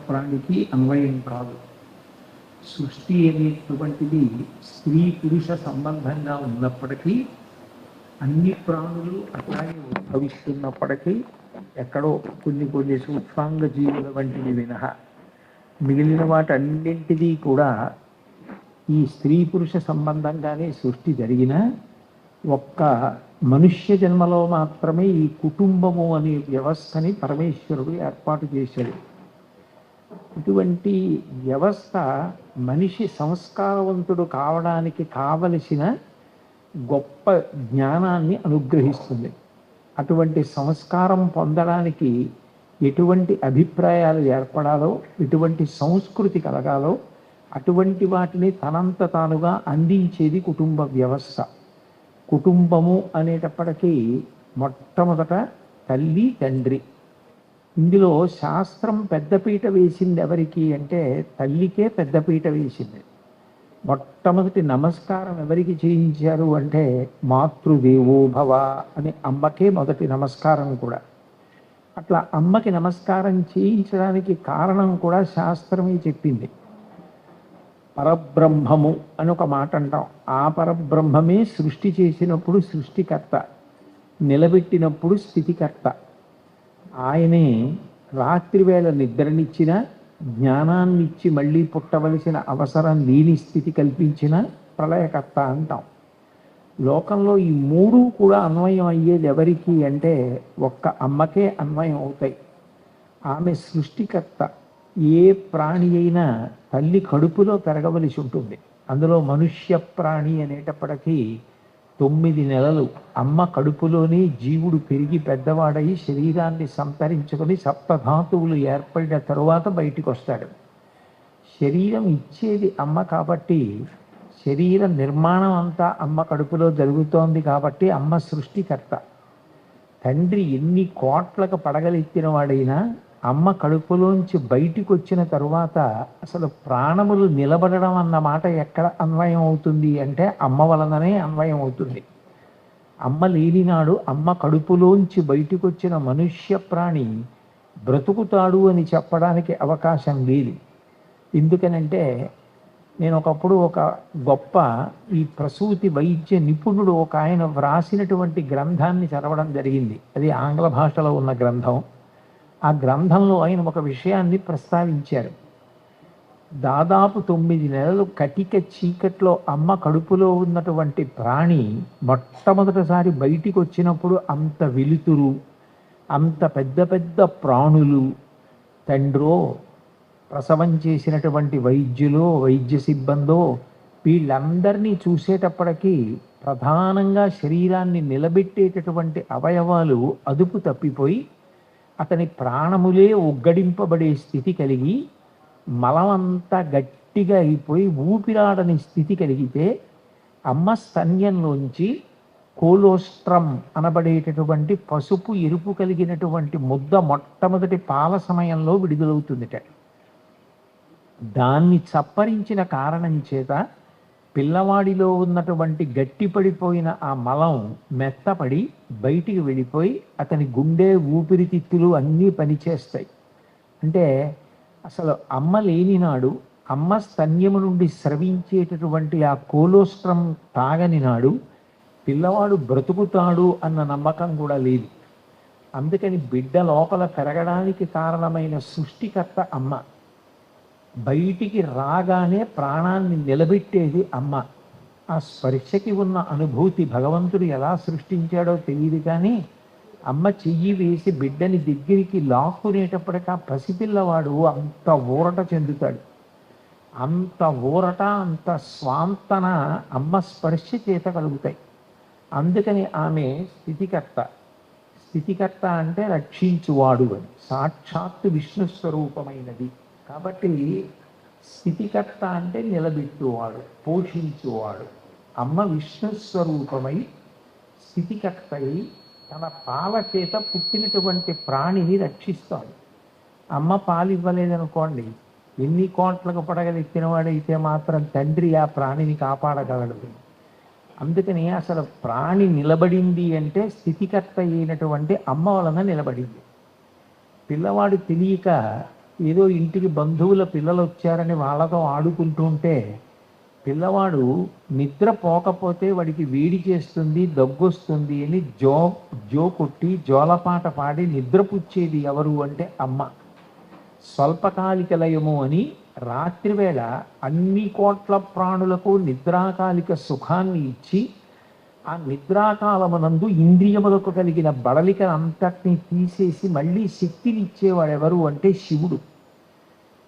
ప్రాణికి అన్వయం కాదు. సృష్టి అనేటువంటిది స్త్రీ పురుష సంబంధంగా ఉన్నప్పటికీ, అన్ని ప్రాణులు అట్లాగే ఉద్భవిస్తున్నప్పటికీ, ఎక్కడో కొన్ని కొన్ని సూక్ష్మాంగ జీవుల వంటివి మినహా మిగిలిన వాటన్నింటిది కూడా ఈ స్త్రీ పురుష సంబంధంగానే సృష్టి జరిగిన ఒక్క మనుష్య జన్మలో మాత్రమే ఈ కుటుంబము అనే వ్యవస్థని పరమేశ్వరుడు ఏర్పాటు చేశాడు. ఇటువంటి వ్యవస్థ మనిషి సంస్కారవంతుడు కావడానికి కావలసిన గొప్ప జ్ఞానాన్ని అనుగ్రహిస్తుంది. అటువంటి సంస్కారం పొందడానికి ఎటువంటి అభిప్రాయాలు ఏర్పడాలో, ఎటువంటి సంస్కృతి కలగాలో అటువంటి వాటిని తనంత తానుగా అందించేది కుటుంబ వ్యవస్థ. కుటుంబము అనేటప్పటికీ మొట్టమొదట తల్లి తండ్రి. ఇందులో శాస్త్రం పెద్దపీట వేసింది ఎవరికి అంటే తల్లికే పెద్దపీట వేసింది. మొట్టమొదటి నమస్కారం ఎవరికి చేయించారు అంటే మాతృదేవో భవ అని అమ్మకే మొదటి నమస్కారం కూడా. అట్లా అమ్మకి నమస్కారం చేయించడానికి కారణం కూడా శాస్త్రమే చెప్పింది. పరబ్రహ్మము అని ఒక మాట అంటాం. ఆ పరబ్రహ్మమే సృష్టి చేసినప్పుడు సృష్టికర్త, నిలబెట్టినప్పుడు స్థితికర్త. ఆయనే రాత్రివేళ నిద్రనిచ్చిన, జ్ఞానాన్నిచ్చి మళ్ళీ పుట్టవలసిన అవసరం లేని స్థితి కల్పించిన ప్రళయకర్త అంటాం. లోకంలో ఈ మూడు కూడా అన్వయం అయ్యేది ఎవరికి అంటే ఒక్క అమ్మకే అన్వయం అవుతాయి. ఆమె సృష్టికర్త. ఏ ప్రాణి అయినా తల్లి కడుపులో పెరగవలసి ఉంటుంది. అందులో మనుష్య ప్రాణి అనేటప్పటికీ 9 నెలలు అమ్మ కడుపులోనే జీవుడు పెరిగి పెద్దవాడై శరీరాన్ని సంతరించుకొని సప్తధాతువులు ఏర్పడిన తరువాత బయటికి వస్తాడు. శరీరం ఇచ్చేది అమ్మ కాబట్టి, శరీర నిర్మాణం అంతా అమ్మ కడుపులో జరుగుతోంది కాబట్టి అమ్మ సృష్టికర్త. తండ్రి ఎన్ని కోట్లకు పడగలెత్తిన వాడైనా అమ్మ కడుపులోంచి బయటికి వచ్చిన తరువాత అసలు ప్రాణములు నిలబడడం అన్న మాట ఎక్కడ అన్వయం అవుతుంది అంటే అమ్మ వలననే అన్వయం అవుతుంది. అమ్మ లేనినాడు అమ్మ కడుపులోంచి బయటికి వచ్చిన మనుష్య ప్రాణి బ్రతుకుతాడు అని చెప్పడానికి అవకాశం లేదు. ఎందుకనంటే నేను ఒకప్పుడు ఒక గొప్ప ఈ ప్రసూతి వైద్య నిపుణుడు ఒక ఆయన వ్రాసినటువంటి గ్రంథాన్ని చదవడం జరిగింది. అది ఆంగ్ల భాషలో ఉన్న గ్రంథం. ఆ గ్రంథంలో ఆయన ఒక విషయాన్ని ప్రస్తావించారు. దాదాపు 9 నెలలు కటిక చీకట్లో అమ్మ కడుపులో ఉన్నటువంటి ప్రాణి మొట్టమొదటిసారి బయటికి వచ్చినప్పుడు అంత వెలుతురు, అంత పెద్ద పెద్ద ప్రాణులు, తండ్రో, ప్రసవం చేసినటువంటి వైద్యులో, వైద్య సిబ్బందో, వీళ్ళందరినీ చూసేటప్పటికీ ప్రధానంగా శరీరాన్ని నిలబెట్టేటటువంటి అవయవాలు అదుపు తప్పిపోయి అతని ప్రాణములే ఉగ్గడింపబడే స్థితి కలిగి, మలమంతా గట్టిగా అయిపోయి ఊపిరాడని స్థితి కలిగితే అమ్మ స్తన్యంలోంచి కోలోస్ట్రమ్ అనబడేటటువంటి పసుపు ఎరుపు కలిగినటువంటి ముద్ద మొట్టమొదటి పాల సమయంలో విడుదలవుతుందిట. దాన్ని చప్పరించిన కారణం చేత పిల్లవాడిలో ఉన్నటువంటి గట్టిపడిపోయిన ఆ మలం మెత్తపడి బయటికి వెళ్ళిపోయి అతని గుండె, ఊపిరితిత్తులు అన్నీ పనిచేస్తాయి. అంటే అసలు అమ్మ లేని నాడు, అమ్మ స్తన్యము నుండి స్రవించేటటువంటి ఆ కోలోస్ట్రమ్ తాగని నాడు పిల్లవాడు బ్రతుకుతాడు అన్న నమ్మకం కూడా లేదు. అందుకని బిడ్డ లోపల పెరగడానికి కారణమైన సృష్టికర్త అమ్మ. బయటికి రాగానే ప్రాణాన్ని నిలబెట్టేది అమ్మ. ఆ స్పర్శకి ఉన్న అనుభూతి భగవంతుడు ఎలా సృష్టించాడో తెలియదు, కానీ అమ్మ చెయ్యి వేసి బిడ్డని దగ్గరికి లాక్కునేటప్పటికీ ఆ పసిపిల్లవాడు అంత ఊరట చెందుతాడు. అంత ఊరట, అంత స్వాంతన అమ్మ స్పర్శ చేత కలుగుతాయి. అందుకని ఆమె స్థితికర్త. స్థితికర్త అంటే రక్షించువాడు అని, సాక్షాత్తు విష్ణు స్వరూపమైనది కాబట్టి స్థితికర్త అంటే నిలబెట్టువాడు, పోషించువాడు. అమ్మ విష్ణు స్వరూపమై స్థితికర్త అయి తన పాల చేత పుట్టినటువంటి ప్రాణిని రక్షిస్తాడు. అమ్మ పాలు ఇవ్వలేదనుకోండి, ఎన్ని కోట్లకు పడగలెత్తినవాడైతే మాత్రం తండ్రి ఆ ప్రాణిని కాపాడగలడు. అందుకని అసలు ప్రాణి నిలబడింది అంటే స్థితికర్త అయినటువంటి అమ్మ వలన నిలబడింది. పిల్లవాడు తెలియక ఏదో ఇంటికి బంధువుల పిల్లలు వచ్చారని వాళ్ళతో ఆడుకుంటూ ఉంటే పిల్లవాడు నిద్ర పోకపోతే వాడికి వేడి చేస్తుంది, దగ్గొస్తుంది అని జో కొట్టి జోలపాట పాడి నిద్రపుచ్చేది ఎవరు అంటే అమ్మ. స్వల్పకాలిక లయము అని రాత్రివేళ అన్ని కోట్ల ప్రాణులకు నిద్రాకాలిక సుఖాన్ని ఇచ్చి ఆ నిద్రాకాలమునందు ఇంద్రియములకు కలిగిన బడలిక అంతటినీ తీసేసి మళ్ళీ శక్తినిచ్చేవాడెవరు అంటే శివుడు.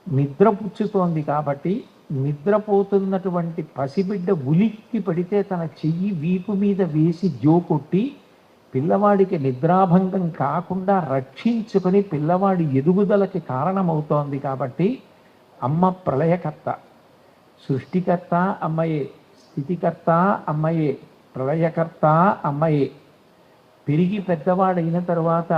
నిద్ర పుచ్చుతోంది కాబట్టి నిద్రపోతున్నటువంటి పసిబిడ్డ ఉలిక్కి పడితే తన చెయ్యి వీపు మీద వేసి జోకొట్టి పిల్లవాడికి నిద్రాభంగం కాకుండా రక్షించుకొని పిల్లవాడి ఎదుగుదలకి కారణమవుతోంది. కాబట్టి అమ్మ ప్రళయకర్త, సృష్టికర్త అమ్మయే, స్థితికర్త అమ్మయే, ప్రళయకర్త అమ్మయే. పెరిగి పెద్దవాడైన తరువాత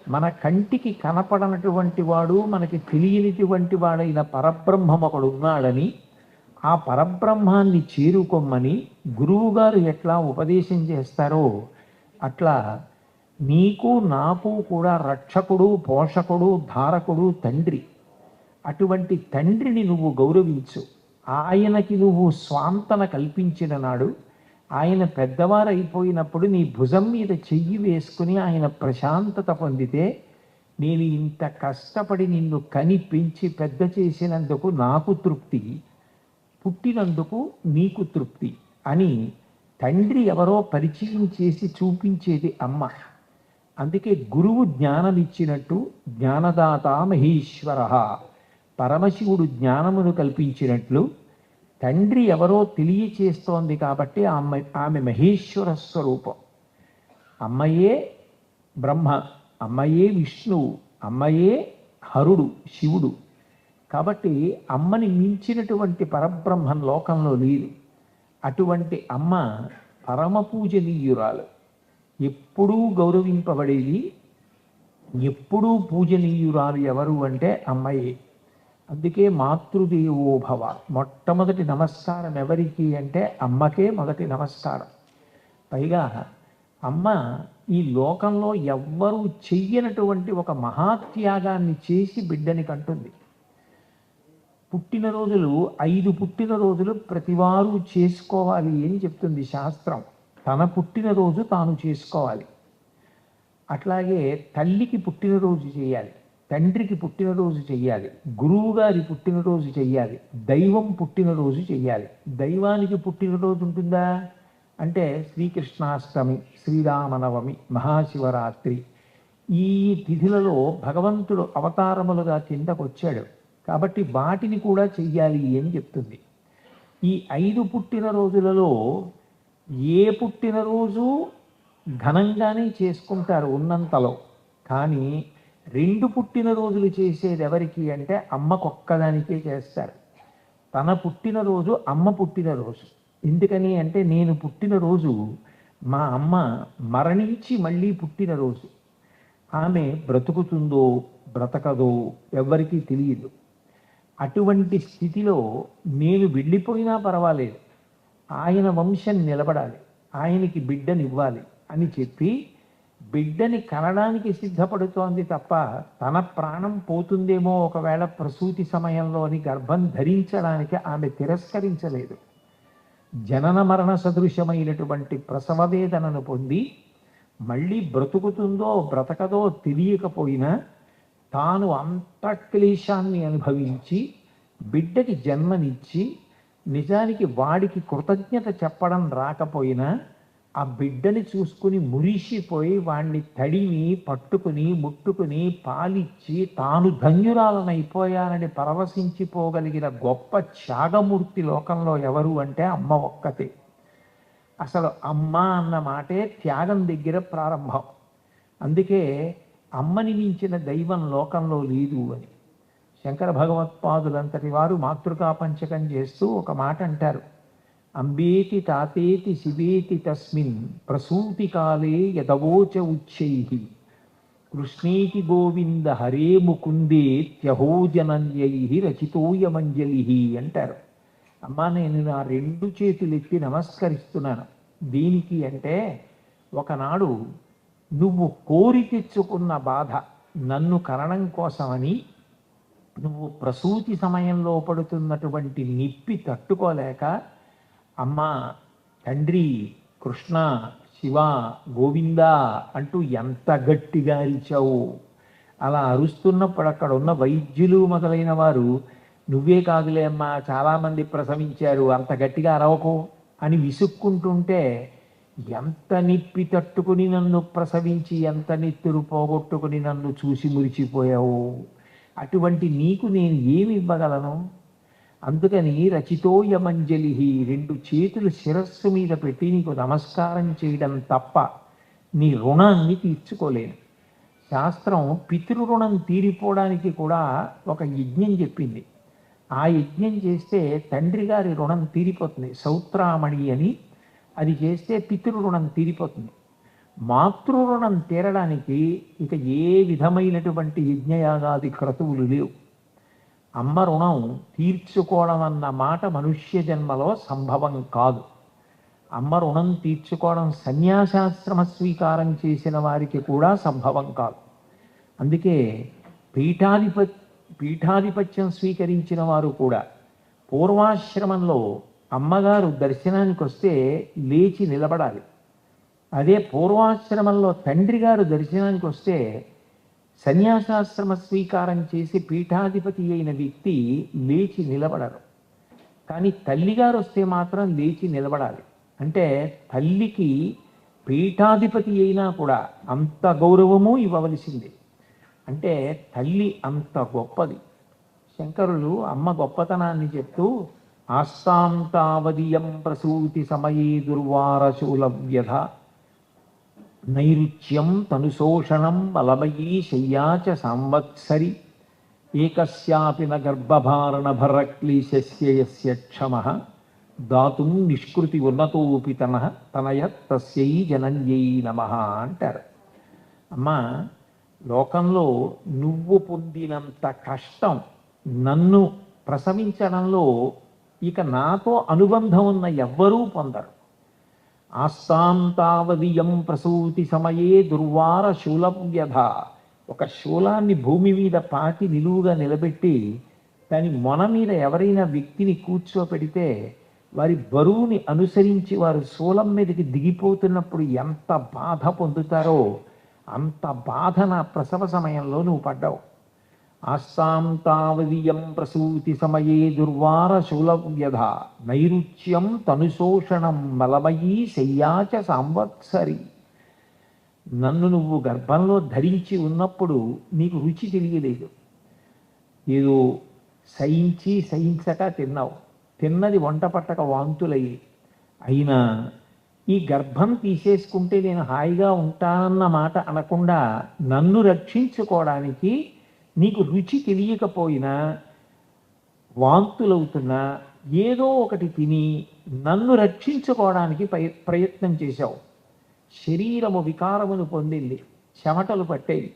మన కంటికి కనపడనటువంటి వాడు, మనకి తెలియనిటువంటి వాడైన పరబ్రహ్మం ఒకడు ఉన్నాడని, ఆ పరబ్రహ్మాన్ని చేరుకోమని గురువుగారు ఎట్లా ఉపదేశం చేస్తారో అట్లా నీకు నాకు కూడా రక్షకుడు, పోషకుడు, ధారకుడు తండ్రి. అటువంటి తండ్రిని నువ్వు గౌరవించు. ఆయనకి నువ్వు స్వాంతన కల్పించిన నాడు, ఆయన పెద్దవారైపోయినప్పుడు నీ భుజం మీద చెయ్యి వేసుకుని ఆయన ప్రశాంతత పొందితే, నేను ఇంత కష్టపడి నిన్ను కని పెంచి పెద్ద చేసినందుకు నాకు తృప్తి, పుట్టినందుకు నీకు తృప్తి అని తండ్రి ఎవరో పరిచయం చేసి చూపించేది అమ్మ. అందుకే గురువు జ్ఞానం ఇచ్చినట్టు జ్ఞానదాత మహేశ్వర, పరమశివుడు జ్ఞానమును కల్పించినట్లు తండ్రి ఎవరో తెలియచేస్తోంది కాబట్టి ఆమె మహేశ్వర స్వరూపం. అమ్మయే బ్రహ్మ, అమ్మయే విష్ణువు, అమ్మయే హరుడు శివుడు. కాబట్టి అమ్మని మించినటువంటి పరబ్రహ్మం లోకంలో లేదు. అటువంటి అమ్మ పరమ పూజనీయురాలు, ఎప్పుడూ గౌరవింపబడేది, ఎప్పుడూ పూజనీయురాలు ఎవరు అంటే అమ్మయే. అందుకే మాతృదేవోభవ, మొట్టమొదటి నమస్కారం ఎవరికి అంటే అమ్మకే మొదటి నమస్కారం. పైగా అమ్మ ఈ లోకంలో ఎవ్వరూ చెయ్యనటువంటి ఒక మహాత్యాగాన్ని చేసి బిడ్డని కంటుంది. పుట్టినరోజులు 5 పుట్టినరోజులు ప్రతివారు చేసుకోవాలి అని చెప్తుంది శాస్త్రం. తన పుట్టినరోజు తాను చేసుకోవాలి. అట్లాగే తల్లికి పుట్టినరోజు చేయాలి, తండ్రికి పుట్టినరోజు చెయ్యాలి, గురువుగారి పుట్టినరోజు చెయ్యాలి, దైవం పుట్టినరోజు చెయ్యాలి. దైవానికి పుట్టినరోజు ఉంటుందా అంటే శ్రీకృష్ణాష్టమి, శ్రీరామనవమి, మహాశివరాత్రి, ఈ తిథులలో భగవంతుడు అవతారములుగా కిందకొచ్చాడు కాబట్టి వాటిని కూడా చెయ్యాలి అని చెప్తుంది. ఈ 5 పుట్టినరోజులలో ఏ పుట్టినరోజు ఘనంగానే చేసుకుంటారు ఉన్నంతలో, కానీ 2 పుట్టినరోజులు చేసేది ఎవరికి అంటే అమ్మకొక్కదానికే చేస్తారు. తన పుట్టినరోజు అమ్మ పుట్టినరోజు. ఎందుకని అంటే నేను పుట్టినరోజు మా అమ్మ మరణించి మళ్ళీ పుట్టినరోజు. ఆమె బ్రతుకుతుందో బ్రతకదో ఎవ్వరికీ తెలియదు. అటువంటి స్థితిలో నేను వెళ్ళిపోయినా పర్వాలేదు, ఆయన వంశం నిలబడాలి, ఆయనకి బిడ్డనివ్వాలి అని చెప్పి బిడ్డని కనడానికి సిద్ధపడుతోంది తప్ప తన ప్రాణం పోతుందేమో ఒకవేళ ప్రసూతి సమయంలో అని గర్భం ధరించడానికి ఆమె తిరస్కరించలేదు. జనన మరణ సదృశమైనటువంటి ప్రసవ వేదనను పొంది మళ్ళీ బ్రతుకుతుందో బ్రతకదో తెలియకపోయినా తాను అంత క్లేశాన్ని అనుభవించి బిడ్డకి జన్మనిచ్చి, నిజానికి వాడికి కృతజ్ఞత చెప్పడం రాకపోయినా ఆ బిడ్డని చూసుకుని మురిసిపోయి వాణ్ణి తడిమి పట్టుకుని ముట్టుకుని పాలిచ్చి తాను ధన్యురాలనైపోయానని పరవశించిపోగలిగిన గొప్ప త్యాగమూర్తి లోకంలో ఎవరు అంటే అమ్మ ఒక్కతే. అసలు అమ్మ అన్న మాటే త్యాగం దగ్గర ప్రారంభం. అందుకే అమ్మని మించిన దైవం లోకంలో లేదు అని శంకర భగవత్పాదులంతటి వారు మాతృకా పంచకం చేస్తూ ఒక మాట అంటారు. అంబేతి తాతేతి శివేతి తస్మిన్ ప్రసూతి కాలే యదవోచ ఉచ్చైః కృష్ణేతి గోవింద హరే ముకుందే త్యహోజనన్యైః రచితోయమంజలిః అంటారు. అమ్మా నేను నా 2 చేతులెత్తి నమస్కరిస్తున్నాను. దీనికి అంటే ఒకనాడు నువ్వు కోరి తెచ్చుకున్న బాధ, నన్ను కరణం కోసమని నువ్వు ప్రసూతి సమయంలో పడుతున్నటువంటి నిప్పి తట్టుకోలేక అమ్మా, తండ్రి, కృష్ణ, శివ, గోవింద అంటూ ఎంత గట్టిగా అరిచావు. అలా అరుస్తున్నప్పుడు అక్కడ ఉన్న వైద్యులు మొదలైన వారు నువ్వే కాదులే అమ్మా, చాలామంది ప్రసవించారు, అంత గట్టిగా అరవకు అని విసుక్కుంటుంటే ఎంత నిప్పి తట్టుకుని నన్ను ప్రసవించి ఎంత నెత్తురు పోగొట్టుకుని నన్ను చూసి మురిచిపోయావు. అటువంటి నీకు నేను ఏమి ఇవ్వగలను? అందుకని రచితోయమంజలి, రెండు చేతులు శిరస్సు మీద పెట్టి నీకు నమస్కారం చేయడం తప్ప నీ రుణాన్ని తీర్చుకోలేను. శాస్త్రం పితృరుణం తీరిపోవడానికి కూడా ఒక యజ్ఞం చెప్పింది. ఆ యజ్ఞం చేస్తే తండ్రి గారి రుణం తీరిపోతుంది. సౌత్రామణి అని అది చేస్తే పితృరుణం తీరిపోతుంది. మాతృరుణం తీరడానికి ఇక ఏ విధమైనటువంటి యజ్ఞయాగాది క్రతువులు లేవు. అమ్మ రుణం తీర్చుకోవడం అన్న మాట మనుష్య జన్మలో సంభవం కాదు. అమ్మ రుణం తీర్చుకోవడం సన్యాసాశ్రమ స్వీకారం చేసిన వారికి కూడా సంభవం కాదు. అందుకే పీఠాధిపత్యం స్వీకరించిన వారు కూడా పూర్వాశ్రమంలో అమ్మగారు దర్శనానికి వస్తే లేచి నిలబడాలి. అదే పూర్వాశ్రమంలో తండ్రి గారు దర్శనానికి వస్తే సన్యాసాశ్రమ స్వీకారం చేసి పీఠాధిపతి అయిన వ్యక్తి లేచి నిలబడరు. కానీ తల్లిగారు వస్తే మాత్రం లేచి నిలబడాలి. అంటే తల్లికి పీఠాధిపతి అయినా కూడా అంత గౌరవము ఇవ్వవలసింది. అంటే తల్లి అంత గొప్పది. శంకరులు అమ్మ గొప్పతనాన్ని చెప్తూ ఆస్తాం తావదీయం ప్రసూతి సమయే దుర్వారశూలవ్యధ నైరుచ్యం తనుశోషణం బలమయీ శయ్యాచ సంవత్సరి ఏకస్యాపి న గర్భభారణ భరక్లీశస్య యస్య క్షమః దాతుం నిష్కృతి ఉన్నతోపి తనయ తస్యై జనన్యై నమః అంటారు. అమ్మా, లోకంలో నువ్వు పొందినంత కష్టం నన్ను ప్రసవించడంలో ఇక నాతో అనుబంధం ఉన్న ఎవ్వరూ పొందరు. ఆస్తాం తావదీయం ప్రసూతి సమయే దుర్వార శూలవ్యధ. ఒక శూలాన్ని భూమి మీద పాతి నిలువుగా నిలబెట్టి దాని మొన మీద ఎవరైనా వ్యక్తిని కూర్చోపెడితే వారి బరువుని అనుసరించి వారు శూలం మీదకి దిగిపోతున్నప్పుడు ఎంత బాధ పొందుతారో అంత బాధ నా ప్రసవ సమయంలో నువ్వు పడ్డావు. ఆస్తాం తావదీయం ప్రసూతి సమయే దుర్వార శూలవ్యధ నైరుచ్యం తనుశోషణం బలమయీ శయ్యాచ సంవత్సరి. నన్ను నువ్వు గర్భంలో ధరించి ఉన్నప్పుడు నీకు రుచి తెలియలేదు. ఏదో సహించక తిన్నావు. తిన్నది వంట పట్టక వాంతులయ్యి. అయినా ఈ గర్భం తీసేసుకుంటే నేను హాయిగా ఉంటానన్న మాట అనకుండా నన్ను రక్షించుకోవడానికి నీకు రుచి తెలియకపోయినా వాంతులవుతున్నా ఏదో ఒకటి తిని నన్ను రక్షించుకోవడానికి ప్రయత్నం చేశావు. శరీరము వికారమును పొందింది, చెమటలు పట్టేవి,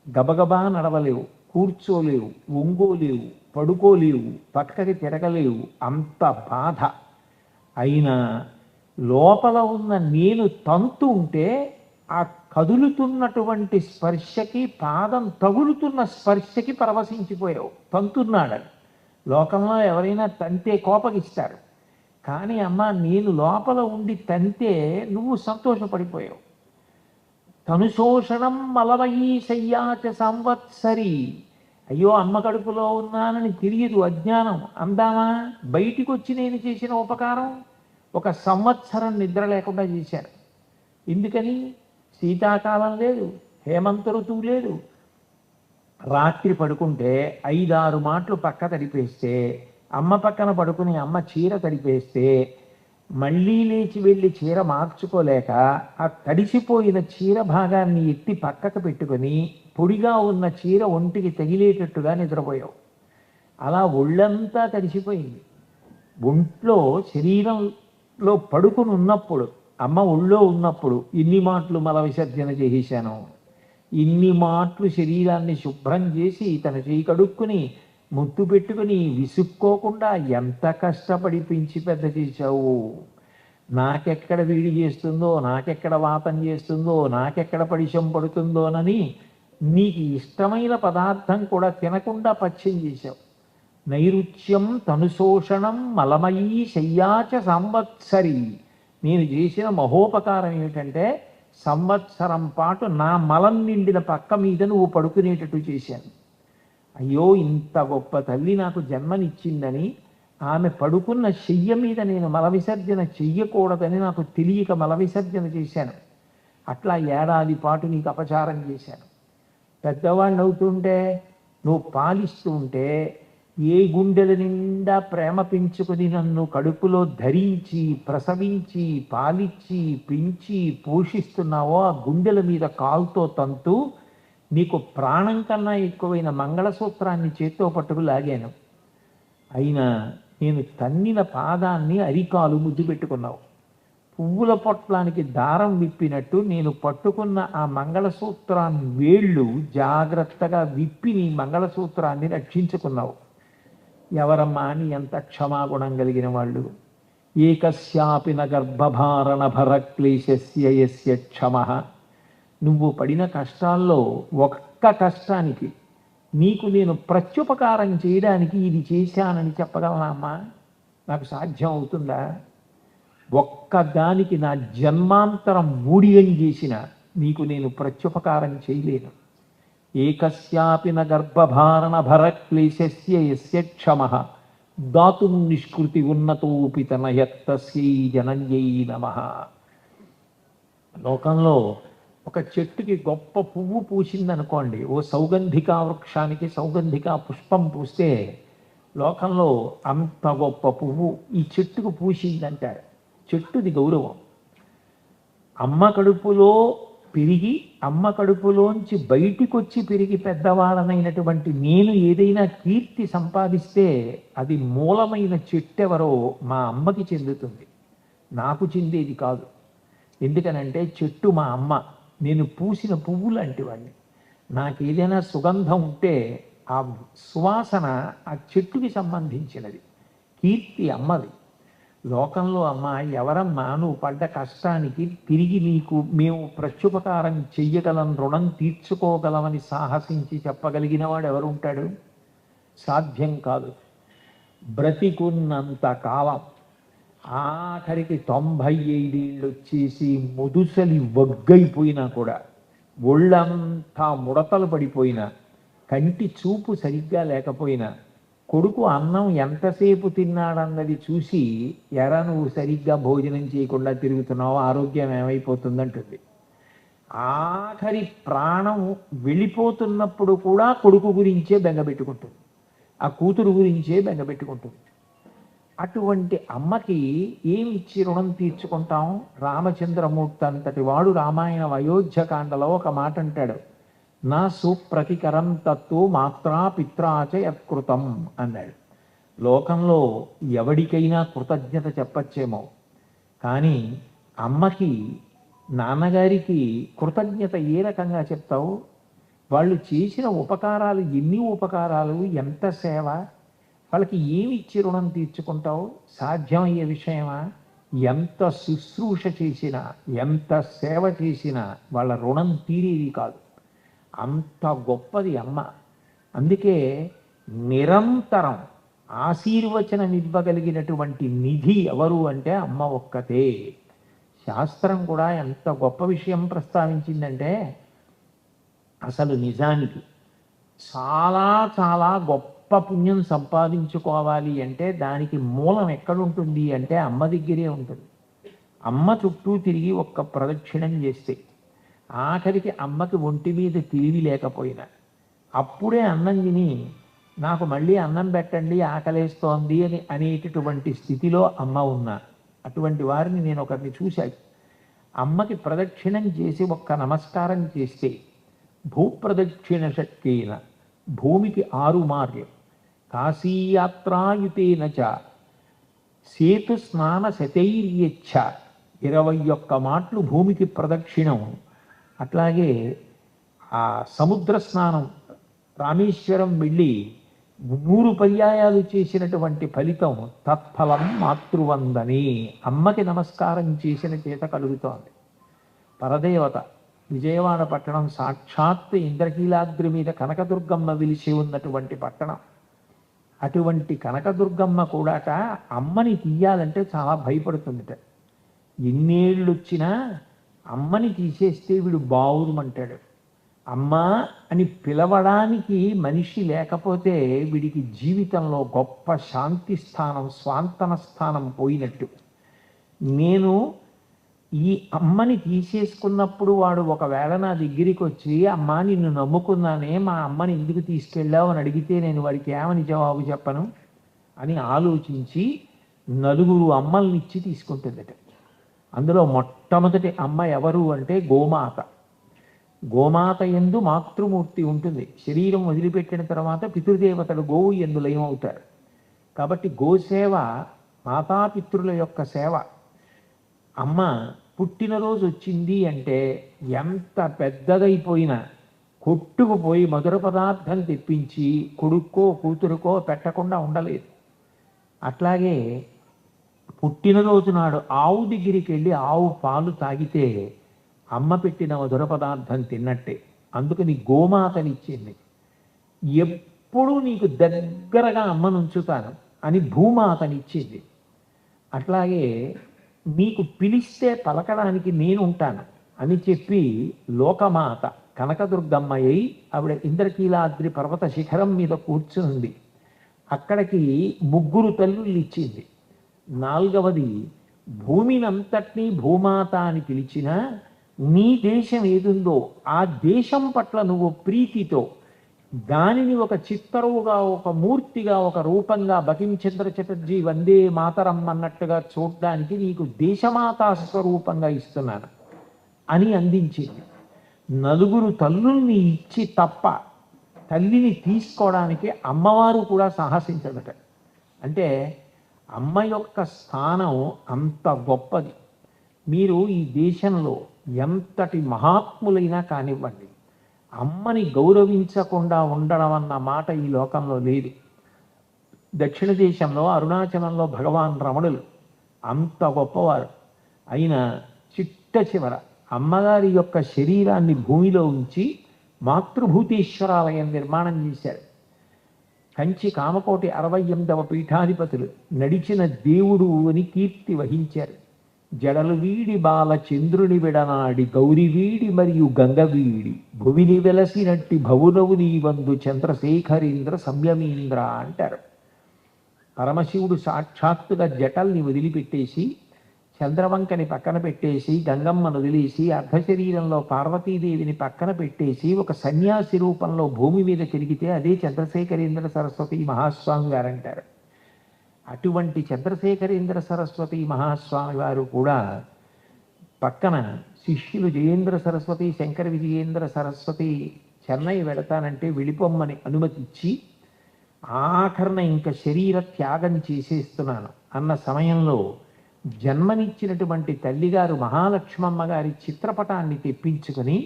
గబగబా నడవలేవు, కూర్చోలేవు, ఒంగోలేవు, పడుకోలేవు, పక్కకి తిరగలేవు, అంత బాధ. అయినా లోపల ఉన్న నేను తంతు ఉంటే ఆ కదులుతున్నటువంటి స్పర్శకి, పాదం తగులుతున్న స్పర్శకి పరవశించిపోయావు. తంతున్నాడని లోకంలో ఎవరైనా తంతే కోపగిస్తారు. కానీ అమ్మ, నేను లోపల ఉండి తంతే నువ్వు సంతోషపడిపోయావు. తనుశోషణం మలమయీ శయ్యాచ సంవత్సరి. అయ్యో, అమ్మ కడుపులో ఉన్నానని తెలియదు, అజ్ఞానం అందామా? బయటికి వచ్చి నేను చేసిన ఉపకారం 1 సంవత్సరం నిద్ర లేకుండా చేశారు. ఎందుకని? శీతాకాలం లేదు, హేమంత ఋతువు లేదు. రాత్రి పడుకుంటే 5-6 మాటలు పక్క తడిపేస్తే, అమ్మ పక్కన పడుకుని అమ్మ చీర తడిపేస్తే మళ్ళీ లేచి వెళ్ళి చీర మార్చుకోలేక ఆ తడిసిపోయిన చీర భాగాన్ని ఎత్తి పక్కకు పెట్టుకొని పొడిగా ఉన్న చీర ఒంటికి తగిలేటట్టుగా నిద్రపోయావు. అలా ఒళ్ళంతా తడిసిపోయింది. ఒంట్లో శరీరంలో పడుకుని ఉన్నప్పుడు, అమ్మ ఒళ్ళో ఉన్నప్పుడు ఇన్ని మాటలు మల విసర్జన చేసేశాను, ఇన్ని మాటలు శరీరాన్ని శుభ్రం చేసి తన చేయి కడుక్కుని ముద్దు పెట్టుకుని విసుక్కోకుండా ఎంత కష్టపడి పెంచి పెద్ద చేశావు. నాకెక్కడ వేడి చేస్తుందో, నాకెక్కడ వాతం చేస్తుందో, నాకెక్కడ పడిశం పడుతుందోనని నీకు ఇష్టమైన పదార్థం కూడా తినకుండా పథ్యం చేశావు. నైరుచ్యం తనుశోషణం మలమయీ శయ్యాచ సంవత్సరి. నేను చేసిన మహోపకారం ఏమిటంటే సంవత్సరం పాటు నా మలం నిండిన పక్క మీద నువ్వు పడుకునేటట్టు చేశాను. అయ్యో, ఇంత గొప్ప తల్లి నాకు జన్మనిచ్చిందని ఆమె పడుకున్న శయ్య మీద నేను మల విసర్జన చెయ్యకూడదని నాకు తెలియక మల విసర్జన చేశాను. అట్లా ఏడాది పాటు నీకు అపచారం చేశాను. పెద్దవాళ్ళు అవుతుంటే నువ్వు పాలిస్తూ ఉంటే ఏ గుండెల నిండా ప్రేమ పెంచుకుని నన్ను కడుపులో ధరించి ప్రసవించి పాలిచ్చి పెంచి పోషిస్తున్నావో ఆ గుండెల మీద కాలుతో తంతు నీకు ప్రాణం కన్నా ఎక్కువైన మంగళసూత్రాన్ని చేత్తో పట్టుకు లాగాను. అయినా నేను తన్నిన పాదాన్ని అరికాలు ముద్దు పెట్టుకున్నావు. పువ్వుల పొట్లానికి దారం విప్పినట్టు నేను పట్టుకున్న ఆ మంగళసూత్రాన్ని వేళ్ళు జాగ్రత్తగా విప్పి నీ మంగళసూత్రాన్ని రక్షించుకున్నావు. ఎవరమ్మా నీ ఎంత క్షమాగుణం కలిగిన వాళ్ళు? ఏకస్యాపి న గర్భభారణ భరక్లేశస్య యస్య క్షమః. నువ్వు పడిన కష్టాల్లో ఒక్క కష్టానికి నీకు నేను ప్రత్యుపకారం చేయడానికి ఇది చేశానని చెప్పగలనా అమ్మా? నాకు సాధ్యం అవుతుందా? ఒక్కదానికి నా జన్మాంతరం మూడియం చేసిన నీకు నేను ప్రత్యుపకారం చేయలేను. ఏకస్యాపి న గర్భభారణ భరక్లేశస్య యస్య క్షమః దాతుం నిష్కృతి ఉన్నతోపి తనయత్తస్యై జనన్యై నమః. లోకంలో ఒక చెట్టుకి గొప్ప పువ్వు పూసిందనుకోండి, ఓ సౌగంధికా వృక్షానికి సౌగంధికా పుష్పం పూస్తే లోకంలో అంత గొప్ప పువ్వు ఈ చెట్టుకు పూసిందంటారు. చెట్టుది గౌరవం. అమ్మ కడుపులో పెరిగి అమ్మ కడుపులోంచి బయటికి వచ్చి పెరిగి పెద్దవాళ్ళనైనటువంటి నేను ఏదైనా కీర్తి సంపాదిస్తే అది మూలమైన చెట్టెవరో మా అమ్మకి చెందుతుంది, నాకు చెందేది కాదు. ఎందుకనంటే చెట్టు మా అమ్మ, నేను పూసిన పువ్వు లాంటి వాడిని. నాకు ఏదైనా సుగంధం ఉంటే ఆ సువాసన ఆ చెట్టుకి సంబంధించినది, కీర్తి అమ్మది. లోకంలో అమ్మ ఎవరమ్మా నువ్వు పడ్డ కష్టానికి తిరిగి నీకు మేము ప్రత్యుపకారం చెయ్యగలం, రుణం తీర్చుకోగలమని సాహసించి చెప్పగలిగిన వాడు ఎవరు ఉంటాడు? సాధ్యం కాదు. బ్రతికున్నంత కాలం ఆఖరికి 95 ఏళ్ళు వచ్చేసి ముదుసలి వగ్గైపోయినా కూడా, ఒళ్ళంతా ముడతలు పడిపోయినా, కంటి చూపు సరిగ్గా లేకపోయినా, కొడుకు అన్నం ఎంతసేపు తిన్నాడన్నది చూసి ఎరా నువ్వు సరిగ్గా భోజనం చేయకుండా తిరుగుతున్నావు, ఆరోగ్యం ఏమైపోతుందంటుంది. ఆఖరి ప్రాణం వెళ్ళిపోతున్నప్పుడు కూడా కొడుకు గురించే బెంగపెట్టుకుంటుంది, ఆ కూతురు గురించే బెంగపెట్టుకుంటుంది. అటువంటి అమ్మకి ఏమి ఇచ్చి రుణం తీర్చుకుంటాం? రామచంద్రమూర్తి అంతటి వాడు రామాయణ అయోధ్యకాండలో ఒక మాట అంటాడు, నా సుప్రతికరం తత్తు మాత్రా పిత్రాచ యత్కృతం అన్నాడు. లోకంలో ఎవడికైనా కృతజ్ఞత చెప్పచ్చేమో, కానీ అమ్మకి నాన్నగారికి కృతజ్ఞత ఏ రకంగా చెప్తావు? వాళ్ళు చేసిన ఉపకారాలు ఎన్ని ఉపకారాలు, ఎంత సేవ, వాళ్ళకి ఏమి ఇచ్చి రుణం తీర్చుకుంటావు? సాధ్యమయ్యే విషయమా? ఎంత శుశ్రూష చేసినా ఎంత సేవ చేసినా వాళ్ళ రుణం తీరేది కాదు. అంత గొప్పది అమ్మ. అందుకే నిరంతరం ఆశీర్వచనం ఇవ్వగలిగినటువంటి నిధి ఎవరు అంటే అమ్మ ఒక్కతే. శాస్త్రం కూడా ఎంత గొప్ప విషయం ప్రస్తావించిందంటే, అసలు నిజానికి చాలా చాలా గొప్ప పుణ్యం సంపాదించుకోవాలి అంటే దానికి మూలం ఎక్కడుంటుంది అంటే అమ్మ దగ్గరే ఉంటుంది. అమ్మ చుట్టూ తిరిగి ఒక్క ప్రదక్షిణం చేస్తే, ఆఖరికి అమ్మకి ఒంటి మీద తెలివి లేకపోయినా అప్పుడే అన్నం తిని నాకు మళ్ళీ అన్నం పెట్టండి ఆకలేస్తోంది అని అనేటటువంటి స్థితిలో అమ్మ ఉన్నా, అటువంటి వారిని నేను ఒకరిని చూశాను. అమ్మకి ప్రదక్షిణం చేసి ఒక్క నమస్కారం చేస్తే భూప్రదక్షిణ శక్తిన భూమికి 6 మార్లు, కాశీయాత్రాయుతేన చ సేతు స్నాన శతైర్యచ్చ 21 మాటలు భూమికి ప్రదక్షిణం. అట్లాగే ఆ సముద్ర స్నానం రామేశ్వరం వెళ్ళి 100 పర్యాయాలు చేసినటువంటి ఫలితం తత్ఫలం మాతృవందని, అమ్మకి నమస్కారం చేసిన చేత కలుగుతోంది. పరదేవత విజయవాడ పట్టణం సాక్షాత్ ఇంద్రకీలాద్రి మీద కనకదుర్గమ్మ వెలిసి ఉన్నటువంటి పట్టణం. అటువంటి కనకదుర్గమ్మ కూడాట అమ్మని తీయాలంటే చాలా భయపడుతుందిట. ఎన్నేళ్ళు వచ్చినా అమ్మని తీసేస్తే వీడు బావురుమంటాడు. అమ్మా అని పిలవడానికి మనిషి లేకపోతే వీడికి జీవితంలో గొప్ప శాంతి స్థానం, స్వాంతన స్థానం పోయినట్టు. నేను ఈ అమ్మని తీసేసుకున్నప్పుడు వాడు ఒకవేళ నా దగ్గరికి వచ్చి, అమ్మా నిన్ను నమ్ముకున్నానే, మా అమ్మని ఎందుకు తీసుకెళ్ళావు అని అడిగితే నేను వాడికి ఏమని జవాబు చెప్పను అని ఆలోచించి 4 అమ్మల్నిచ్చి తీసుకుంటుందట. అందులో మొట్టమొదటి అమ్మ ఎవరు అంటే గోమాత. గోమాత యందు మాతృమూర్తి ఉంటుంది. శరీరం వదిలిపెట్టిన తర్వాత పితృదేవతలు గోవు యందు లయమవుతారు. కాబట్టి గోసేవ మాతాపితృల యొక్క సేవ. అమ్మ పుట్టినరోజు వచ్చింది అంటే ఎంత పెద్దదైపోయినా కొట్టుకుపోయి మధుర పదార్థం తెప్పించి కొడుక్కో కూతురుకో పెట్టకుండా ఉండలేదు. అట్లాగే పుట్టినరోజు నాడు ఆవు దగ్గరికి వెళ్ళి ఆవు పాలు తాగితే అమ్మ పెట్టిన మధుర పదార్థం తిన్నట్టే. అందుకని గోమాతనిచ్చింది. ఎప్పుడూ నీకు దగ్గరగా అమ్మను ఉంచుతాను అని భూమాతనిచ్చింది. అట్లాగే నీకు పిలిస్తే పలకడానికి నేను ఉంటాను అని చెప్పి లోకమాత కనకదుర్గమ్మయ్యి ఆవిడ ఇంద్రకీలాద్రి పర్వత శిఖరం మీద కూర్చుంది. అక్కడికి 3 తల్లులు ఇచ్చింది. 4వది భూమినంతటినీ భూమాత అని పిలిచినా నీ దేశం ఏదుందో ఆ దేశం పట్ల నువ్వు ప్రీతితో దానిని ఒక చిత్తరువుగా, ఒక మూర్తిగా, ఒక రూపంగా బకించంద్ర చటర్జీ వందే మాతరం అన్నట్టుగా చూడడానికి నీకు దేశమాతా స్వరూపంగా ఇస్తున్నాను అని అందించింది. 4 తల్లుల్ని ఇచ్చి తప్ప తల్లిని తీసుకోవడానికి అమ్మవారు కూడా సాహసించదట. అంటే అమ్మ యొక్క స్థానం అంత గొప్పది. మీరు ఈ దేశంలో ఎంతటి మహాత్ములైనా కానివ్వండి, అమ్మని గౌరవించకుండా ఉండడం అన్న మాట ఈ లోకంలో లేదు. దక్షిణ దేశంలో అరుణాచలంలో భగవాన్ రమణులు అంత గొప్పవారు అయినా చిట్ట చివర అమ్మగారి యొక్క శరీరాన్ని భూమిలో ఉంచి మాతృభూతేశ్వరాలయం నిర్మాణం చేశారు. కంచి కామకోటి 68వ పీఠాధిపతులు నడిచిన దేవుడు అని కీర్తి వహించారు. జడలు వీడి బాల చంద్రుని విడనాడి గౌరి వీడి మరియు గంగ వీడి భువిని వెలసినట్టి భవునవు నీవందు చంద్రశేఖరేంద్ర సంయమీంద్ర అంటారు. పరమశివుడు సాక్షాత్తుగా జటల్ని వదిలిపెట్టేసి, చంద్రవంకని పక్కన పెట్టేసి, గంగమ్మను వదిలేసి, అర్ధశరీరంలో పార్వతీదేవిని పక్కన పెట్టేసి ఒక సన్యాసి రూపంలో భూమి మీద తిరిగితే అదే చంద్రశేఖరేంద్ర సరస్వతి మహాస్వామి గారంటారు. అటువంటి చంద్రశేఖరేంద్ర సరస్వతి మహాస్వామి వారు కూడా పక్కన శిష్యులు జయేంద్ర సరస్వతి, శంకర విజయేంద్ర సరస్వతి చెన్నై వెళతానంటే వెళ్ళిపోమ్మని అనుమతిచ్చి ఆఖరణ ఇంకా శరీర త్యాగం చేసేస్తున్నాను అన్న సమయంలో జన్మనిచ్చినటువంటి తల్లిగారు మహాలక్ష్మమ్మ గారి చిత్రపటాన్ని తెప్పించుకొని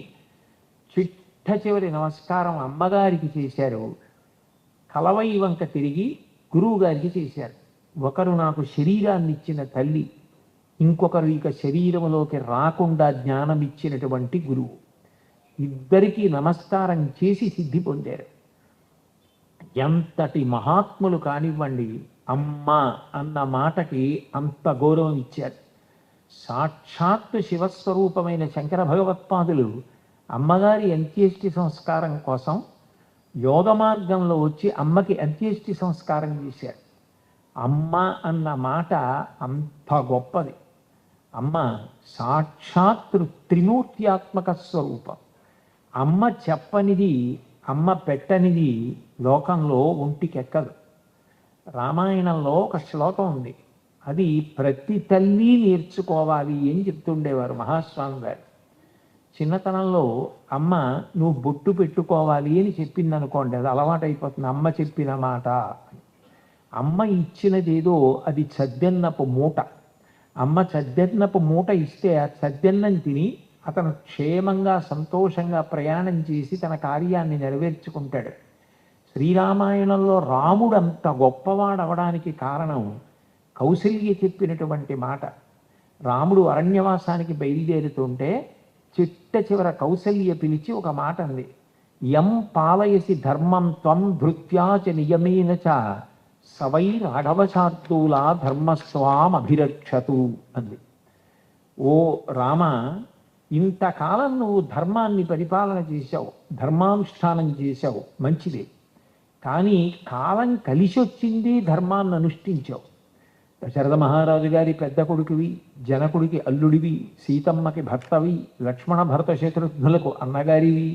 చిట్ట చివరి నమస్కారం అమ్మగారికి చేశారు. కలవై వంక తిరిగి గురువు గారికి చేశారు. ఒకరు నాకు శరీరాన్ని ఇచ్చిన తల్లి, ఇంకొకరు ఇక శరీరంలోకి రాకుండా జ్ఞానం ఇచ్చినటువంటి గురువు. ఇద్దరికీ నమస్కారం చేసి సిద్ధి పొందారు. ఎంతటి మహాత్ములు కానివ్వండి, అమ్మ అన్న మాటకి అంత గౌరవం ఇచ్చారు. సాక్షాత్తు శివస్వరూపమైన శంకర భగవత్పాదులు అమ్మగారి అంత్యేష్టి సంస్కారం కోసం యోగ మార్గంలో వచ్చి అమ్మకి అంత్యేష్టి సంస్కారం చేశారు. అమ్మ అన్న మాట అంత గొప్పది. అమ్మ సాక్షాత్ త్రిమూర్త్యాత్మక స్వరూపం. అమ్మ చెప్పనిది, అమ్మ పెట్టనిది లోకంలో ఒంటికెక్కదు. రామాయణంలో ఒక శ్లోకం ఉంది, అది ప్రతి తల్లి నేర్చుకోవాలి అని చెప్తుండేవారు మహాస్వామి గారు. చిన్నతనంలో అమ్మ నువ్వు బొట్టు పెట్టుకోవాలి అని చెప్పింది అనుకోండి, అది అలవాటైపోతుంది. అమ్మ చెప్పిన మాట, అమ్మ ఇచ్చినదేదో అది చద్దెన్నపు మూట. అమ్మ చద్దెన్నపు మూట ఇస్తే ఆ చద్దెన్నం తిని అతను క్షేమంగా సంతోషంగా ప్రయాణం చేసి తన కార్యాన్ని నెరవేర్చుకుంటాడు. శ్రీరామాయణంలో రాముడు అంత గొప్పవాడవడానికి కారణం కౌసల్య చెప్పినటువంటి మాట. రాముడు అరణ్యవాసానికి బయలుదేరుతుంటే చిట్ట చివర కౌసల్య పిలిచి ఒక మాట అంది. యం పాలయసి ధర్మం త్వం ధృత్యాచ నియమేన చ సవైరాఢవశార్దూలా ధర్మస్వాం అభిరక్షతు అంది. ఓ రామ, ఇంతకాలం నువ్వు ధర్మాన్ని పరిపాలన చేశావు, ధర్మానుష్ఠానం చేశావు, మంచిదే. కానీ కాలం కలిసి వచ్చింది, ధర్మాన్ని అనుష్ఠించావు. దశరథ మహారాజు గారి పెద్ద కొడుకువి, జనకుడికి అల్లుడివి, సీతమ్మకి భర్తవి, లక్ష్మణ భరత శత్రుఘ్నులకు అన్నగారివి.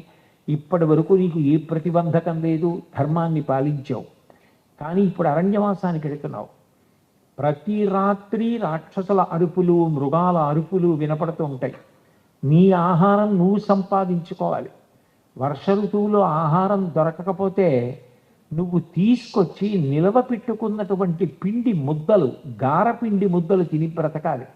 ఇప్పటి వరకు నీకు ఏ ప్రతిబంధకం లేదు, ధర్మాన్ని పాలించావు. కానీ ఇప్పుడు అరణ్యవాసానికి వెళుతున్నావు. ప్రతి రాత్రి రాక్షసుల అరుపులు, మృగాల అరుపులు వినపడుతూ ఉంటాయి. నీ ఆహారం నువ్వు సంపాదించుకోవాలి. వర్ష ఋతువులో ఆహారం దొరకకపోతే నువ్వు తీసుకొచ్చి నిలవ పెట్టుకున్నటువంటి పిండి ముద్దలు, గారపిండి ముద్దలు తిని బ్రతకాలి.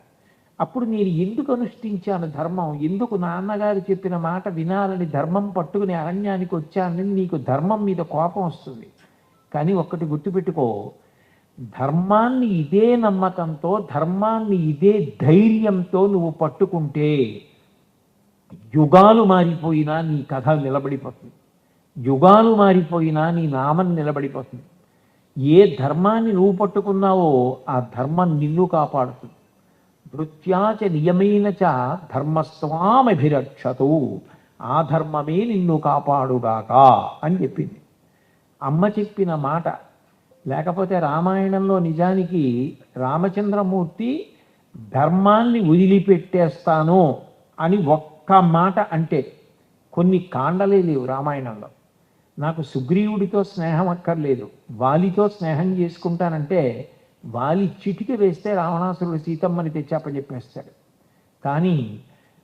అప్పుడు నేను ఎందుకు అనుష్ఠించాను ధర్మం, ఎందుకు నాన్నగారు చెప్పిన మాట వినాలని ధర్మం పట్టుకుని అరణ్యానికి వచ్చానని నీకు ధర్మం మీద కోపం వస్తుంది. కానీ ఒక్కటి గుర్తుపెట్టుకో, ధర్మాన్ని ఇదే నమ్మకంతో, ధర్మాన్ని ఇదే ధైర్యంతో నువ్వు పట్టుకుంటే యుగాలు మారిపోయినా నీ కథ నిలబడిపోతుంది, యుగాలు మారిపోయినా నీ నామం నిలబడిపోతుంది. ఏ ధర్మాన్ని నువ్వు పట్టుకున్నావో ఆ ధర్మం నిన్ను కాపాడుతుంది. భృత్యాచ నియమేన చ ధర్మస్వామభిరక్షతు, ఆ ధర్మమే నిన్ను కాపాడుగాక అని చెప్పింది అమ్మ చెప్పిన మాట. లేకపోతే రామాయణంలో నిజానికి రామచంద్రమూర్తి ధర్మాన్ని వదిలిపెట్టేస్తాను అని ఒక్క మాట అంటే, కొన్ని కాండలే లేవు రామాయణంలో. నాకు సుగ్రీవుడితో స్నేహం అక్కర్లేదు, వాలితో స్నేహం చేసుకుంటానంటే వాలి చిటిక వేస్తే రావణాసురుడు సీతమ్మని తెచ్చాపచెప్పేస్తాడు. కానీ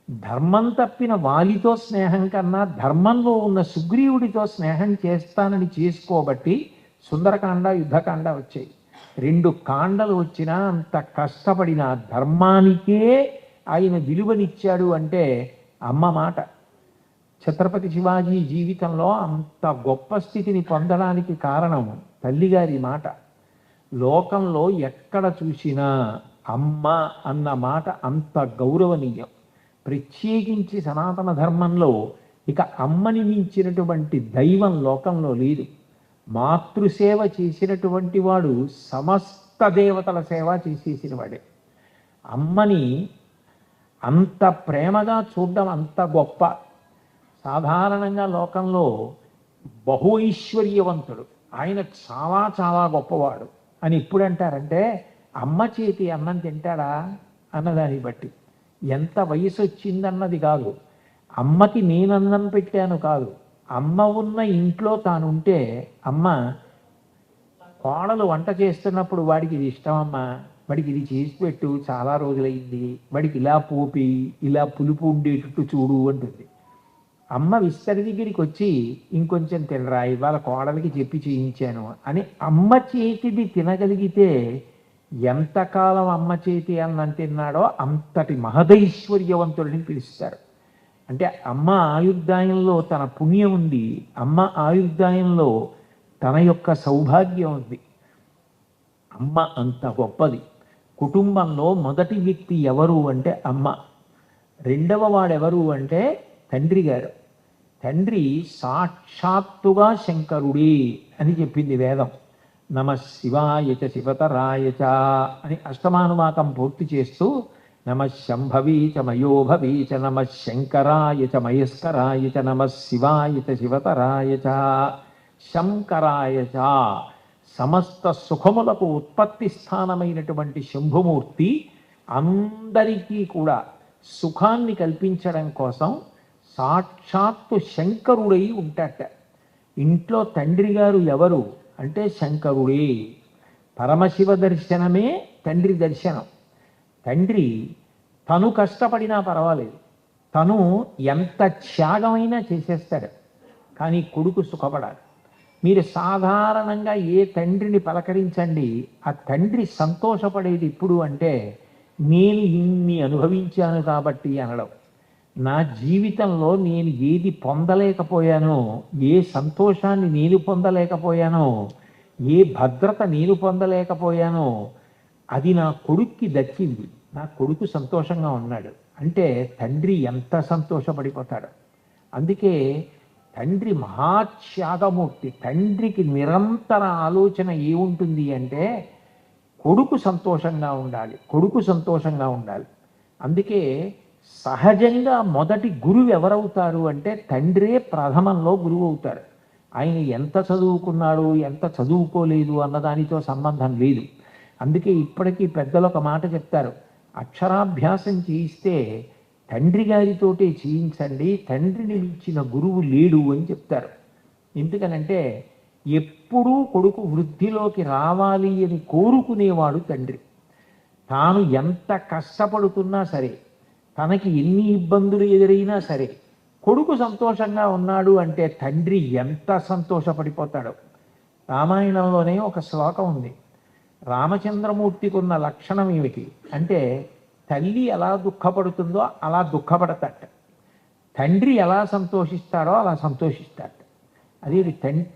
ధర్మం తప్పిన వాలితో స్నేహం కన్నా ధర్మంలో ఉన్న సుగ్రీవుడితో స్నేహం చేస్తానని చేసుకోబట్టి సుందరకాండ, యుద్ధకాండ వచ్చాయి. 2 కాండలు వచ్చినా అంత కష్టపడిన ధర్మానికే ఆయన విలువనిచ్చాడు అంటే అమ్మ మాట. ఛత్రపతి శివాజీ జీవితంలో అంత గొప్ప స్థితిని పొందడానికి కారణం తల్లిగారి మాట. లోకంలో ఎక్కడ చూసినా అమ్మ అన్న మాట అంత గౌరవనీయం. ప్రత్యేకించి సనాతన ధర్మంలో ఇక అమ్మని మించినటువంటి దైవం లోకంలో లేదు. మాతృసేవ చేసినటువంటి వాడు సమస్త దేవతల సేవ చేసేసిన వాడే. అమ్మని అంత ప్రేమగా చూడడం అంత గొప్ప. సాధారణంగా లోకంలో బహు ఐశ్వర్యవంతుడు, ఆయన చాలా చాలా గొప్పవాడు అని ఎప్పుడు అంటారంటే అమ్మ చేతి అన్నం తింటాడా అన్నదాన్ని బట్టి. ఎంత వయసు వచ్చిందన్నది కాదు, అమ్మకి నేను అన్నం పెట్టాను కాదు, అమ్మ ఉన్న ఇంట్లో తానుంటే అమ్మ కోడలు వంట చేస్తున్నప్పుడు వాడికి ఇది ఇష్టమమ్మా, వాడికి ఇది చేసి పెట్టు, చాలా రోజులైంది, వాడికి ఇలా పోపి ఇలా పులుపు ఉండేటట్టు చూడు అంటుంది. అమ్మ విస్తరి దగ్గరికి వచ్చి ఇంకొంచెం తినరా, ఇవాళ కోడలికి చెప్పి చేయించాను అని అమ్మ చేతిది తినగలిగితే ఎంతకాలం అమ్మ చేతి అన్నం తిన్నాడో అంతటి మహదైశ్వర్యవంతుడిని పిలుస్తారు. అంటే అమ్మ ఆయుర్దాయంలో తన పుణ్యం ఉంది, అమ్మ ఆయుర్దాయంలో తన యొక్క సౌభాగ్యం ఉంది. అమ్మ అంత గొప్పది. కుటుంబంలో మొదటి వ్యక్తి ఎవరు అంటే అమ్మ, రెండవ వాడెవరు అంటే తండ్రి గారు. తండ్రి సాక్షాత్తుగా శంకరుడే అని చెప్పింది వేదం. నమ శివాయ చ శివతరాయ చ అని అష్టమానువాకం పూర్తి చేస్తూ నమ శంభవీ చ మయోభవీ చ నమ శంకరాయ చ మయస్కరాయ చ నమ శివాయ చ శివతరాయ చ శంకరాయ చ. సమస్త సుఖములకు ఉత్పత్తి స్థానమైనటువంటి శంభుమూర్తి అందరికీ కూడా సుఖాన్ని కల్పించడం కోసం సాక్షాత్తు శంకరుడై ఉంటాట. ఇంట్లో తండ్రి గారు ఎవరు అంటే శంకరుడే. పరమశివ దర్శనమే తండ్రి దర్శనం. తండ్రి తను కష్టపడినా పర్వాలేదు, తను ఎంత త్యాగమైనా చేసేస్తాడు, కానీ కొడుకు సుఖపడాలి. మీరు సాధారణంగా ఏ తండ్రిని పలకరించండి, ఆ తండ్రి సంతోషపడేది ఇప్పుడు అంటే నేను ఇన్ని అనుభవించాను కాబట్టి అనడం. నా జీవితంలో నేను ఏది పొందలేకపోయానో, ఏ సంతోషాన్ని నేను పొందలేకపోయానో, ఏ భద్రత నేను పొందలేకపోయానో అది నా కొడుక్కి దక్కింది, నా కొడుకు సంతోషంగా ఉన్నాడు అంటే తండ్రి ఎంత సంతోషపడిపోతాడు. అందుకే తండ్రి మహాత్యాగమూర్తి. తండ్రికి నిరంతర ఆలోచన ఏముంటుంది అంటే కొడుకు సంతోషంగా ఉండాలి, కొడుకు సంతోషంగా ఉండాలి. అందుకే సహజంగా మొదటి గురువు ఎవరవుతారు అంటే తండ్రే ప్రథమంలో గురువు అవుతారు. ఆయన ఎంత చదువుకున్నాడు ఎంత చదువుకోలేదు అన్నదానితో సంబంధం లేదు. అందుకే ఇప్పటికీ పెద్దలు ఒక మాట చెప్తారు, అక్షరాభ్యాసం చేయిస్తే తండ్రి గారితోటే చేయించండి, తండ్రిని మించిన గురువు లేడు అని చెప్తారు. ఎందుకనంటే ఎప్పుడూ కొడుకు వృద్ధిలోకి రావాలి అని కోరుకునేవాడు తండ్రి. తాను ఎంత కష్టపడుతున్నా సరే, తనకి ఎన్ని ఇబ్బందులు ఎదురైనా సరే, కొడుకు సంతోషంగా ఉన్నాడు అంటే తండ్రి ఎంత సంతోషపడిపోతాడో. రామాయణంలోనే ఒక శ్లోకం ఉంది, రామచంద్రమూర్తికి ఉన్న లక్షణం ఏమిటి అంటే తల్లి ఎలా దుఃఖపడుతుందో అలా దుఃఖపడతాట, తండ్రి ఎలా సంతోషిస్తాడో అలా సంతోషిస్తాట. అదే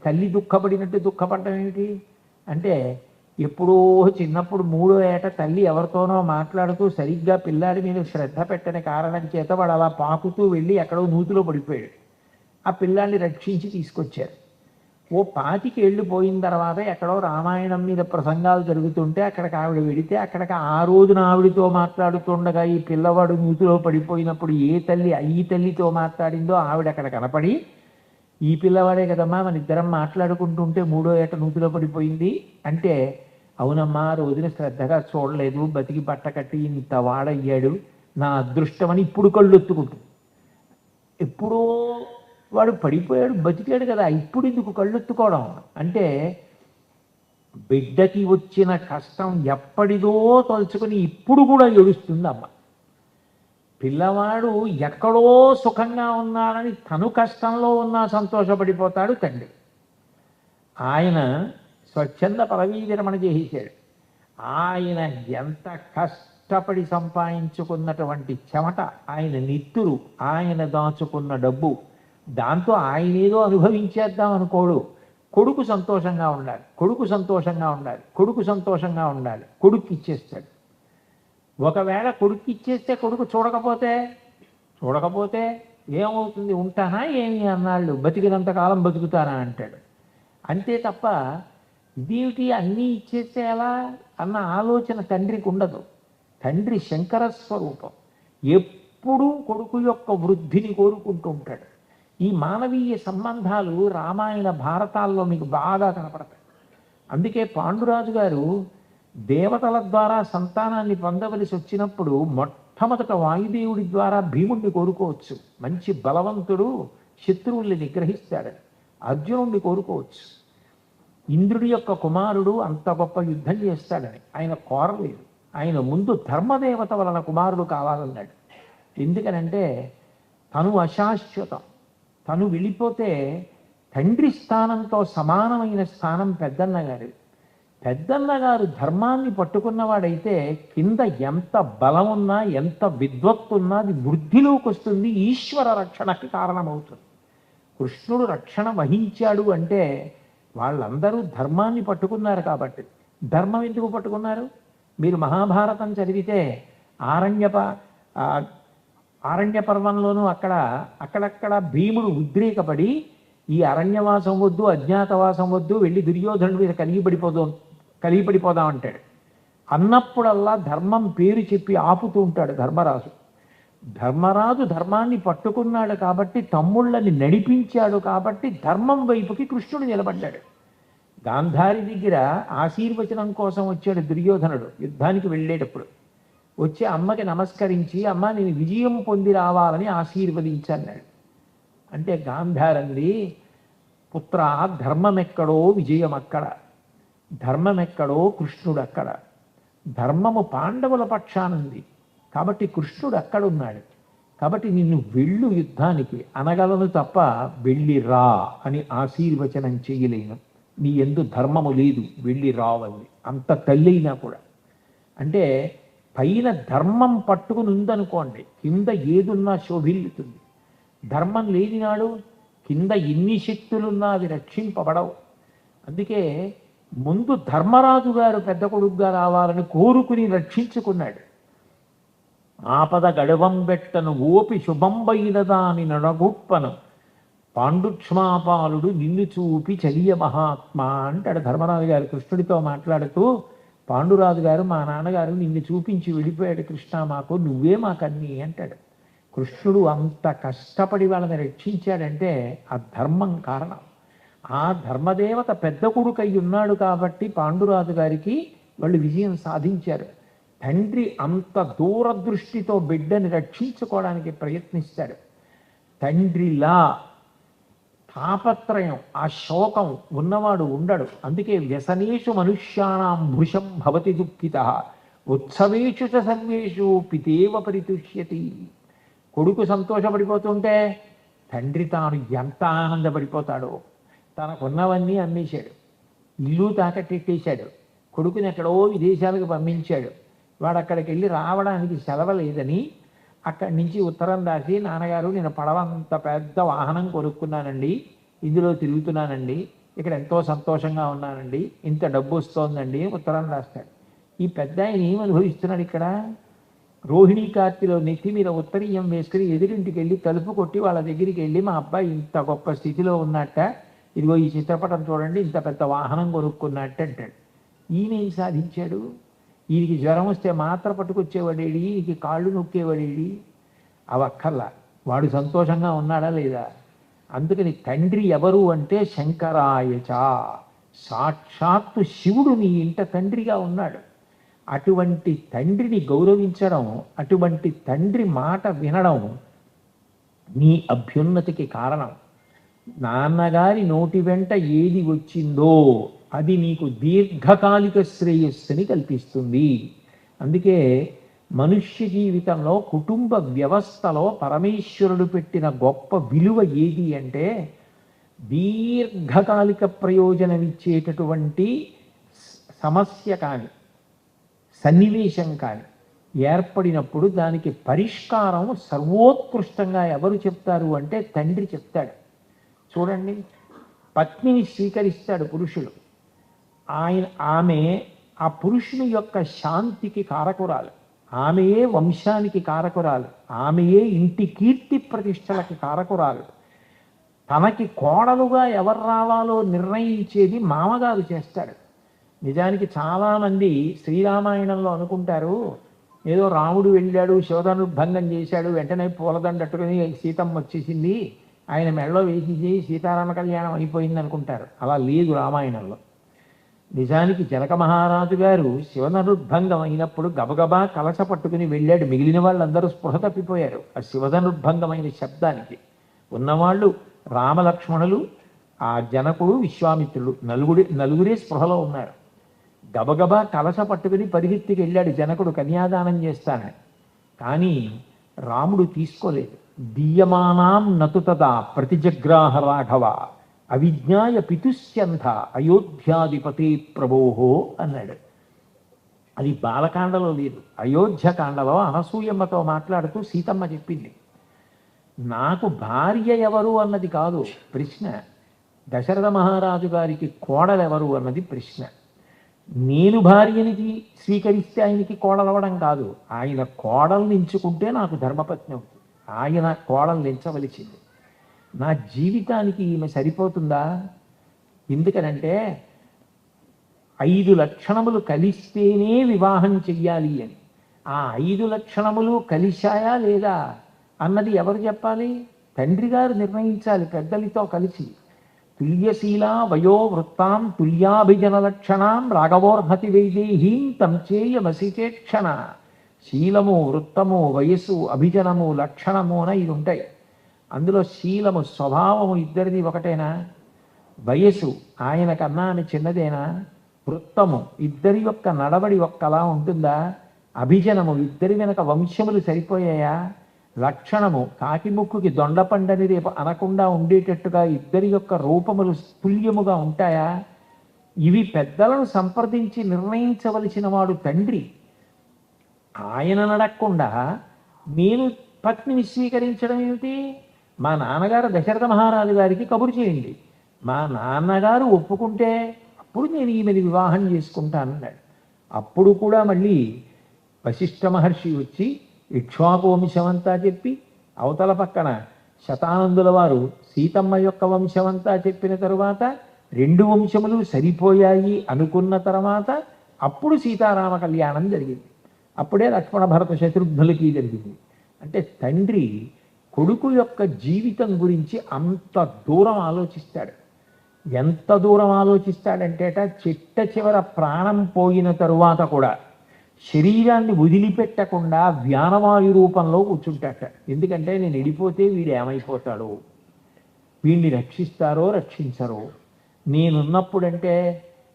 తల్లి దుఃఖపడినట్టు దుఃఖపడటం ఏమిటి అంటే ఎప్పుడో చిన్నప్పుడు 3వ ఏట తల్లి ఎవరితోనో మాట్లాడుతూ సరిగ్గా పిల్లాడి మీద శ్రద్ధ పెట్టని కారణం చేత వాడు అలా పాకుతూ వెళ్ళి ఎక్కడో నూతిలో పడిపోయాడు. ఆ పిల్లాడిని రక్షించి తీసుకొచ్చారు. ఓ 25 ఏళ్ళు పోయిన తర్వాత ఎక్కడో రామాయణం మీద ప్రసంగాలు జరుగుతుంటే అక్కడికి ఆవిడ వెడితే అక్కడికి ఆ రోజున ఆవిడతో మాట్లాడుతుండగా ఈ పిల్లవాడు నూతిలో పడిపోయినప్పుడు ఏ తల్లి ఈ తల్లితో మాట్లాడిందో ఆవిడ అక్కడ కనపడి, ఈ పిల్లవాడే కదమ్మా మన ఇద్దరం మాట్లాడుకుంటుంటే 3వ ఏట నూతిలో పడిపోయింది అంటే, అవునమ్మా రోజున శ్రద్ధగా చూడలేదు, బతికి బట్ట కట్టి ఇంత వాడయ్యాడు, నా అదృష్టమని ఇప్పుడు కళ్ళొత్తుకుంటుంది. ఎప్పుడో వాడు పడిపోయాడు బతికాడు కదా, ఇప్పుడు ఎందుకు కళ్ళెత్తుకోవడం అంటే బిడ్డకి వచ్చిన కష్టం ఎప్పటిదో తలుచుకొని ఇప్పుడు కూడా ఏడుస్తుంది అమ్మ. పిల్లవాడు ఎక్కడో సుఖంగా ఉన్నాడని తను కష్టంలో ఉన్నా సంతోషపడిపోతాడు తండ్రి. ఆయన స్వచ్ఛంద పదవీ విరమణ చేసేశాడు. ఆయన ఎంత కష్టపడి సంపాదించుకున్నటువంటి చెమట, ఆయన నిత్తురు, ఆయన దాచుకున్న డబ్బు, దాంతో ఆయన ఏదో అనుభవించేద్దాం అనుకోడు. కొడుకు సంతోషంగా ఉండాలి, కొడుకు సంతోషంగా ఉండాలి, కొడుకు సంతోషంగా ఉండాలి, కొడుకు ఇచ్చేస్తాడు. ఒకవేళ కొడుకు ఇచ్చేస్తే కొడుకు చూడకపోతే ఏమవుతుంది, ఉంటానా ఏమి అన్నాళ్ళు, బతికినంతకాలం బతుకుతానా అంటాడు. అంతే తప్ప ఇదేమిటి అన్నీ ఇచ్చేస్తే ఎలా అన్న ఆలోచన తండ్రికి ఉండదు. తండ్రి శంకర స్వరూపం, ఎప్పుడూ కొడుకు యొక్క వృద్ధిని కోరుకుంటూ ఉంటాడు. ఈ మానవీయ సంబంధాలు రామాయణ భారతాల్లో మీకు బాగా కనపడతాయి. అందుకే పాండురాజు గారు దేవతల ద్వారా సంతానాన్ని పొందవలసి వచ్చినప్పుడు మొట్టమొదట వాయుదేవుడి ద్వారా భీముణ్ణి కోరుకోవచ్చు, మంచి బలవంతుడు శత్రువుల్ని నిగ్రహిస్తాడని. అర్జునుడిని కోరుకోవచ్చు, ఇంద్రుడి యొక్క కుమారుడు అంత గొప్ప యుద్ధం చేస్తాడని. ఆయన కోరలేదు, ఆయన ముందు ధర్మదేవత వలన కుమారుడు కావాలన్నాడు. ఎందుకనంటే తను అశాశ్వతం, తను వెళ్ళిపోతే తండ్రి స్థానంతో సమానమైన స్థానం పెద్దన్నగారు. పెద్దన్నగారు ధర్మాన్ని పట్టుకున్నవాడైతే కింద ఎంత బలం ఉన్నా ఎంత విద్వత్తున్నా అది వృద్ధిలోకి వస్తుంది, ఈశ్వర రక్షణకి కారణమవుతుంది. కృష్ణుడు రక్షణ వహించాడు అంటే వాళ్ళందరూ ధర్మాన్ని పట్టుకున్నారు కాబట్టి. ధర్మం ఎందుకు పట్టుకున్నారు? మీరు మహాభారతం చదివితే ఆరణ్య పర్వంలోనూ అక్కడక్కడ భీముడు ఉద్రేకపడి ఈ అరణ్యవాసం వద్దు, అజ్ఞాతవాసం వద్దు, వెళ్ళి దుర్యోధనుడి మీద కలిగిపడిపోదాం అంటాడు. అన్నప్పుడల్లా ధర్మం పేరు చెప్పి ఆపుతూ ఉంటాడు ధర్మరాజు. ధర్మరాజు ధర్మాన్ని పట్టుకున్నాడు కాబట్టి, తమ్ముళ్ళని నడిపించాడు కాబట్టి ధర్మం వైపుకి కృష్ణుడు నిలబడ్డాడు. గాంధారి దగ్గర ఆశీర్వచనం కోసం వచ్చాడు దుర్యోధనుడు. యుద్ధానికి వెళ్ళేటప్పుడు వచ్చి అమ్మకి నమస్కరించి, అమ్మ నేను విజయం పొంది రావాలని ఆశీర్వదించన్నాడు. అంటే గాంధారంది, పుత్ర ధర్మం ఎక్కడో విజయం అక్కడ, ధర్మం ఎక్కడో కృష్ణుడు అక్కడ. ధర్మము పాండవుల పక్షానుంది కాబట్టి కృష్ణుడు అక్కడున్నాడు. కాబట్టి నిన్ను వెళ్ళు యుద్ధానికి అనగలను తప్ప వెళ్ళి రా అని ఆశీర్వచనం చేయలేను. నీ ఎందు ధర్మము లేదు, వెళ్ళి రావాలి, అంత తల్లైనా కూడా. అంటే పైన ధర్మం పట్టుకుని ఉందనుకోండి, కింద ఏదున్నా శోభిల్లుతుంది. ధర్మం లేనినాడు కింద ఎన్ని శక్తులున్నా అవి రక్షింపబడవు. అందుకే ముందు ధర్మరాజు గారు పెద్ద కొడుకుగా రావాలని కోరుకుని రక్షించుకున్నాడు. ఆపద గడవంబెట్టను ఓపి శుభంబైన దాని నడగుప్పను పాండుక్ష్మాపాలుడు నిన్ను చూపి చలియ మహాత్మా అంటాడు ధర్మరాజు గారు కృష్ణుడితో మాట్లాడుతూ. పాండురాజు గారు, మా నాన్నగారు నిన్ను చూపించి వెళ్ళిపోయాడు కృష్ణ, మాకు నువ్వే మాకన్నీ అంటాడు. కృష్ణుడు అంత కష్టపడి వాళ్ళని రక్షించాడంటే ఆ ధర్మం కారణం. ఆ ధర్మదేవత పెద్ద కొడుకు అయి ఉన్నాడు కాబట్టి పాండురాజు గారికి వాళ్ళు విజయం సాధించారు. తండ్రి అంత దూరదృష్టితో బిడ్డని రక్షించుకోవడానికి ప్రయత్నిస్తాడు. తండ్రిలా తాపత్రయం, ఆ శోకం ఉన్నవాడు ఉండడు. అందుకే వ్యసనేషు మనుష్యాణం భృశం భవతి దుఃఖిత ఉత్సవేషు చ సర్వేషు పితేవ పరితుష్యతి. కొడుకు సంతోషపడిపోతుంటే తండ్రి తాను ఎంత ఆనందపడిపోతాడో. తనకున్నవన్నీ అమ్మేశాడు, ఇల్లు తాకట్టెట్టేశాడు, కొడుకుని ఎక్కడో విదేశాలకు పంపించాడు. వాడు అక్కడికి వెళ్ళి రావడానికి సెలవు లేదని అక్కడి నుంచి ఉత్తరం రాసి, నాన్నగారు నేను పడవంత పెద్ద వాహనం కొనుక్కున్నానండి, ఇందులో తిరుగుతున్నానండి, ఇక్కడ ఎంతో సంతోషంగా ఉన్నానండి, ఇంత డబ్బు వస్తోందండి ఉత్తరం రాస్తాడు. ఈ పెద్ద ఆయన ఏం అనుభవిస్తున్నాడు ఇక్కడ? రోహిణీ కార్తీలో నెత్తి మీద ఉత్తరీయం వేసుకుని ఎదురింటికి వెళ్ళి తలుపు కొట్టి వాళ్ళ దగ్గరికి వెళ్ళి, మా అబ్బాయి ఇంత గొప్ప స్థితిలో ఉన్నట్ట, ఇదిగో ఈ చిత్రపటం చూడండి, ఇంత పెద్ద వాహనం కొనుక్కున్నట్టు అంటాడు. ఈయనేం సాధించాడు? ఈయనకి జ్వరం వస్తే మాత్ర పట్టుకొచ్చేవాడేడి, ఈయనకి కాళ్ళు నొక్కేవాడేడి? అవక్కర్లా, వాడు సంతోషంగా ఉన్నాడా లేదా? అందుకని తండ్రి ఎవరు అంటే శంకరాయచ, సాక్షాత్తు శివుడు నీ ఇంట తండ్రిగా ఉన్నాడు. అటువంటి తండ్రిని గౌరవించడం, అటువంటి తండ్రి మాట వినడం నీ అభ్యున్నతికి కారణం. నాన్నగారి నోటి వెంట ఏది వచ్చిందో అది నీకు దీర్ఘకాలిక శ్రేయస్సుని కల్పిస్తుంది. అందుకే మనుష్య జీవితంలో, కుటుంబ వ్యవస్థలో పరమేశ్వరుడు పెట్టిన గొప్ప విలువ ఏది అంటే, దీర్ఘకాలిక ప్రయోజనం ఇచ్చేటటువంటి సమస్య కానీ సన్నివేశం కానీ ఏర్పడినప్పుడు దానికి పరిష్కారం సర్వోత్కృష్టంగా ఎవరు చెప్తారు అంటే తండ్రి చెప్తాడు. చూడండి, పత్నిని స్వీకరిస్తాడు పురుషుడు. ఆమె ఆ పురుషుని యొక్క శాంతికి కారకురాలు, ఆమెయే వంశానికి కారకురాలు, ఆమెయే ఇంటి కీర్తి ప్రతిష్టలకి కారకురాలు. తనకి కోడలుగా ఎవరు రావాలో నిర్ణయించేది మామగారు చేస్తాడు. నిజానికి చాలామంది శ్రీరామాయణంలో అనుకుంటారు, ఏదో రాముడు వెళ్ళాడు, శివధనుర్భంగం చేశాడు, వెంటనే పూలదండట్టుకుని సీతమ్మ వచ్చేసింది, ఆయన మెడలో వేసి సీతారామ కళ్యాణం అయిపోయింది అనుకుంటారు. అలా లేదు రామాయణంలో. నిజానికి జనక మహారాజు గారు శివధనుర్భంగం అయినప్పుడు గబగబా కలశ పట్టుకుని వెళ్ళాడు. మిగిలిన వాళ్ళందరూ స్పృహ తప్పిపోయారు ఆ శివధనుర్భంగమైన శబ్దానికి. ఉన్నవాళ్ళు రామలక్ష్మణులు, ఆ జనకుడు, విశ్వామిత్రుడు, నలుగురే స్పృహలో ఉన్నారు. గబగబా కలశ పట్టుకుని పరిగెత్తికి వెళ్ళాడు జనకుడు కన్యాదానం చేస్తానని. కానీ రాముడు తీసుకోలేదు. దీయమానాం నతుతదా ప్రతిజగ్రాహ రాఘవ అవిజ్ఞాయ పితుస్యంధ అయోధ్యాధిపతి ప్రభోహో అన్నాడు. అది బాలకాండలో లేదు, అయోధ్యకాండలో అనసూయమ్మతో మాట్లాడుతూ సీతమ్మ చెప్పింది. నాకు భార్య ఎవరు అన్నది కాదు ప్రశ్న, దశరథ మహారాజు గారికి కోడలెవరు అన్నది ప్రశ్న. నేను భార్యని స్వీకరిస్తే ఆయనకి కోడలవడం కాదు, ఆయన కోడల్ని ఎంచుకుంటే నాకు ధర్మపత్ని అవుతుంది. ఆయన కోడల్ని ఎంచవలసింది. నా జీవితానికి ఈమె సరిపోతుందా? ఎందుకనంటే 5 లక్షణములు కలిస్తేనే వివాహం చెయ్యాలి అని. ఆ 5 లక్షణములు కలిశాయా లేదా అన్నది ఎవరు చెప్పాలి? తండ్రి గారు నిర్ణయించాలి పెద్దలతో కలిసి. తుల్యశీల వయోవృత్తాం తుల్యాభిజన లక్షణాం రాఘవోర్హతి వైదేహీం తం చేయమసిచేక్షణ. శీలము, వృత్తము, వయస్సు, అభిజనము, లక్షణము అని ఇది ఉంటాయి. అందులో శీలము, స్వభావము ఇద్దరిది ఒకటేనా? వయస్సు ఆయన కన్నా ఆమె చిన్నదేనా? వృత్తము ఇద్దరి యొక్క నడవడి ఒక్కలా ఉంటుందా? అభిజనము ఇద్దరి వెనక వంశములు సరిపోయాయా? లక్షణము కాకి ముక్కుకి దొండపండని రేపు అనకుండా ఉండేటట్టుగా ఇద్దరి యొక్క రూపములు తుల్యముగా ఉంటాయా? ఇవి పెద్దలను సంప్రదించి నిర్ణయించవలసిన వాడు తండ్రి. ఆయన నడకుండా నేను పత్నిని స్వీకరించడం ఏమిటి? మా నాన్నగారు దశరథ మహారాజు గారికి కబురు చేయండి, మా నాన్నగారు ఒప్పుకుంటే అప్పుడు నేను ఈమెని వివాహం చేసుకుంటానన్నాడు. అప్పుడు కూడా మళ్ళీ వశిష్ఠ మహర్షి వచ్చి ఇక్ష్వాకు వంశమంతా చెప్పి అవతల పక్కన శతానందుల వారు సీతమ్మ యొక్క వంశమంతా చెప్పిన తరువాత రెండు వంశములు సరిపోయాయి అనుకున్న తర్వాత అప్పుడు సీతారామ కళ్యాణం జరిగింది. అప్పుడే లక్ష్మణ భరత శత్రుఘ్నులకి జరిగింది. అంటే తండ్రి కొడుకు యొక్క జీవితం గురించి అంత దూరం ఆలోచిస్తాడు. ఎంత దూరం ఆలోచిస్తాడంటేట చిట్ట చివర ప్రాణం పోయిన తరువాత కూడా శరీరాన్ని వదిలిపెట్టకుండా వ్యానవాయు రూపంలో కూర్చుంటాట. ఎందుకంటే నేను వెళ్ళిపోతే వీడు ఏమైపోతాడో, వీడిని రక్షిస్తారో రక్షించరో, నేనున్నప్పుడంటే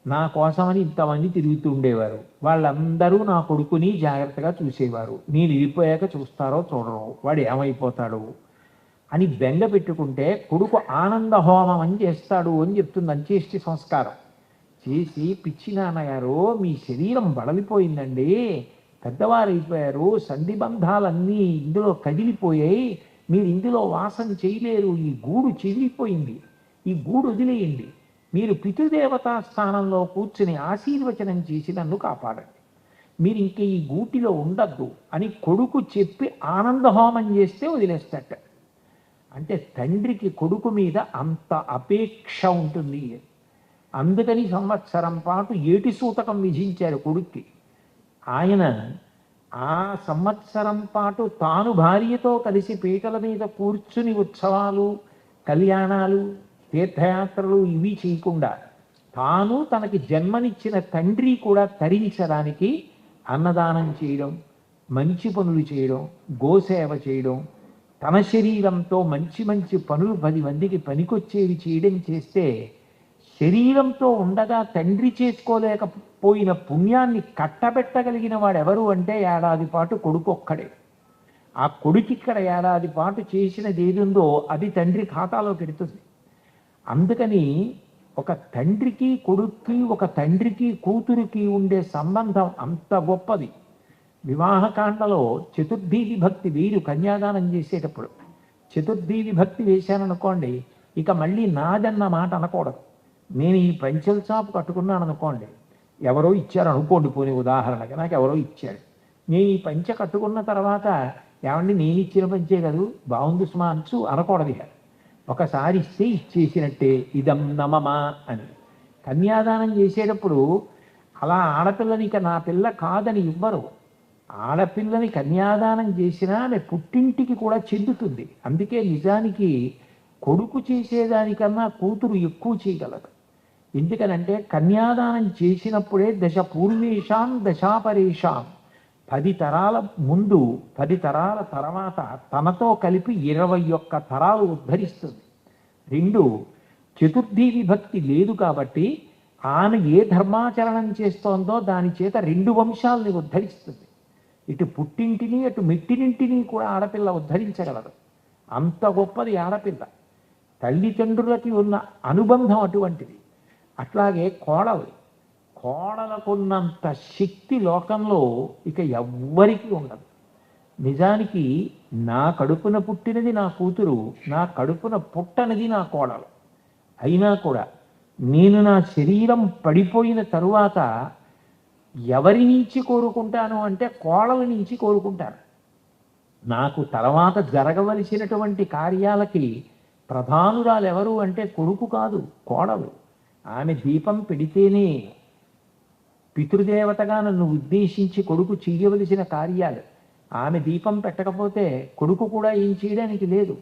నా కోసమని ఇంతమంది తిరుగుతూ ఉండేవారు, వాళ్ళందరూ నా కొడుకుని జాగ్రత్తగా చూసేవారు, నేను వెళ్ళిపోయాక చూస్తారో చూడరో, వాడు ఏమైపోతాడు అని బెంగ పెట్టుకుంటే కొడుకు ఆనంద హోమం అని చేస్తాడు అని చెప్తుంది అంత్యేష్టి సంస్కారం చేసి. పిచ్చి నాన్నగారు మీ శరీరం బడలిపోయిందండి, పెద్దవారైపోయారు, సంధిబంధాలన్నీ ఇందులో కదిలిపోయాయి, మీరు ఇందులో వాసం చేయలేరు, ఈ గూడు చెదిరిపోయింది, ఈ గూడు వదిలేయండి, మీరు పితృదేవతా స్థానంలో కూర్చుని ఆశీర్వచనం చేసి నన్ను కాపాడండి, మీరు ఇంక ఈ గూటిలో ఉండద్దు అని కొడుకు చెప్పి ఆనందహోమం చేస్తే వదిలేస్తట. అంటే తండ్రికి కొడుకు మీద అంత అపేక్ష ఉంటుంది. అందుకని సంవత్సరం పాటు ఏటి సూతకం విధించారు కొడుక్కి. ఆయన ఆ సంవత్సరం పాటు తాను భార్యతో కలిసి పీటల మీద కూర్చుని ఉత్సవాలు, కళ్యాణాలు, తీర్థయాత్రలు ఇవి చేయకుండా తాను తనకి జన్మనిచ్చిన తండ్రి కూడా తరించడానికి అన్నదానం చేయడం, మంచి పనులు చేయడం, గోసేవ చేయడం, తన శరీరంతో మంచి మంచి పనులు 10 మందికి పనికొచ్చేవి చేయడం చేస్తే శరీరంతో ఉండగా తండ్రి చేసుకోలేకపోయిన పుణ్యాన్ని కట్టబెట్టగలిగిన వాడెవరు అంటే ఏడాది పాటు కొడుకు ఒక్కడే. ఆ కొడుకు ఇక్కడ ఏడాది పాటు చేసినది ఏదుందో అది తండ్రి ఖాతాలో పెడుతుంది. అందుకని ఒక తండ్రికి కొడుక్కి, ఒక తండ్రికి కూతురికి ఉండే సంబంధం అంత గొప్పది. వివాహకాండలో చతుర్థీ విభక్తి వీరు కన్యాదానం చేసేటప్పుడు చతుర్థీ విభక్తి వేశాననుకోండి, ఇక మళ్ళీ నాదన్న మాట అనకూడదు. నేను ఈ పంచెల చాపు కట్టుకున్నాను అనుకోండి, ఎవరో ఇచ్చారు అనుకోండి, పోనీ ఉదాహరణకి నాకు ఎవరో ఇచ్చాడు, నేను ఈ పంచె కట్టుకున్న తర్వాత ఏమండి నేను ఇచ్చిన పంచే కదూ బాగుంది సుమా అంచు అనకూడదు. ఇక ఒకసారి ఇస్తే ఇచ్చేసినట్టే, ఇదం నమమా అని. కన్యాదానం చేసేటప్పుడు అలా ఆడపిల్లని ఇక నా పిల్ల కాదని ఇవ్వరు. ఆడపిల్లని కన్యాదానం చేసినా ఆమె పుట్టింటికి కూడా చెందుతుంది. అందుకే నిజానికి కొడుకు చేసేదానికన్నా కూతురు ఎక్కువ చేయగలదు. ఎందుకనంటే కన్యాదానం చేసినప్పుడే దశ పూర్వేషాం దశాపరేషాం, 10 తరాల ముందు 10 తరాల తర్వాత తనతో కలిపి 21 తరాలు ఉద్ధరిస్తుంది. 2 చతుర్థీ విభక్తి లేదు కాబట్టి ఆమె ఏ ధర్మాచరణం చేస్తోందో దాని చేత 2 వంశాలని ఉద్ధరిస్తుంది. ఇటు పుట్టింటిని అటు మెట్టినింటిని కూడా ఆడపిల్ల ఉద్ధరించగలదు. అంత గొప్పది ఆడపిల్ల. తల్లిదండ్రులకి ఉన్న అనుబంధం అటువంటిది. అట్లాగే కోడలకున్నంత శక్తి లోకంలో ఇక ఎవ్వరికీ ఉండదు. నిజానికి నా కడుపున పుట్టినది నా కూతురు, నా కడుపున పుట్టనిది నా కోడలు. అయినా కూడా నేను నా శరీరం పడిపోయిన తరువాత ఎవరి నుంచి కోరుకుంటాను అంటే కోడల నుంచి కోరుకుంటాను. నాకు తర్వాత జరగవలసినటువంటి కార్యాలకి ప్రధానురాలు ఎవరు అంటే కొడుకు కాదు, కోడలు. ఆమె దీపం పెడితేనే పితృదేవతగా నన్ను ఉద్దేశించి కొడుకు చేయవలసిన కార్యాలు. ఆమె దీపం పెట్టకపోతే కొడుకు కూడా ఏం చేయడానికి లేదు.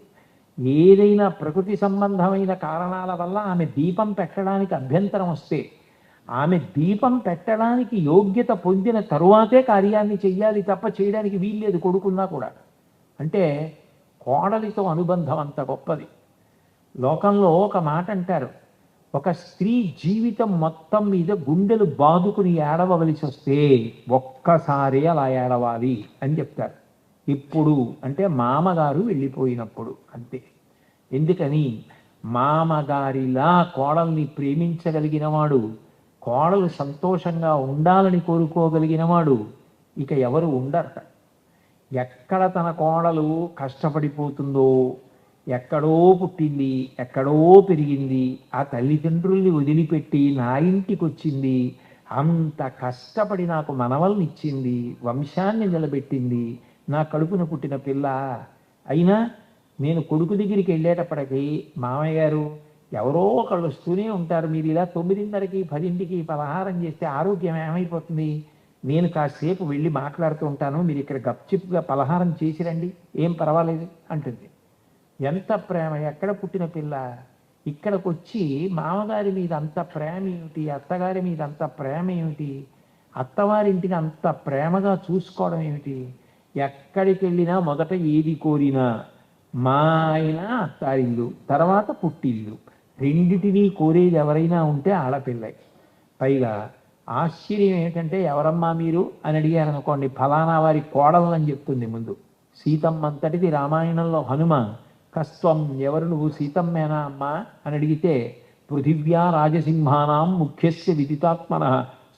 ఏదైనా ప్రకృతి సంబంధమైన కారణాల వల్ల ఆమె దీపం పెట్టడానికి అభ్యంతరం వస్తే ఆమె దీపం పెట్టడానికి యోగ్యత పొందిన తరువాతే కార్యాన్ని చెయ్యాలి తప్ప చేయడానికి వీల్లేదు కొడుకున్నా కూడా. అంటే కోడలితో అనుబంధం అంత గొప్పది. లోకంలో ఒక మాట అంటారు, ఒక స్త్రీ జీవితం మొత్తం మీద గుండెలు బాదుకుని ఏడవలసి వస్తే ఒక్కసారి అలా ఏడవాలి అని చెప్తారు. ఇప్పుడు అంటే మామగారు వెళ్ళిపోయినప్పుడు అంతే. ఎందుకని మామగారిలా కోడల్ని ప్రేమించగలిగిన వాడు, కోడలు సంతోషంగా ఉండాలని కోరుకోగలిగిన వాడు ఇక ఎవరు ఉండరట. ఎక్కడ తన కోడలు కష్టపడిపోతుందో, ఎక్కడో పుట్టింది, ఎక్కడో పెరిగింది, ఆ తల్లిదండ్రుల్ని వదిలిపెట్టి నా ఇంటికి వచ్చింది, అంత కష్టపడి నాకు మనవల్ని ఇచ్చింది, వంశాన్ని నిలబెట్టింది, నా కడుపున పుట్టిన పిల్ల. అయినా నేను కొడుకు దగ్గరికి వెళ్ళేటప్పటికి మామయ్య గారు ఎవరో ఒకళ్ళు వస్తూనే ఉంటారు, మీరు ఇలా 9:30కి 10ంటికి పలహారం చేస్తే ఆరోగ్యం ఏమైపోతుంది, నేను కాసేపు వెళ్ళి మాట్లాడుతూ ఉంటాను, మీరు ఇక్కడ గప్చిప్గా పలహారం చేసిరండి, ఏం పర్వాలేదు అంటుంది. ఎంత ప్రేమ! ఎక్కడ పుట్టిన పిల్ల ఇక్కడికి వచ్చి మామగారి మీద అంత ప్రేమ ఏమిటి, అత్తగారి మీద అంత ప్రేమ ఏమిటి, అత్తవారింటిని అంత ప్రేమగా చూసుకోవడం ఏమిటి. ఎక్కడికి వెళ్ళినా మొదట ఏది కోరినా మా ఆయన అత్తారిల్లు, తర్వాత పుట్టిల్లు, రెండిటినీ కోరేది ఎవరైనా ఉంటే ఆడపిల్ల. పైగా ఆశ్చర్యం ఏంటంటే, ఎవరమ్మా మీరు అని అడిగారు అనుకోండి, ఫలానా వారి కోడలు అని చెప్తుంది ముందు. సీతమ్మంతటిది రామాయణంలో హనుమ, కస్త్వం, ఎవరు నువ్వు, సీతమ్మేనా అమ్మా అని అడిగితే, పృథివ్యా రాజసింహానాం ముఖ్యస్య విదితాత్మన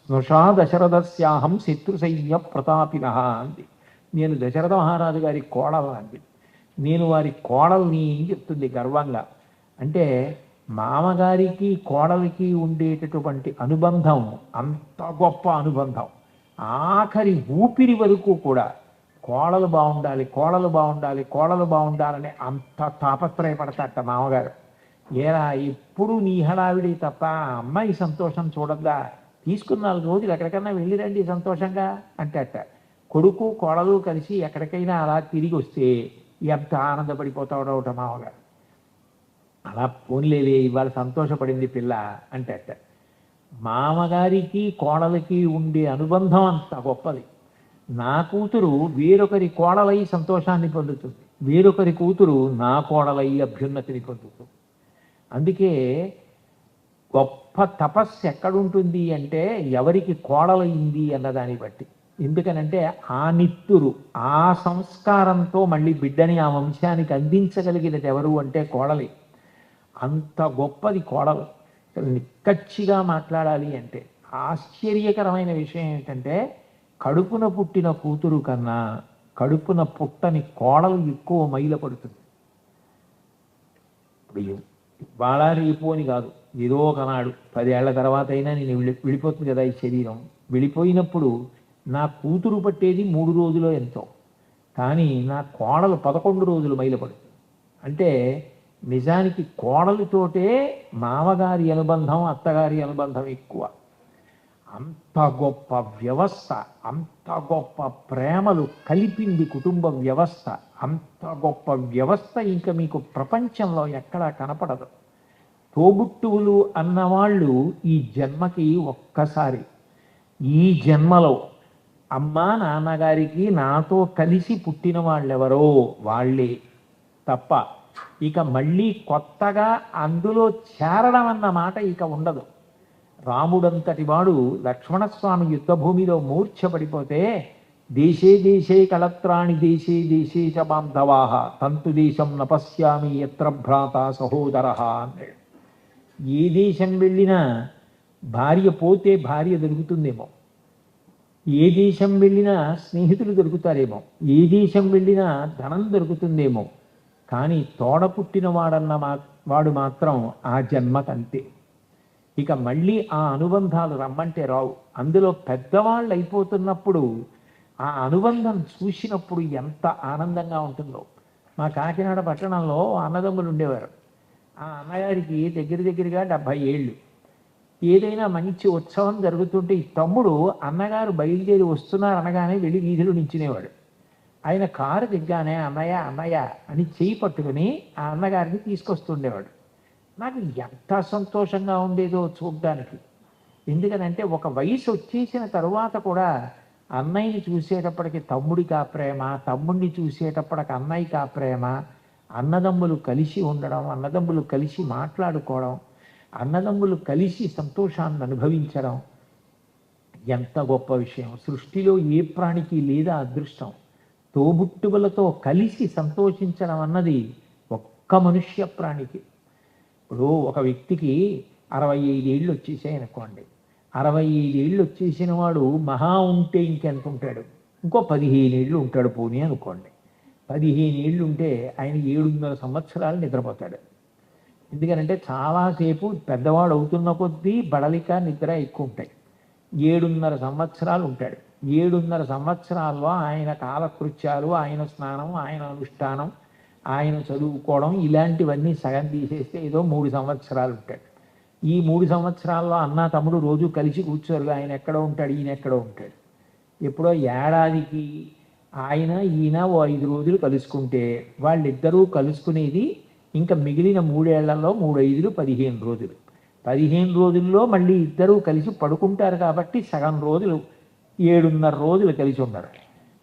స్నుషా దశరథస్యాహం శత్రుసైన్య ప్రతాపిన అంది. నేను దశరథ మహారాజు గారి కోడలు అంది. నేను వారి కోడల్ని అని చెప్తుంది గర్వంగా. అంటే మామగారికి కోడలికి ఉండేటటువంటి అనుబంధం అంత గొప్ప అనుబంధం. ఆఖరి ఊపిరి వరకు కూడా కోడలు బాగుండాలి, కోడలు బాగుండాలి, కోడలు బాగుండాలని అంత తాపత్రయపడతాట మామగారు. ఏరా ఎప్పుడు నీ హడావిడి తప్ప అమ్మాయి సంతోషం చూడద్దా, తీసుకున్న 4 రోజులు ఎక్కడికన్నా వెళ్ళిరండి సంతోషంగా అంటే అట్ట. కొడుకు కోడలు కలిసి ఎక్కడికైనా అలా తిరిగి వస్తే ఎంత ఆనందపడిపోతాడోట మామగారు. అలా పోన్లేవే ఇవాళ సంతోషపడింది పిల్ల అంటే అట్ట. మామగారికి కోడలికి ఉండే అనుబంధం అంత గొప్పది. నా కూతురు వేరొకరి కోడలై సంతోషాన్ని పొందుతుంది, వేరొకరి కూతురు నా కోడలై అభ్యున్నతిని పొందుతుంది. అందుకే గొప్ప తపస్సు ఎక్కడుంటుంది అంటే ఎవరికి కోడలైంది అన్నదాన్ని బట్టి. ఎందుకనంటే ఆ నిత్తురు, ఆ సంస్కారంతో మళ్ళీ బిడ్డని ఆ వంశానికి అందించగలిగినది ఎవరు అంటే కోడలి. అంత గొప్పది కోడలు. నిక్కచ్చిగా మాట్లాడాలి అంటే ఆశ్చర్యకరమైన విషయం ఏంటంటే, కడుపున పుట్టిన కూతురు కన్నా కడుపున పుట్టని కోడలు ఎక్కువ మైల పడుతుంది. ఇప్పుడు ఇవాళ రేపు అని కాదు, ఏదో ఒకనాడు 10 ఏళ్ల తర్వాత అయినా నేను విడిపోతుంది కదా ఈ శరీరం. విడిపోయినప్పుడు నా కూతురు పట్టేది 3 రోజులో ఎంతో, కానీ నా కోడలు 11 రోజులు మైల పడుతుంది. అంటే నిజానికి కోడలితోటే మామగారి అనుబంధం, అత్తగారి అనుబంధం ఎక్కువ. అంత గొప్ప వ్యవస్థ, అంత గొప్ప ప్రేమలు కలిపింది కుటుంబ వ్యవస్థ. అంత గొప్ప వ్యవస్థ ఇంకా మీకు ప్రపంచంలో ఎక్కడా కనపడదు. తోబుట్టువులు అన్నవాళ్ళు ఈ జన్మకి ఒక్కసారి, ఈ జన్మలో అమ్మా నాన్నగారికి నాతో కలిసి పుట్టిన వాళ్ళెవరో వాళ్ళే తప్ప ఇక మళ్ళీ కొత్తగా అందులో చేరడం అన్న మాట ఇక ఉండదు. రాముడంతటి వాడు లక్ష్మణస్వామి యుద్ధభూమిలో మూర్ఛపడిపోతే, దేశే దేశే కళత్రాణి దేశే దేశే చ బాంధవాః తంతు దేశం నపశ్యామి ఎత్ర భ్రాత సహోదరః అన్నాడు. ఏ దేశం వెళ్ళినా భార్య పోతే భార్య దొరుకుతుందేమో, ఏ దేశం వెళ్ళినా స్నేహితులు దొరుకుతారేమో, ఏ దేశం వెళ్ళినా ధనం దొరుకుతుందేమో, కానీ తోడ పుట్టిన వాడు మాత్రం ఆ జన్మకంతే. ఇక మళ్ళీ ఆ అనుబంధాలు రమ్మంటే రావు. అందులో పెద్దవాళ్ళు అయిపోతున్నప్పుడు ఆ అనుబంధం చూసినప్పుడు ఎంత ఆనందంగా ఉంటుందో. మా కాకినాడ పట్టణంలో అన్నదమ్ములు ఉండేవారు. ఆ అన్నగారికి దగ్గరగా 70 ఏళ్ళు. ఏదైనా మంచి ఉత్సవం జరుగుతుంటే ఈ తమ్ముడు అన్నగారు బయలుదేరి వస్తున్నారు అనగానే వెళ్ళి వీధిలో నించునేవాడు. ఆయన కారు దిగ్గానే అన్నయ్య అన్నయ్య అని చేయి పట్టుకుని ఆ అన్నగారిని తీసుకొస్తుండేవాడు. నాకు ఎంత సంతోషంగా ఉండేదో చూడ్డానికి. ఎందుకనంటే ఒక వయసు వచ్చేసిన తరువాత కూడా అన్నయ్యని చూసేటప్పటికి తమ్ముడికి ఆ ప్రేమ, తమ్ముడిని చూసేటప్పటికి అన్నయ్యకి ఆ ప్రేమ, అన్నదమ్ములు కలిసి ఉండడం, అన్నదమ్ములు కలిసి మాట్లాడుకోవడం, అన్నదమ్ములు కలిసి సంతోషాన్ని అనుభవించడం ఎంత గొప్ప విషయం. సృష్టిలో ఏ ప్రాణికి లేదా అదృష్టం. తోబుట్టువులతో కలిసి సంతోషించడం అన్నది ఒక్క మనుష్య ప్రాణికి. ఇప్పుడు ఒక వ్యక్తికి 65 ఏళ్ళు వచ్చేసాయి అనుకోండి. 65 ఏళ్ళు వచ్చేసిన వాడు మహా ఉంటే ఇంకెంత ఉంటాడు? ఇంకో 15 ఏళ్ళు ఉంటాడు పోనీ అనుకోండి. 15 ఏళ్ళు ఉంటే ఆయన 7.5 సంవత్సరాలు నిద్రపోతాడు. ఎందుకంటే చాలాసేపు పెద్దవాడు అవుతున్న కొద్దీ బడలిక నిద్ర ఎక్కువ ఉంటాయి. 7.5 సంవత్సరాలు ఉంటాడు. 7.5 సంవత్సరాల్లో ఆయన కాలకృత్యాలు, ఆయన స్నానం, ఆయన అనుష్ఠానం, ఆయన చదువుకోవడం ఇలాంటివన్నీ సగం తీసేస్తే ఏదో 3 సంవత్సరాలు ఉంటాడు. ఈ 3 సంవత్సరాల్లో అన్న తమ్ముడు రోజు కలిసి కూర్చోరు. ఆయన ఎక్కడో ఉంటాడు, ఈయన ఎక్కడో ఉంటాడు. ఎప్పుడో ఏడాదికి ఆయన ఈయన ఓ 5 రోజులు కలుసుకుంటే వాళ్ళిద్దరూ కలుసుకునేది ఇంకా మిగిలిన 3 ఏళ్లలో 3 5లు 15 రోజులు. 15 రోజుల్లో మళ్ళీ ఇద్దరూ కలిసి పడుకుంటారు కాబట్టి సగం రోజులు 7.5 రోజులు కలిసి ఉండరు.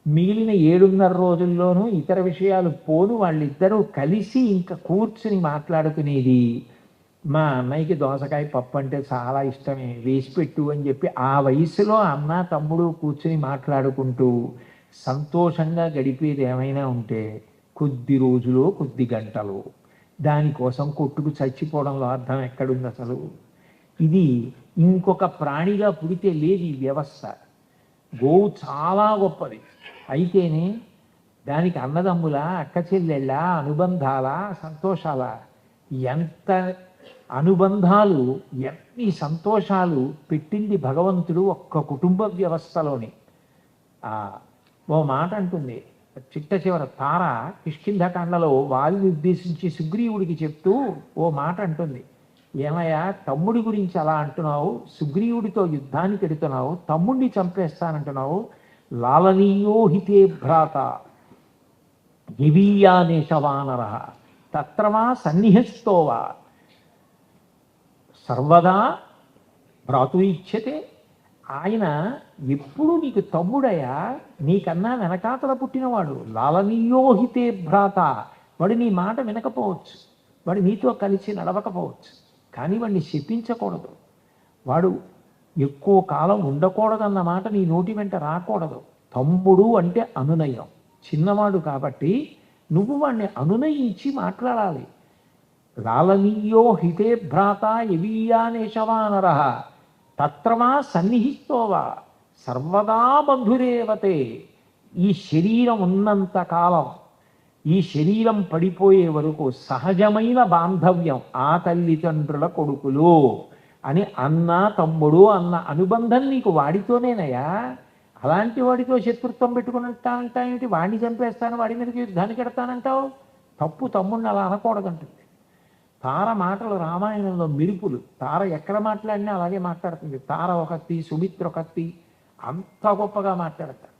మిగిలిన 7.5 రోజుల్లోనూ ఇతర విషయాలు పోను వాళ్ళిద్దరూ కలిసి ఇంకా కూర్చుని మాట్లాడుకునేది. మా అన్నయ్యకి దోసకాయ పప్పు అంటే చాలా ఇష్టమే, వేసి పెట్టు అని చెప్పి ఆ వయసులో అన్న తమ్ముడు కూర్చుని మాట్లాడుకుంటూ సంతోషంగా గడిపేది ఏమైనా ఉంటే కొద్ది రోజులు, కొద్ది గంటలు. దానికోసం కొట్టుకు చచ్చిపోవడంలో అర్థం ఎక్కడుంది అసలు? ఇది ఇంకొక ప్రాణిగా పుడితే లేదు ఈ వ్యవస్థ. గోవు చాలా గొప్పది. అయితేనే దానికి అన్నదమ్ముల, అక్క చెల్లెళ్ళ, అనుబంధాల, సంతోషాల, ఎంత అనుబంధాలు, ఎన్ని సంతోషాలు పెట్టింది భగవంతుడు ఒక్క కుటుంబ వ్యవస్థలోనే. ఓ మాట అంటుంది చిట్ట చివర తార కిష్కింధకాండలో వాలిని ఉద్దేశించి సుగ్రీవుడికి చెప్తూ ఓ మాట అంటుంది, ఏమయ్యా తమ్ముడి గురించి అలా అంటున్నావు, సుగ్రీవుడితో యుద్ధానికి ఎడుతున్నావు, తమ్ముడిని చంపేస్తానంటున్నావు, లాలనీయో హితే భ్రాత దివీయానేశవానర తత్రమా సన్నిహస్తోవా సర్వదా భ్రాతు ఇచ్ఛతే. ఆయన ఎప్పుడు నీకు తమ్ముడయా, నీకన్నా వెనకాతల పుట్టినవాడు. లాలనీయోహితే భ్రాత, వాడు నీ మాట వినకపోవచ్చు, వాడు నీతో కలిసి నడవకపోవచ్చు, కానీ వాడిని శపించకూడదు. వాడు ఎక్కువ కాలం ఉండకూడదన్న మాట నీ నోటి వెంట రాకూడదు. తమ్ముడు అంటే అనునయం, చిన్నవాడు కాబట్టి నువ్వు వాడిని అనునయించి మాట్లాడాలి. లాలనీయో హితే భ్రాత యవీయానేశవానర తత్రమా సన్నిహిస్తోవా సర్వదా బంధురేవతే. ఈ శరీరం ఉన్నంత కాలం, ఈ శరీరం పడిపోయే వరకు సహజమైన బాంధవ్యం ఆ తల్లిదండ్రుల కొడుకులు అని అన్న తమ్ముడు అన్న అనుబంధం నీకు వాడితోనేనయా. అలాంటి వాడితో శత్రుత్వం పెట్టుకున్నట్ట ఏమిటి? వాడిని చంపేస్తాను, వాడి మీదకి యుద్ధానికి ఎడతానంటావు. తప్పు, తమ్ముడిని అలా అనకూడదంటుంది. తార మాటలు రామాయణంలో మెరుపులు. తార ఎక్కడ మాట్లాడినా అలాగే మాట్లాడుతుంది. తార ఒకటి, సుమిత్ర ఒకటి, అంత గొప్పగా మాట్లాడతారు.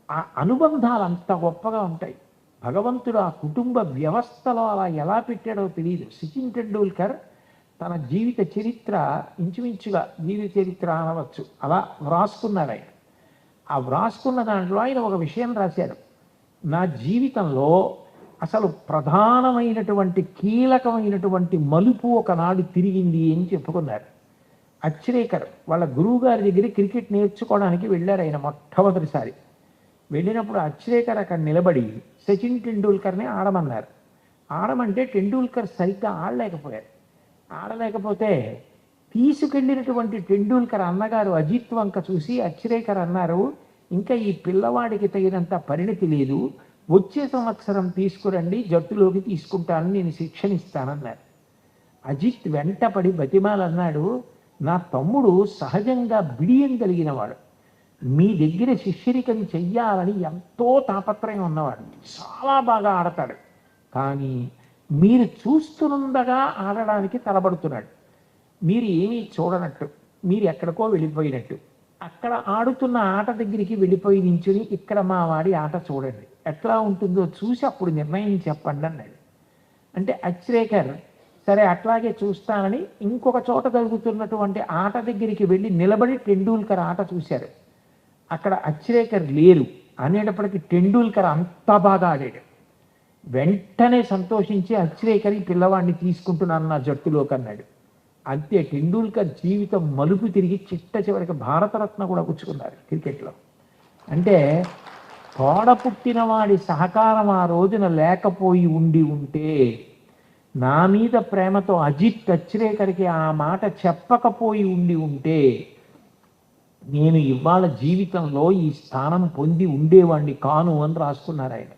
ఆ అనుబంధాలు అంత గొప్పగా ఉంటాయి. భగవంతుడు ఆ కుటుంబ వ్యవస్థలో అలా ఎలా పెట్టాడో తెలియదు. సచిన్ టెండూల్కర్ తన జీవిత చరిత్ర ఇంచుమించుగా జీవిత చరిత్ర అనవచ్చు అలా వ్రాసుకున్నాడు ఆయన. ఆ వ్రాసుకున్న దాంట్లో ఆయన ఒక విషయం రాశారు, నా జీవితంలో అసలు ప్రధానమైనటువంటి కీలకమైనటువంటి మలుపు ఒకనాడు తిరిగింది అని చెప్పుకున్నారు. అచ్రేకర్ వాళ్ళ గురువు గారి దగ్గర క్రికెట్ నేర్చుకోవడానికి వెళ్ళారు ఆయన మొట్టమొదటిసారి. వెళ్ళినప్పుడు అచ్రేకర్ అక్కడ నిలబడి సచిన్ టెండూల్కర్ని ఆడమన్నారు. ఆడమంటే టెండూల్కర్ సరిగ్గా ఆడలేకపోతే తీసుకెళ్ళినటువంటి టెండూల్కర్ అన్నగారు అజిత్ వంక చూసి అచ్రేకర్ అన్నారు, ఇంకా ఈ పిల్లవాడికి తగినంత పరిణతి లేదు, వచ్చే సంవత్సరం తీసుకురండి, జట్టులోకి తీసుకుంటానని నేను శిక్షణ ఇస్తానన్నారు. అజిత్ వెంటపడి బతిమాలన్నాడు, నా తమ్ముడు సహజంగా బిడియం కలిగినవాడు, మీ దగ్గర శిష్యరికం చెయ్యాలని ఎంతో తాపత్రయం ఉన్నవాడు, చాలా బాగా ఆడతాడు, కానీ మీరు చూస్తున్నంతగా ఆడడానికి తలబడుతున్నాడు. మీరు ఏమీ చూడనట్టు, మీరు ఎక్కడికో వెళ్ళిపోయినట్టు, అక్కడ ఆడుతున్న ఆట దగ్గరికి వెళ్ళిపోయి నించుని ఇక్కడ మా వాడి ఆట చూడండి, ఎట్లా ఉంటుందో చూసి అప్పుడు నిర్ణయం చెప్పండి అన్నాడు. అంటే అచ్రేకర్ సరే అట్లాగే చూస్తానని ఇంకొక చోట జరుగుతున్నటువంటి ఆట దగ్గరికి వెళ్ళి నిలబడి టెండూల్కర్ ఆట చూశారు. అక్కడ అచ్రేకర్ లేరు అనేటప్పటికీ టెండూల్కర్ అంత బాగా ఆడాడు. వెంటనే సంతోషించి అచ్రేకర్ ఈ పిల్లవాడిని తీసుకుంటున్నాను నా జట్టులోకి అన్నాడు. అంతే, టెండూల్కర్ జీవితం మలుపు తిరిగి చిట్ట చివరికి భారతరత్న కూడా పుచ్చుకున్నారు క్రికెట్లో. అంటే తోడ పుట్టిన వాడి సహకారం ఆ రోజున లేకపోయి ఉంటే, నా మీద ప్రేమతో అజిత్ అచ్రేకర్కి ఆ మాట చెప్పకపోయి ఉంటే నేను ఇవాళ జీవితంలో ఈ స్థానం పొంది ఉండేవాడిని కాను అని రాసుకున్నారు ఆయన.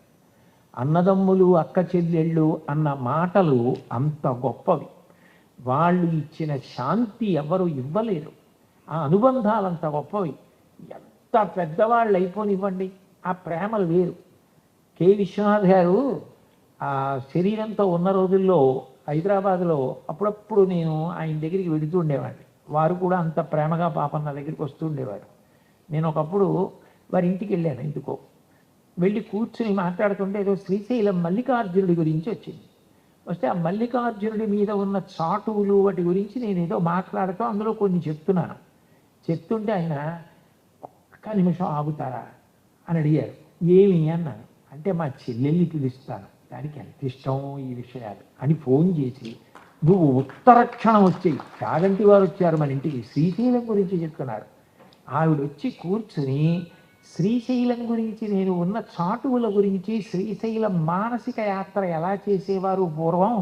అన్నదమ్ములు అక్క చెల్లెళ్ళు అన్న మాటలు అంత గొప్పవి. వాళ్ళు ఇచ్చిన శాంతి ఎవరు ఇవ్వలేరు. ఆ అనుబంధాలు అంత గొప్పవి. ఎంత ఎంత పెద్దవాళ్ళు అయిపోనివ్వండి, ఆ ప్రేమలు వేరు. కె విశ్వనాథ్ గారు ఆ శరీరంతో ఉన్న రోజుల్లో హైదరాబాద్లో అప్పుడప్పుడు నేను ఆయన దగ్గరికి వెళుతూ ఉండేవాడిని. వారు కూడా అంత ప్రేమగా పాపం నా దగ్గరికి వస్తూ ఉండేవారు. నేను ఒకప్పుడు వారి ఇంటికి వెళ్ళాను ఎందుకో. వెళ్ళి కూర్చుని మాట్లాడుతుంటే ఏదో శ్రీశైలం మల్లికార్జునుడి గురించి వచ్చింది. వస్తే ఆ మల్లికార్జునుడి మీద ఉన్న చాటువులు వాటి గురించి నేను ఏదో మాట్లాడుతూ అందులో కొన్ని చెప్తున్నాను. చెప్తుంటే ఆయన ఒక్క నిమిషం ఆగుతారా అని అడిగారు. ఏమి అన్నాను. అంటే మా చెల్లెల్ని పిలుస్తాను, దానికి ఎంత ఇష్టం ఈ విషయాలు అని ఫోన్ చేసి, నువ్వు ఉత్తర క్షణం వచ్చేయి, చాగంటి వారు వచ్చారు మన ఇంటికి, శ్రీశైలం గురించి చెప్తున్నారు. ఆవిడ వచ్చి కూర్చుని శ్రీశైలం గురించి, నేను ఉన్న చాటువుల గురించి, శ్రీశైలం మానసిక యాత్ర ఎలా చేసేవారు పూర్వం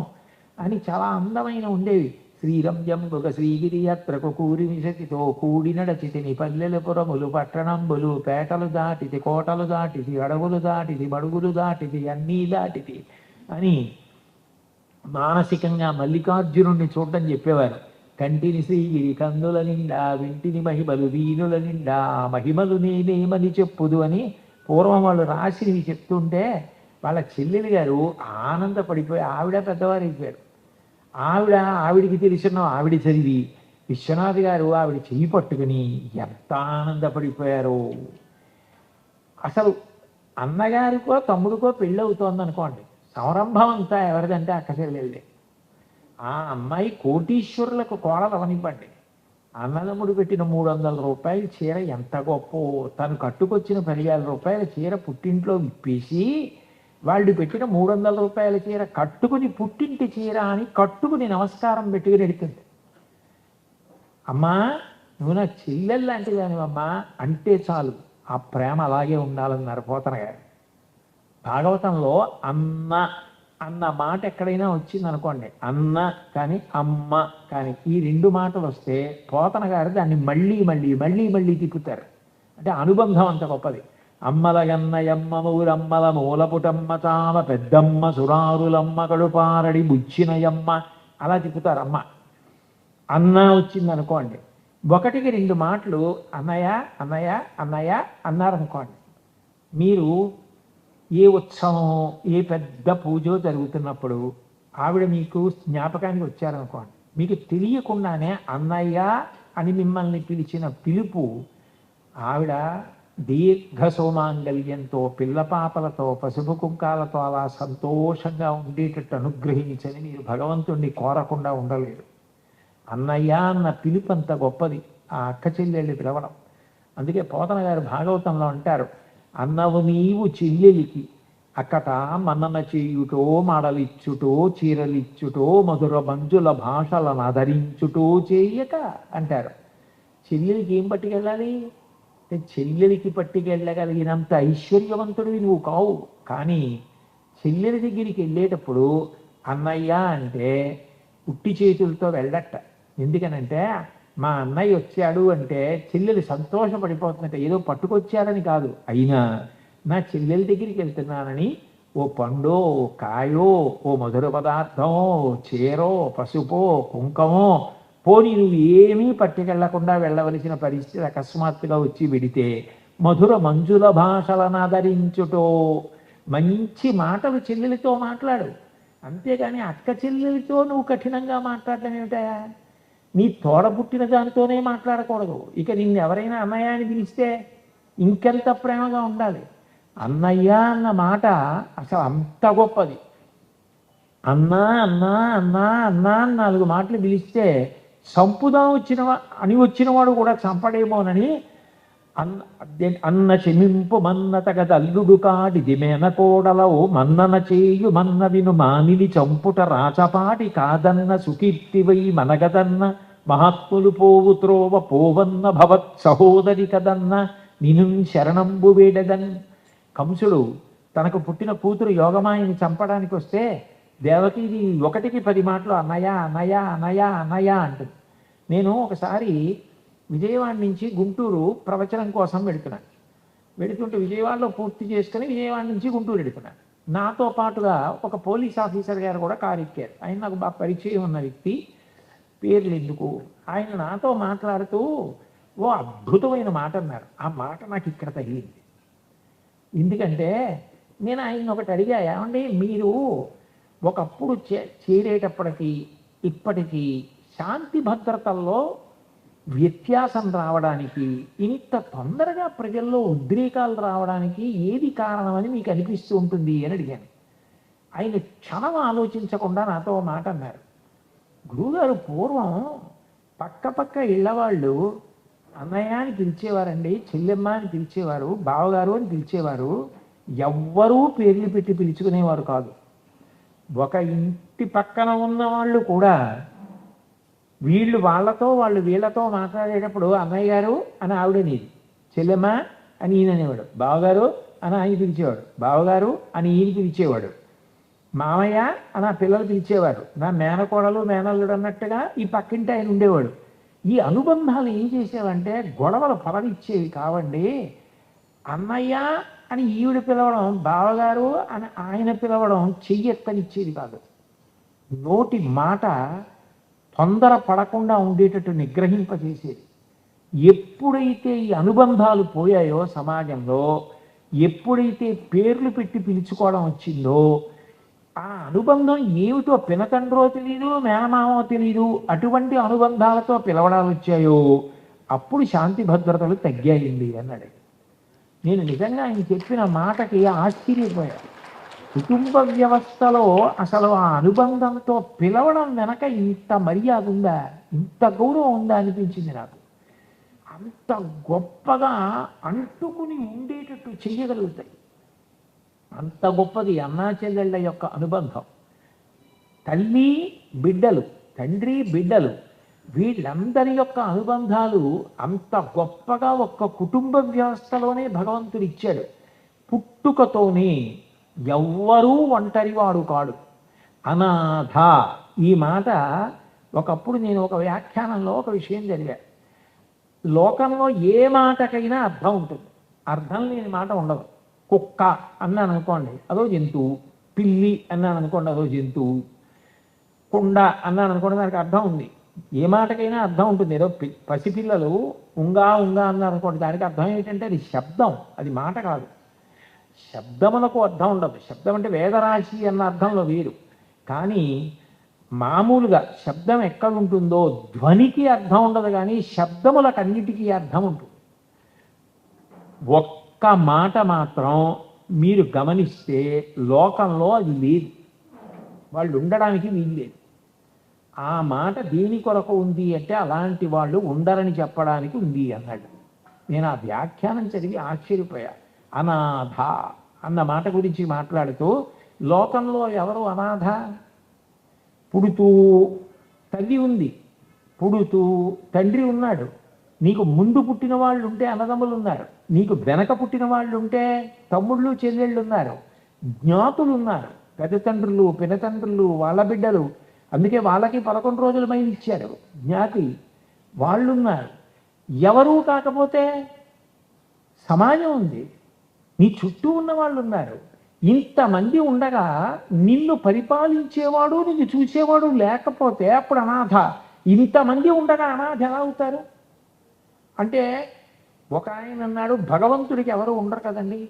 అని చాలా అందమైన ఉండేవి. శ్రీరంజం ఒక శ్రీగిరి యాత్రకు కూరి విశతితో కూడి నడచితిని పల్లెలు పురములు పట్టణంబులు పేటలు దాటిది కోటలు దాటిది అడవులు దాటిది మడుగులు దాటిది అన్నీ దాటిది అని మానసికంగా మల్లికార్జునుడిని చూడటం చెప్పేవారు. కంటిని శ్రీగిరి కందుల నిండా వింటిని మహిమలు వీణుల నిండా మహిమలు నేనేమని చెప్పుదు అని పూర్వం వాళ్ళు రాసినవి చెప్తుంటే వాళ్ళ చెల్లెలు గారు ఆనందపడిపోయి, ఆవిడ పెద్దవారు అయిపోయారు. ఆవిడికి తెలిసిన ఆవిడ చదివి విశ్వనాథ్ గారు ఆవిడ చెయ్యి పట్టుకుని ఎంత ఆనందపడిపోయారో. అసలు అన్నగారికో తమ్ముడికో పెళ్ళి అవుతోంది అనుకోండి, సంరంభం అంతా ఎవరిదంటే అక్క చెల్లెళ్ళే. ఆ అమ్మాయి కోటీశ్వరులకు కోడలు అవనివ్వండి, అన్నదమ్ముడు పెట్టిన 300 రూపాయల చీర ఎంత గొప్ప, తను కట్టుకొచ్చిన 10,000 రూపాయల చీర పుట్టింట్లో విప్పేసి వాళ్ళు పెట్టిన 300 రూపాయల చీర కట్టుకుని పుట్టింటి చీర అని కట్టుకుని నమస్కారం పెట్టుకుని ఎడుతుంది. అమ్మా నువ్వు నా చెల్లెలు లాంటి దానివమ్మా అంటే చాలు, ఆ ప్రేమ అలాగే ఉండాలన్నారు పోతన గారు. భాగవతంలో అన్న మాట ఎక్కడైనా వచ్చింది అనుకోండి, అన్న కానీ అమ్మ కానీ ఈ 2 మాటలు వస్తే పోతన గారు దాన్ని మళ్ళీ మళ్ళీ మళ్ళీ మళ్ళీ తిప్పుతారు. అంటే అనుబంధం అంత గొప్పది. అమ్మలగన్నయమ్మ ఊరమ్మల మూలపుటమ్మ చామ పెద్దమ్మ సురారులమ్మ కడుపారడి బుచ్చినయమ్మ అలా తిప్పుతారు. అమ్మ అన్న వచ్చింది అనుకోండి, 1కి 2 మాటలు అన్నయ్య అన్నయ్య అన్నయ్య అన్నారనుకోండి, మీరు ఏ ఉత్సవం ఏ పెద్ద పూజో జరుగుతున్నప్పుడు ఆవిడ మీకు జ్ఞాపకానికి వచ్చారనుకోండి, మీకు తెలియకుండానే అన్నయ్య అని మిమ్మల్ని పిలిచిన పిలుపు ఆవిడ దీర్ఘ సోమాంగల్యంతో పిల్లపాపలతో పసుపు కుంకాలతో అలా సంతోషంగా ఉండేటట్టు అనుగ్రహించని మీరు భగవంతుణ్ణి కోరకుండా ఉండలేరు. అన్నయ్య అన్న పిలుపు అంత గొప్పది ఆ అక్క చెల్లెళ్ళు పిలవడం. అందుకే పోతన గారు భాగవతంలో అంటారు, అన్నవు నీవు చెల్లెలికి అక్కట మన్నన చేయుటో మాడలిచ్చుటో చీరలిచ్చుటో మధుర మంజుల భాషలను ఆదరించుటో చేయక అంటారు. చెల్లెలికి ఏం పట్టుకెళ్ళాలి? చెల్లెలికి పట్టుకెళ్ళగలిగినంత ఐశ్వర్యవంతుడివి నువ్వు కావు, కానీ చెల్లెలి దగ్గరికి వెళ్ళేటప్పుడు అన్నయ్య అంటే ఉట్టి చేతులతో వెళ్ళట. ఎందుకనంటే మా అన్నయ్య వచ్చాడు అంటే చెల్లెలు సంతోషపడిపోతుందంటే ఏదో పట్టుకొచ్చాడని కాదు, అయినా నా చెల్లెల దగ్గరికి వెళ్తున్నానని ఓ పండో ఓ కాయో ఓ మధుర పదార్థమో చీరో పసుపో కుంకమో పోనీ నువ్వు ఏమీ పట్టుకెళ్లకుండా వెళ్ళవలసిన పరిస్థితి అకస్మాత్తుగా వచ్చి విడితే మధుర మంజుల భాషలను ఆదరించుటో, మంచి మాటలు చెల్లెలితో మాట్లాడు, అంతేగాని అక్క చెల్లెలితో నువ్వు కఠినంగా మాట్లాడటం ఏమిటయా? నీ తోడ పుట్టిన దానితోనే మాట్లాడకూడదు. ఇక నిన్ను ఎవరైనా అన్నయ్య అని పిలిస్తే ఇంకెంత ప్రేమగా ఉండాలి. అన్నయ్య అన్న మాట అసలు అంత గొప్పది. అన్నా అన్నా అన్నా అన్నా 4 మాటలు పిలిస్తే చంపుదాం వచ్చినవాడు కూడా చంపడేమోనని అన్న చెమింపు మన్నతగద అల్లుడు కాడిది మేనకోడలవు మన్నన చేయు మన్న విను మానిని చంపుట రాచపాటి కాదన్న సుకీర్తివై మనగదన్న మహాత్ములు పోవు త్రోవ పోవన్న భవత్ సహోదరి కదన్న నిను శరణంబు వేడదన్. కంసుడు తనకు పుట్టిన కూతురు యోగమాయని చంపడానికి వస్తే దేవకిది 1కి 10 మాటలు అన్నయ్య అన్నయ్య అన్నయ్య అన్నయ్య అంటుంది. నేను ఒకసారి విజయవాడ నుంచి గుంటూరు ప్రవచనం కోసం వెళుతుంటే విజయవాడలో పూర్తి చేసుకుని విజయవాడ నుంచి గుంటూరు వెళుతున్నాను. నాతో పాటుగా ఒక పోలీస్ ఆఫీసర్ గారు కూడా కారు ఎక్కారు. ఆయన నాకు బాగా పరిచయం ఉన్న వ్యక్తి, పేర్లు ఎందుకు, ఆయన నాతో మాట్లాడుతూ ఓ అద్భుతమైన మాట అన్నారు. ఆ మాట నాకు ఇక్కడ తగిలింది. ఎందుకంటే నేను ఆయన ఒకటి అడిగా, ఏమండి మీరు ఒకప్పుడు చేరేటప్పటికి ఇప్పటికీ శాంతి భద్రతల్లో వ్యత్యాసం రావడానికి, ఇంత తొందరగా ప్రజల్లో ఉద్రేకాలు రావడానికి ఏది కారణమని మీకు అనిపిస్తూ ఉంటుంది అని అడిగాను. ఆయన క్షణం ఆలోచించకుండా నాతో ఓ మాట అన్నారు. గురువుగారు, పూర్వం పక్క పక్క ఇళ్ళవాళ్ళు అన్నయ్య అని పిలిచేవారండి, చెల్లెమ్మ అని పిలిచేవారు, బావగారు అని పిలిచేవారు. ఎవ్వరూ పేర్లు పెట్టి పిలుచుకునేవారు కాదు. ఒక ఇంటి పక్కన ఉన్న వాళ్ళు కూడా వీళ్ళు వాళ్ళతో వాళ్ళు వీళ్ళతో మాట్లాడేటప్పుడు అన్నయ్య గారు అని ఆవిడనేది, చెల్లెమ్మ అని ఈయన అనేవాడు, బావగారు అని ఆయన పిలిచేవాడు, బావగారు అని ఈయన పిలిచేవాడు, మామయ్య అని ఆ పిల్లలు పిలిచేవారు, నా మేనకోడలు మేనల్లుడు అన్నట్టుగా ఈ పక్కింటి ఆయన ఉండేవాడు. ఈ అనుబంధాలు ఏం చేసేవంటే గొడవలు పరవిచ్చేవి కావండి. అన్నయ్య అని ఈవిడ పిలవడం, బావగారు అని ఆయన పిలవడం చెయ్యెత్తనిచ్చేది కాదు. నోటి మాట తొందర పడకుండా ఉండేటట్టు నిగ్రహింపజేసేది. ఎప్పుడైతే ఈ అనుబంధాలు పోయాయో సమాజంలో, ఎప్పుడైతే పేర్లు పెట్టి పిలుచుకోవడం వచ్చిందో, ఆ అనుబంధం ఏమిటో పినతండ్రో తెలీదు, మేనమామో తెలీదు, అటువంటి అనుబంధాలతో పిలవడాలు వచ్చాయో అప్పుడు శాంతి భద్రతలు తగ్గాయండి అన్నాడు. నేను నిజంగా ఆయన చెప్పిన మాటకి ఆశ్చర్యపోయాను. కుటుంబ వ్యవస్థలో అసలు ఆ అనుబంధంతో పిలవడం వెనక ఇంత మర్యాద ఉందా, ఇంత గౌరవం ఉందా అనిపించింది నాకు. అంత గొప్పగా అంటుకుని ఉండేటట్టు చెయ్యగలుగుతాయి. అంత గొప్పది అన్నా చెల్లెళ్ళ యొక్క అనుబంధం. తల్లి బిడ్డలు, తండ్రి బిడ్డలు, వీళ్ళందరి యొక్క అనుబంధాలు అంత గొప్పగా ఒక్క కుటుంబ వ్యవస్థలోనే భగవంతుడు ఇచ్చాడు. పుట్టుకతోనే ఎవ్వరూ ఒంటరివాడు కాడు, అనాథ. ఈ మాట ఒకప్పుడు నేను ఒక వ్యాఖ్యానంలో ఒక విషయం చదివా. లోకంలో ఏ మాటకైనా అర్థం ఉంటుంది, అర్థం లేని మాట ఉండదు. కుక్క అన్నాను అనుకోండి, అదో జంతువు. పిల్లి అన్నాను అనుకోండి, అదో జంతువు. కుండ అన్నాను అనుకోండి, దానికి అర్థం ఉంది. ఏ మాటకైనా అర్థం ఉంటుంది. ఏదో పసిపిల్లలు ఉంగా ఉంగా అన్నారు అనుకోండి, దానికి అర్థం ఏంటంటే అది శబ్దం, అది మాట కాదు. శబ్దములకు అర్థం ఉండదు. శబ్దం అంటే వేదరాశి అన్న అర్థంలో వేరు. కానీ మామూలుగా శబ్దం ఎక్కడ ఉంటుందో ధ్వనికి అర్థం ఉండదు, కానీ శబ్దములకు అన్నిటికీ అర్థం ఉంటుంది. ఒక్క మాట మాత్రం మీరు గమనిస్తే లోకంలో అది లేదు, వాళ్ళు ఉండడానికి వీలు లేదు. ఆ మాట దేని కొరకు ఉంది అంటే అలాంటి వాళ్ళు ఉండరని చెప్పడానికి ఉంది అన్నాడు. నేను ఆ వ్యాఖ్యానం చదివి ఆశ్చర్యపోయా. అనాథ అన్న మాట గురించి మాట్లాడుతూ, లోకంలో ఎవరు అనాథ? పుడుతూ తల్లి ఉంది, పుడుతూ తండ్రి ఉన్నాడు, నీకు ముందు పుట్టిన వాళ్ళు ఉంటే అన్నదమ్ములు ఉన్నారు, నీకు వెనక పుట్టిన వాళ్ళు ఉంటే తమ్ముళ్ళు చెల్లెళ్ళు ఉన్నారు, జ్ఞాతులు ఉన్నారు, పెద్ద తండ్రులు పినతండ్రులు వాళ్ళ బిడ్డలు, అందుకే వాళ్ళకి 11 రోజుల మైలు ఇచ్చారు, జ్ఞాతి వాళ్ళున్నారు. ఎవరూ కాకపోతే సమాజం ఉంది, నీ చుట్టూ ఉన్న వాళ్ళు ఉన్నారు. ఇంతమంది ఉండగా నిన్ను పరిపాలించేవాడు నిన్ను చూసేవాడు లేకపోతే అప్పుడు అనాథ. ఇంతమంది ఉండగా అనాథ ఎలా అవుతారు అంటే, ఒక ఆయన అన్నాడు, భగవంతుడికి ఎవరు ఉండరు కదండి,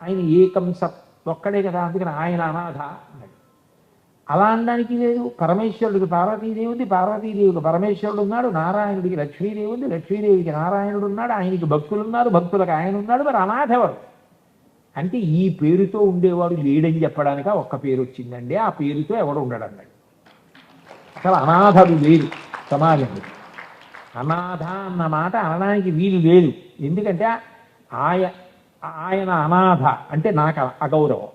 ఆయన ఏకం సత్ ఒక్కడే కదా, అందుకని ఆయన అనాథ అన్నాడు. అలా అనడానికి లేదు. పరమేశ్వరుడికి పార్వతీదేవి ఉంది, పార్వతీదేవికి పరమేశ్వరుడు ఉన్నాడు, నారాయణుడికి లక్ష్మీదేవి ఉంది, లక్ష్మీదేవికి నారాయణుడు ఉన్నాడు, ఆయనకి భక్తులు ఉన్నారు, భక్తులకు ఆయన ఉన్నాడు. మరి అనాథ ఎవరు అంటే, ఈ పేరుతో ఉండేవాడు లేడని చెప్పడానిక ఒక్క పేరు వచ్చిందండి, ఆ పేరుతో ఎవడు ఉండడు అన్నాడు. అసలు అనాథలు లేరు సమాజంలో. అనాథ అన్న మాట అనడానికి వీలు లేదు. ఎందుకంటే ఆయన అనాథ అంటే నాకు అగౌరవం.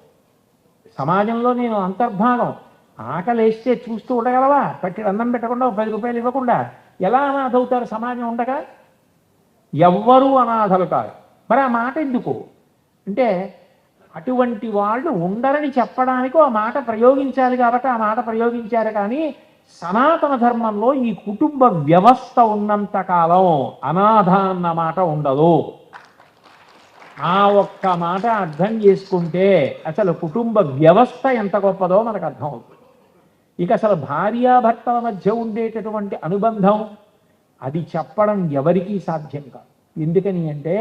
సమాజంలో నేను అంతర్భాగం. ఆకలేస్తే చూస్తూ ఉండగలవా? పట్టి అన్నం పెట్టకుండా 10 రూపాయలు ఇవ్వకుండా ఎలా అనాథ అవుతారు సమాజం ఉండగా? ఎవ్వరూ అనాథలు కాదు. మరి ఆ మాట ఎందుకు అంటే, అటువంటి వాళ్ళు ఉండరని చెప్పడానికి ఆ మాట ప్రయోగించాలి కాబట్టి ఆ మాట ప్రయోగించారు. కానీ సనాతన ధర్మంలో ఈ కుటుంబ వ్యవస్థ ఉన్నంత కాలం అనాథ అన్న మాట ఉండదు. ఆ ఒక్క మాట అర్థం చేసుకుంటే అసలు కుటుంబ వ్యవస్థ ఎంత గొప్పదో మనకు అర్థం అవుతుంది. ఇక అసలు భార్యాభర్తల మధ్య ఉండేటటువంటి అనుబంధం, అది చెప్పడం ఎవరికీ సాధ్యం కాదు. ఎందుకని అంటే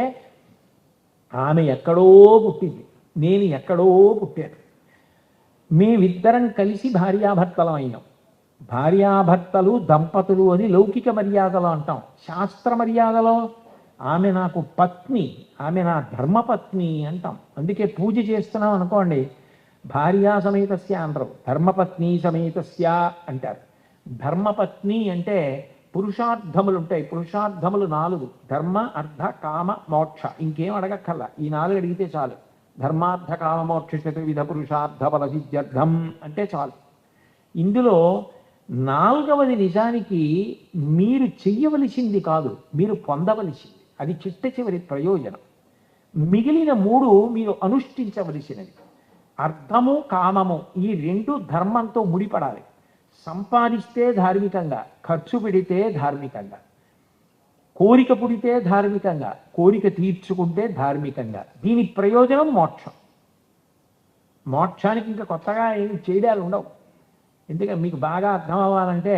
ఆమె ఎక్కడో పుట్టింది, నేను ఎక్కడో పుట్టాను. మేమిద్దరం కలిసి భార్యాభర్తలం అయినాం. భార్యాభర్తలు దంపతులు అని లౌకిక మర్యాదలో అంటాం. శాస్త్ర మర్యాదలో ఆమె నాకు పత్ని, ఆమె నా ధర్మపత్ని అంటాం. అందుకే పూజ చేస్తున్నాం అనుకోండి, భార్యా సమేతస్య అనరు, ధర్మపత్ని సమేతస్య అంటారు. ధర్మపత్ని అంటే పురుషార్థములు ఉంటాయి. పురుషార్థములు 4: ధర్మ, అర్థ, కామ, మోక్ష. ఇంకేం అడగక్కర్లా, ఈ 4 అడిగితే చాలు. ధర్మార్థ కామ మోక్ష చతుర్విధ పురుషార్థ బలసిద్ధ్యర్థం అంటే చాలు. ఇందులో 4వది నిజానికి మీరు చెయ్యవలసింది కాదు, మీరు పొందవలసింది. అది చిట్ట చివరి ప్రయోజనం. మిగిలిన 3 మీరు అనుష్ఠించవలసినవి. అర్థము, కామము ఈ 2 ధర్మంతో ముడిపడాలి. సంపాదిస్తే ధార్మికంగా, ఖర్చు పెడితే ధార్మికంగా, కోరిక పుడితే ధార్మికంగా, కోరిక తీర్చుకుంటే ధార్మికంగా. దీని ప్రయోజనం మోక్షం. మోక్షానికి ఇంకా కొత్తగా ఏమి చేయడాలు ఉండవు. ఎందుకంటే మీకు బాగా అర్థం అవ్వాలంటే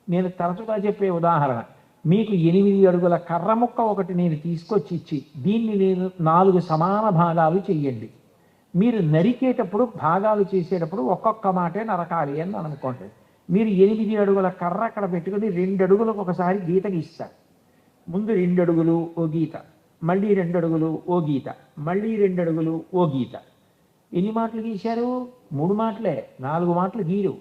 నేను తరచుగా చెప్పే ఉదాహరణ, మీకు 8 అడుగుల కర్ర ముక్క ఒకటి నేను తీసుకొచ్చి ఇచ్చి దీన్ని నేను 4 సమాన భాగాలు చెయ్యండి. మీరు నరికేటప్పుడు భాగాలు చేసేటప్పుడు ఒక్కొక్క మాటే నరకాలి అని అనుకోండి. మీరు 8 అడుగుల కర్ర అక్కడ పెట్టుకుని 2 అడుగులకు ఒకసారి గీత గీస్తారు. ముందు 2 అడుగులు ఓ గీత, మళ్ళీ 2 అడుగులు ఓ గీత, మళ్ళీ 2 అడుగులు ఓ గీత. ఎన్ని మాటలు గీశారు? 3 మాటలే, 4 మాటలు గీరు.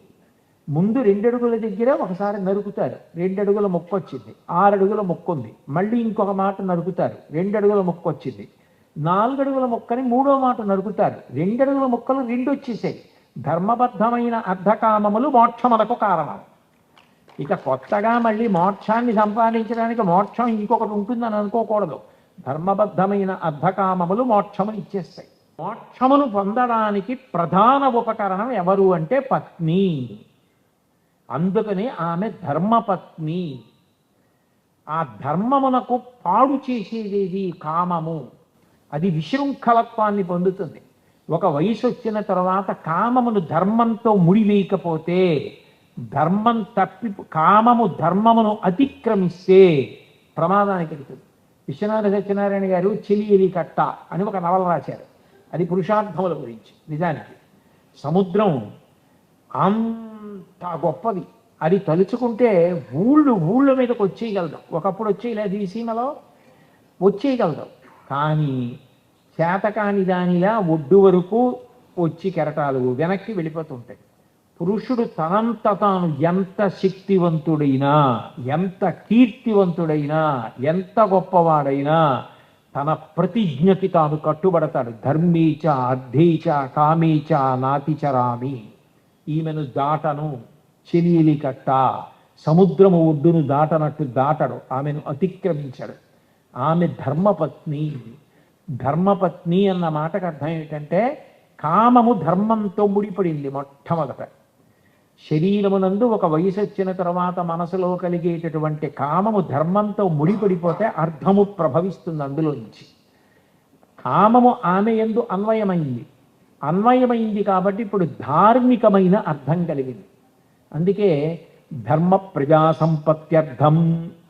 ముందు 2 అడుగుల దగ్గర ఒకసారి నరుకుతారు, 2 అడుగుల ముక్క వచ్చింది. 6 అడుగుల ముక్క ఉంది, మళ్ళీ ఇంకొక మాట నరుకుతారు, 2 అడుగుల ముక్క వచ్చింది. 4 అడుగుల ముక్కని 3వ మాట నరుకుతారు, 2 అడుగుల ముక్కలు 2 వచ్చేసాయి. ధర్మబద్ధమైన అర్ధకామములు మోక్షములకు కారణం. ఇక కొత్తగా మళ్ళీ మోక్షాన్ని సంపాదించడానికి మోక్షం ఇంకొకటి ఉంటుందని అనుకోకూడదు. ధర్మబద్ధమైన అర్ధకామములు మోక్షములు ఇచ్చేస్తాయి. మోక్షమును పొందడానికి ప్రధాన ఉపకరణం ఎవరు అంటే పత్ని. అందుకని ఆమె ధర్మపత్ని. ఆ ధర్మమునకు పాడు చేసేదేది కామము. అది విశృంఖలత్వాన్ని పొందుతుంది. ఒక వయసు వచ్చిన తర్వాత కామమును ధర్మంతో ముడివేయకపోతే, కామము ధర్మమును అతిక్రమిస్తే ప్రమాదానికి వెళ్తుంది. విశ్వనాథ సత్యనారాయణ గారు చెలియలి కట్ట అని ఒక నవల రాశారు. అది పురుషార్థముల గురించి. నిజానికి సముద్రం అంత గొప్పది. అది తలుచుకుంటే ఊళ్ళ మీదకి వచ్చేయగలదు. ఒకప్పుడు వచ్చేయలేదు, ఈ సీమలో వచ్చేయగలదు. కానీ చేతకాని దానిలా ఒడ్డు వరకు వచ్చి కెరటాలు వెనక్కి వెళ్ళిపోతుంటాయి. పురుషుడు తనంత తాను ఎంత శక్తివంతుడైనా, ఎంత కీర్తివంతుడైనా, ఎంత గొప్పవాడైనా తన ప్రతిజ్ఞకి తాను కట్టుబడతాడు. ధర్మీచ అర్థేచ కామేచ నాతిచరామి. ఈమెను దాటను, చెలియలి కట్ట, సముద్రము ఒడ్డును దాటనట్టు దాటడు, ఆమెను అతిక్రమించడు. ఆమె ధర్మపత్ని. ధర్మపత్ని అన్న మాటకు అర్థం ఏమిటంటే కామము ధర్మంతో ముడిపడింది. మొట్టమొదట శరీరమునందు ఒక వయసు వచ్చిన తర్వాత మనసులో కలిగేటటువంటి కామము ధర్మంతో ముడిపడిపోతే అర్థము ప్రభవిస్తుంది అందులో నుంచి. కామము ఆమె యందు అన్వయమైంది కాబట్టి ఇప్పుడు ధార్మికమైన అర్థం కలిగింది. అందుకే ధర్మ ప్రజా సంపత్త్యర్థం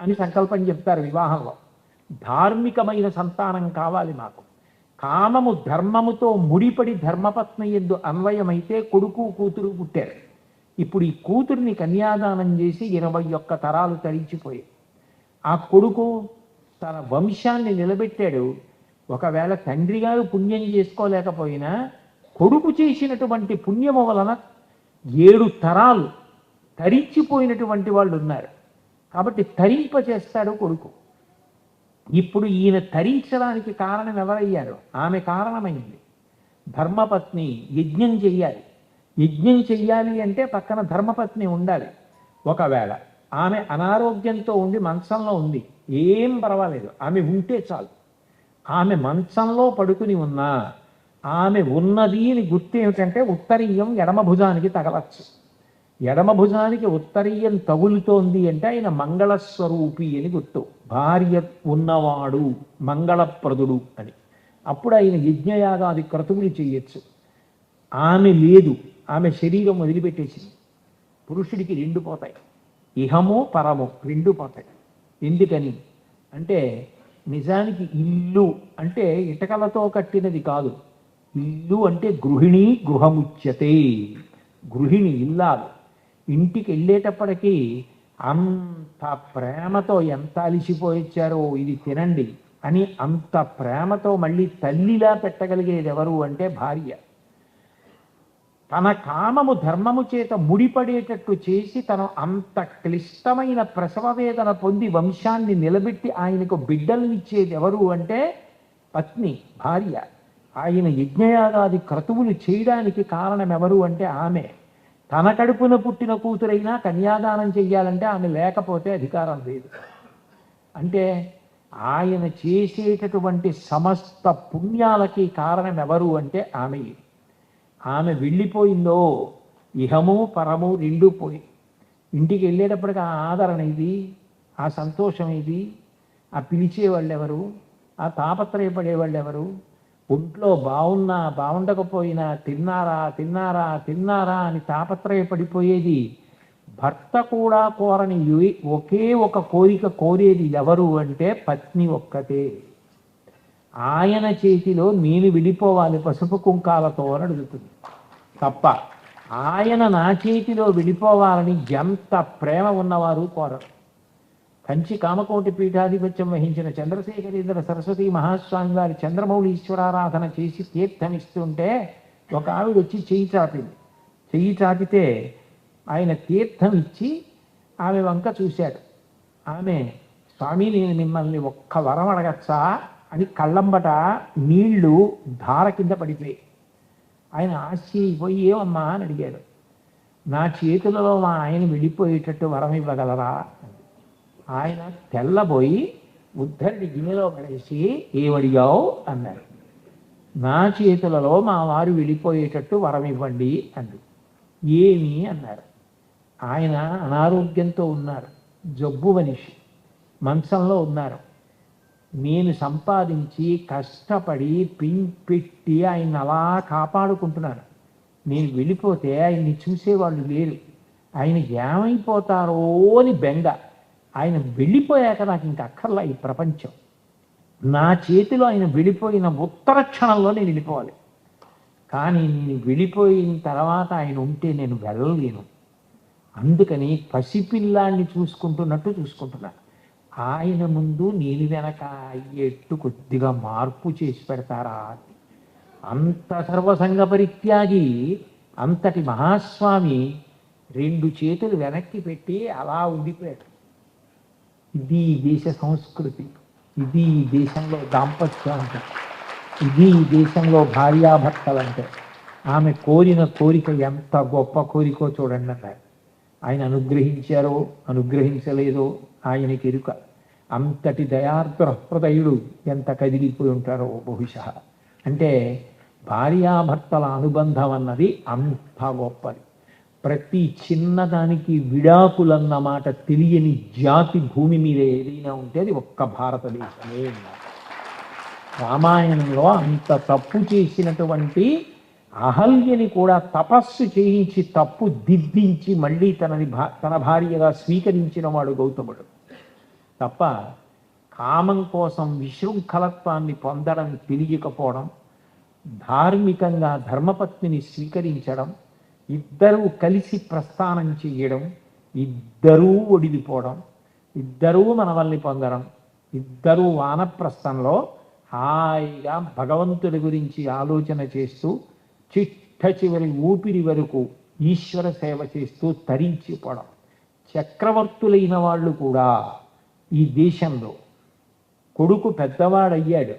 అని సంకల్పం చెప్తారు వివాహంలో. ధార్మికమైన సంతానం కావాలి మాకు. కామము ధర్మముతో ముడిపడి ధర్మపత్ని యందు అన్వయమైతే కొడుకు కూతురు పుట్టారు. ఇప్పుడు ఈ కూతుర్ని కన్యాదానం చేసి 21 తరాలు తరించిపోయాయి. ఆ కొడుకు తన వంశాన్ని నిలబెట్టాడు. ఒకవేళ తండ్రి గారు పుణ్యం చేసుకోలేకపోయినా కొడుకు చేసినటువంటి పుణ్యము వలన 7 తరాలు తరించిపోయినటువంటి వాళ్ళు ఉన్నారు. కాబట్టి తరింపచేస్తాడు కొడుకు. ఇప్పుడు ఈయన తరించడానికి కారణం ఎవరయ్యారు? ఆమె కారణమైంది. ధర్మపత్ని యజ్ఞం చెయ్యాలి. యజ్ఞం చెయ్యాలి అంటే పక్కన ధర్మపత్ని ఉండాలి. ఒకవేళ ఆమె అనారోగ్యంతో ఉండి మంచంలో ఉంది, ఏం పర్వాలేదు, ఆమె ఉంటే చాలు. ఆమె మంచంలో పడుకుని ఉన్నా ఆమె ఉన్నది అని గుర్తు ఏమిటంటే ఉత్తరీయం ఎడమ భుజానికి తగలచ్చు. ఎడమ భుజానికి ఉత్తరీయం తగులుతోంది అంటే ఆయన మంగళస్వరూపి అని గుర్తు. భార్య ఉన్నవాడు మంగళప్రదుడు అని. అప్పుడు ఆయన యజ్ఞయాగాది క్రతువులు చేయొచ్చు. ఆమె లేదు, ఆమె శరీరం వదిలిపెట్టేసింది. పురుషుడికి 2 పోతాయి, ఇహము పరము 2 పోతాయి. ఎందుకని అంటే నిజానికి ఇల్లు అంటే ఇటకలతో కట్టినది కాదు. ఇల్లు అంటే గృహిణి గృహముచ్యతే. గృహిణి ఇల్లాలు. ఇంటికి వెళ్ళేటప్పటికీ అంత ప్రేమతో ఎంత అలిసిపోయిచ్చారో ఇది తినండి అని అంత ప్రేమతో మళ్ళీ తల్లిలా పెట్టగలిగేది ఎవరు అంటే భార్య. తన కామము ధర్మము చేత ముడిపడేటట్టు చేసి తను అంత క్లిష్టమైన ప్రసవ వేదన పొంది వంశాన్ని నిలబెట్టి ఆయనకు బిడ్డలనిచ్చేది ఎవరు అంటే పత్ని, భార్య. ఆయన యజ్ఞయాగాది క్రతువులు చేయడానికి కారణం ఎవరు అంటే ఆమె. తన కడుపున పుట్టిన కూతురైనా కన్యాదానం చెయ్యాలంటే ఆమె లేకపోతే అధికారం లేదు. అంటే ఆయన చేసేటటువంటి సమస్త పుణ్యాలకి కారణం ఎవరు అంటే ఆమె. ఆమె వెళ్ళిపోయిందో ఇహము పరము రెండూ పోయి. ఇంటికి వెళ్ళేటప్పటికి ఆ ఆదరణ ఇది, ఆ సంతోషం ఇది, ఆ పిలిచేవాళ్ళు ఎవరు, ఆ తాపత్రయపడేవాళ్ళు ఎవరు, ఒంట్లో బాగున్నా బాగుండకపోయినా తిన్నారా తిన్నారా తిన్నారా అని తాపత్రయపడిపోయేది భర్త కూడా కోరని ఒకే ఒక కోరిక కోరేది ఎవరు అంటే పత్ని ఒక్కతే. ఆయన చేతిలో నేను విడిపోవాలి పసుపు కుంకాలతో అని అడుగుతుంది తప్ప ఆయన నా చేతిలో విడిపోవాలని ఎంత ప్రేమ ఉన్నవారు కోరరు. కంచి కామకోటి పీఠాధిపత్యం వహించిన చంద్రశేఖరేంద్ర సరస్వతి మహాస్వామి వారి చంద్రమౌళి ఈశ్వరారాధన చేసి తీర్థమిస్తుంటే ఒక ఆవిడ వచ్చి చెయ్యి చాపింది. చెయ్యి చాపితే ఆయన తీర్థం ఇచ్చి ఆమె వంక చూశాడు. ఆమె, స్వామి నేను మిమ్మల్ని ఒక్క వరం అడగచ్చా అని కళ్ళంబట నీళ్లు ధార కింద పడిపోయి ఆయన ఆశ్చర్యపోయి ఏమమ్మా అని అడిగాడు. నా చేతులలో మా ఆయన వెళ్ళిపోయేటట్టు వరం ఇవ్వగలరా? ఆయన తెల్లబోయి ఉద్ధరిని గిన్నెలో పడేసి ఏమడిగావు అన్నాడు. నా చేతులలో మా వారు వెళ్ళిపోయేటట్టు వరం ఇవ్వండి అంది. ఏమి అన్నారు. ఆయన అనారోగ్యంతో ఉన్నారు, జబ్బు మనిషి, మంచంలో ఉన్నారు. నేను సంపాదించి కష్టపడి పెట్టి ఆయన అలా కాపాడుకుంటున్నాను. నేను వెళ్ళిపోతే ఆయన్ని చూసేవాళ్ళు లేరు, ఆయన ఏమైపోతారో అని బెంగ. ఆయన వెళ్ళిపోయాక నాకు ఇంక అక్కర్లా ఈ ప్రపంచం. నా చేతిలో ఆయన వెళ్ళిపోయిన ఉత్తర క్షణంలో నేను వెళ్ళిపోవాలి. కానీ నేను వెళ్ళిపోయిన తర్వాత ఆయన ఉంటే నేను వెళ్ళలేను. అందుకని పసిపిల్లాన్ని చూసుకుంటున్నట్టు చూసుకుంటున్నాను. ఆయన ముందు నేను వెనక అయ్యేట్టు కొద్దిగా మార్పు చేసి పెడతారా? అంత సర్వసంగ పరిత్యాగి అంతటి మహాస్వామి రెండు చేతులు వెనక్కి పెట్టి అలా ఉండిపోయాడు. ఇది దేశ సంస్కృతి, ఇది దేశంలో దాంపత్యం అంటే, ఇది దేశంలో భార్యాభర్తలంటే. ఆమె కోరిన కోరిక ఎంత గొప్ప కోరికో చూడండి అన్నారు. ఆయన అనుగ్రహించారో అనుగ్రహించలేదో ఆయనకి ఎరుక. అంతటి దయార్ద్ర హృదయుడు ఎంత కదిలిపోయి ఉంటారో బహుశా. అంటే భార్యాభర్తల అనుబంధం అన్నది అంత గొప్పది. ప్రతి చిన్నదానికి విడాకులన్న మాట తెలియని జాతి భూమి మీద ఏదైనా ఉంటే అది ఒక్క భారతదేశమే. రామాయణంలో అంత తప్పు చేసినటువంటి అహల్యని కూడా తపస్సు చేయించి తప్పు దిద్దించి మళ్ళీ తన భార్యగా స్వీకరించిన వాడు గౌతముడు తప్ప కామం కోసం విశృంఖలత్వాన్ని పొందడం తెలియకపోవడం, ధార్మికంగా ధర్మపత్నిని స్వీకరించడం, ఇద్దరూ కలిసి ప్రస్థానం చేయడం, ఇద్దరూ ఒడిలిపోవడం, ఇద్దరూ మనవల్ని పొందడం, ఇద్దరూ వానప్రస్థంలో హాయిగా భగవంతుడి గురించి ఆలోచన చేస్తూ చిట్ట చివరి ఊపిరి వరకు ఈశ్వర సేవ చేస్తూ తరించిపోవడం. చక్రవర్తులైన వాళ్ళు కూడా ఈ దేశంలో కొడుకు పెద్దవాడయ్యాడు,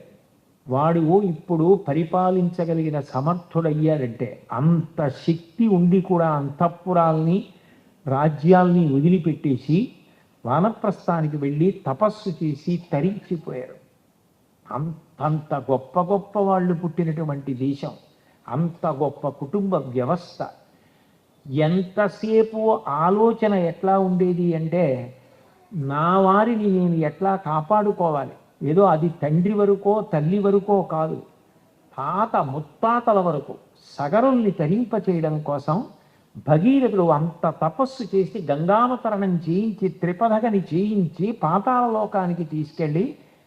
వాడు ఇప్పుడు పరిపాలించగలిగిన సమర్థుడయ్యాడంటే అంత శక్తి ఉండి కూడా అంతఃపురాల్ని రాజ్యాల్ని వదిలిపెట్టేసి వానప్రస్థానికి వెళ్ళి తపస్సు చేసి తరించిపోయారు. అంత గొప్ప గొప్ప వాళ్ళు పుట్టినటువంటి దేశం, అంత గొప్ప కుటుంబ వ్యవస్థ. ఎంతసేపు ఆలోచన ఎట్లా ఉండేది అంటే నా వారిని నేను ఎట్లా కాపాడుకోవాలి. ఏదో అది తండ్రి వరకో తల్లి వరకో కాదు, తాత ముత్తాతల వరకు సగరుల్ని తరింప చేయడం కోసం భగీరథుడు అంత తపస్సు చేసి గంగావతరణం చేయించి త్రిపదగని చేయించి పాతాళలోకానికి తీసుకెళ్ళి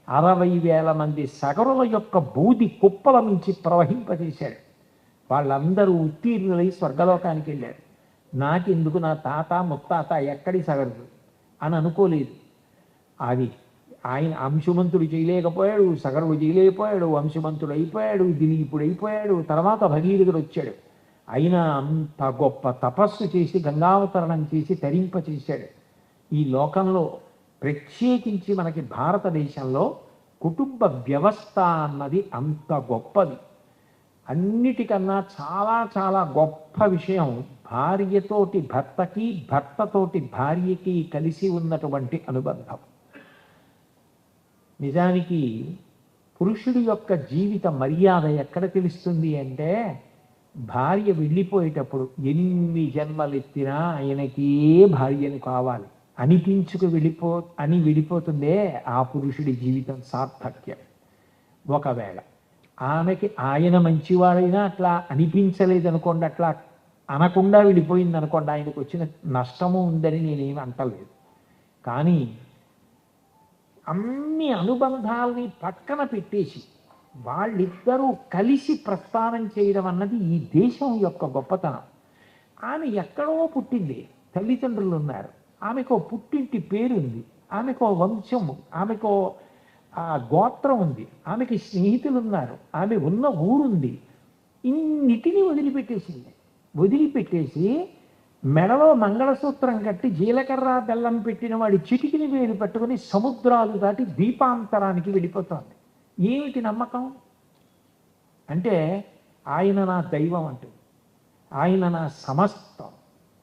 60,000 మంది సగరుల యొక్క బూది కుప్పల మించి ప్రవహింపజేశాడు. వాళ్ళందరూ ఉత్తీర్ణులై స్వర్గలోకానికి వెళ్ళారు. నాకెందుకు నా తాత ముత్తాత ఎక్కడి సగరుడు అని అనుకోలేదు. అది ఆయన అంశుమంతుడు చేయలేకపోయాడు, సగరుడు చేయలేకపోయాడు, అంశుమంతుడు అయిపోయాడు, దిలీపుడు అయిపోయాడు. తర్వాత భగీరథుడు వచ్చాడు. అయినా అంత గొప్ప తపస్సు చేసి గంగావతరణం చేసి తరింపచేశాడు. ఈ లోకంలో ప్రత్యేకించి మనకి భారతదేశంలో కుటుంబ వ్యవస్థ అన్నది అంత గొప్పది. అన్నిటికన్నా చాలా చాలా గొప్ప విషయం భార్యతోటి భర్తకి, భర్తతోటి భార్యకి కలిసి ఉన్నటువంటి అనుబంధం. నిజానికి పురుషుడి యొక్క జీవిత మర్యాద ఎక్కడ తెలుస్తుంది అంటే, భార్య వెళ్ళిపోయేటప్పుడు ఎన్ని జన్మలెత్తినా ఆయనకే భార్యను కావాలి అనిపించుకు విడిపోతుందే ఆ పురుషుడి జీవితం సార్థక్యం. ఒకవేళ ఆమెకి ఆయన మంచివాడైనా అట్లా అనిపించలేదనుకోండి, అట్లా అనకుండా వెళ్ళిపోయింది అనుకోండి, ఆయనకు వచ్చిన నష్టము ఉందని నేనేమి అంటలేదు. కానీ అన్ని అనుబంధాలని పక్కన పెట్టేసి వాళ్ళిద్దరూ కలిసి ప్రస్థానం చేయడం అన్నది ఈ దేశం యొక్క గొప్పతనం. ఆమె ఎక్కడో పుట్టింది, తల్లిదండ్రులు ఉన్నారు, ఆమెకో పుట్టింటి పేరుంది, ఆమెకో వంశము, ఆమెకో గోత్రం ఉంది, ఆమెకి స్నేహితులు ఉన్నారు, ఆమె ఉన్న ఊరుంది. ఇన్నిటినీ వదిలిపెట్టేసి మెడలో మంగళసూత్రం కట్టి జీలకర్ర బెల్లం పెట్టిన వాడి చిటికిని వేలు పెట్టుకుని సముద్రాలు దాటి దీపాంతరానికి వెళ్ళిపోతోంది. ఏమిటి నమ్మకం అంటే, ఆయన నా దైవం అంటుంది, ఆయన నా సమస్తం,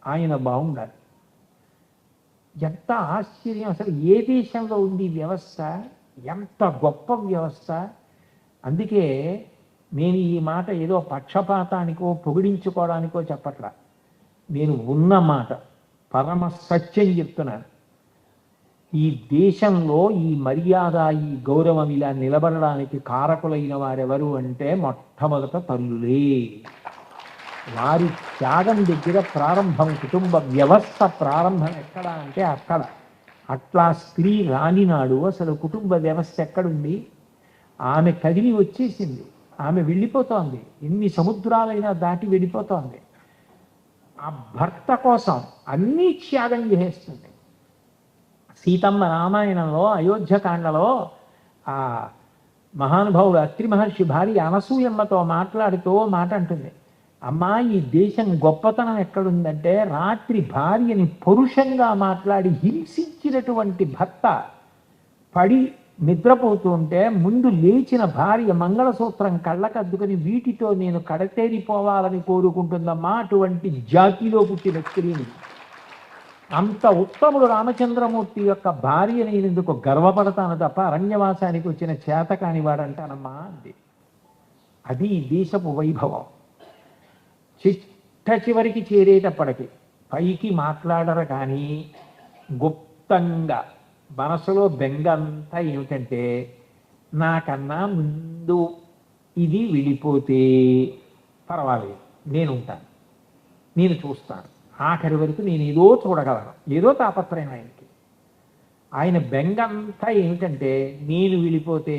ఆయన బాగుండాలి. ఎంత ఆశ్చర్యం! అసలు ఏ దేశంలో ఉంది వ్యవస్థ? ఎంత గొప్ప వ్యవస్థ! అందుకే నేను ఈ మాట ఏదో పక్షపాతానికో పొగిడించుకోవడానికో చెప్పట్లా, నేను ఉన్న మాట పరమ సత్యం చెప్తున్నాను. ఈ దేశంలో ఈ మర్యాద, ఈ గౌరవం ఇలా నిలబడడానికి కారకులైన వారెవరు అంటే మొట్టమొదట తల్లులే. వారి త్యాగం దగ్గర ప్రారంభం, కుటుంబ వ్యవస్థ ప్రారంభం ఎక్కడ అంటే అక్కడ. అట్లా స్త్రీ రానినాడు అసలు కుటుంబ వ్యవస్థ ఎక్కడుంది? ఆమె కదిలి వచ్చేసింది, ఆమె వెళ్ళిపోతోంది, ఎన్ని సముద్రాలైనా దాటి వెళ్ళిపోతోంది. ఆ భర్త కోసం అన్నీ త్యాగం చేసేస్తుంది. సీతమ్మ రామాయణంలో అయోధ్యకాండలో ఆ మహానుభావుడు అత్రి మహర్షి భార్య అనసూయమ్మతో మాట్లాడుతూ మాట అంటుంది, అమ్మా ఈ దేశం గొప్పతనం ఎక్కడుందంటే, రాత్రి భార్యని పరుషంగా మాట్లాడి హింసించినటువంటి భర్త పడి నిద్రపోతూ ఉంటే ముందు లేచిన భార్య మంగళసూత్రం కళ్ళకద్దుకుని వీటితో నేను కడతేరిపోవాలని కోరుకుంటుందమ్మా, అటువంటి జాతిలో పుట్టిన స్త్రీని. అంత ఉత్తముడు రామచంద్రమూర్తి యొక్క భార్య నేనెందుకు గర్వపడతాను తప్ప అరణ్యవాసానికి వచ్చిన చేతకాని వాడంటానమ్మా అంది. అది దేశపు వైభవం. చివరికి చేరేటప్పటికి పైకి మాట్లాడరు కానీ గుప్తంగా మనసులో బెంగ అంతా ఏమిటంటే, నాకన్నా ముందు ఇది వెళ్ళిపోతే పర్వాలేదు, నేను ఉంటాను, నేను చూస్తాను, ఆఖరి వరకు నేను ఏదో చూడగలను, ఏదో తాపత్రయం ఆయనకి. ఆయన బెంగ అంతా ఏమిటంటే, నేను వెళ్ళిపోతే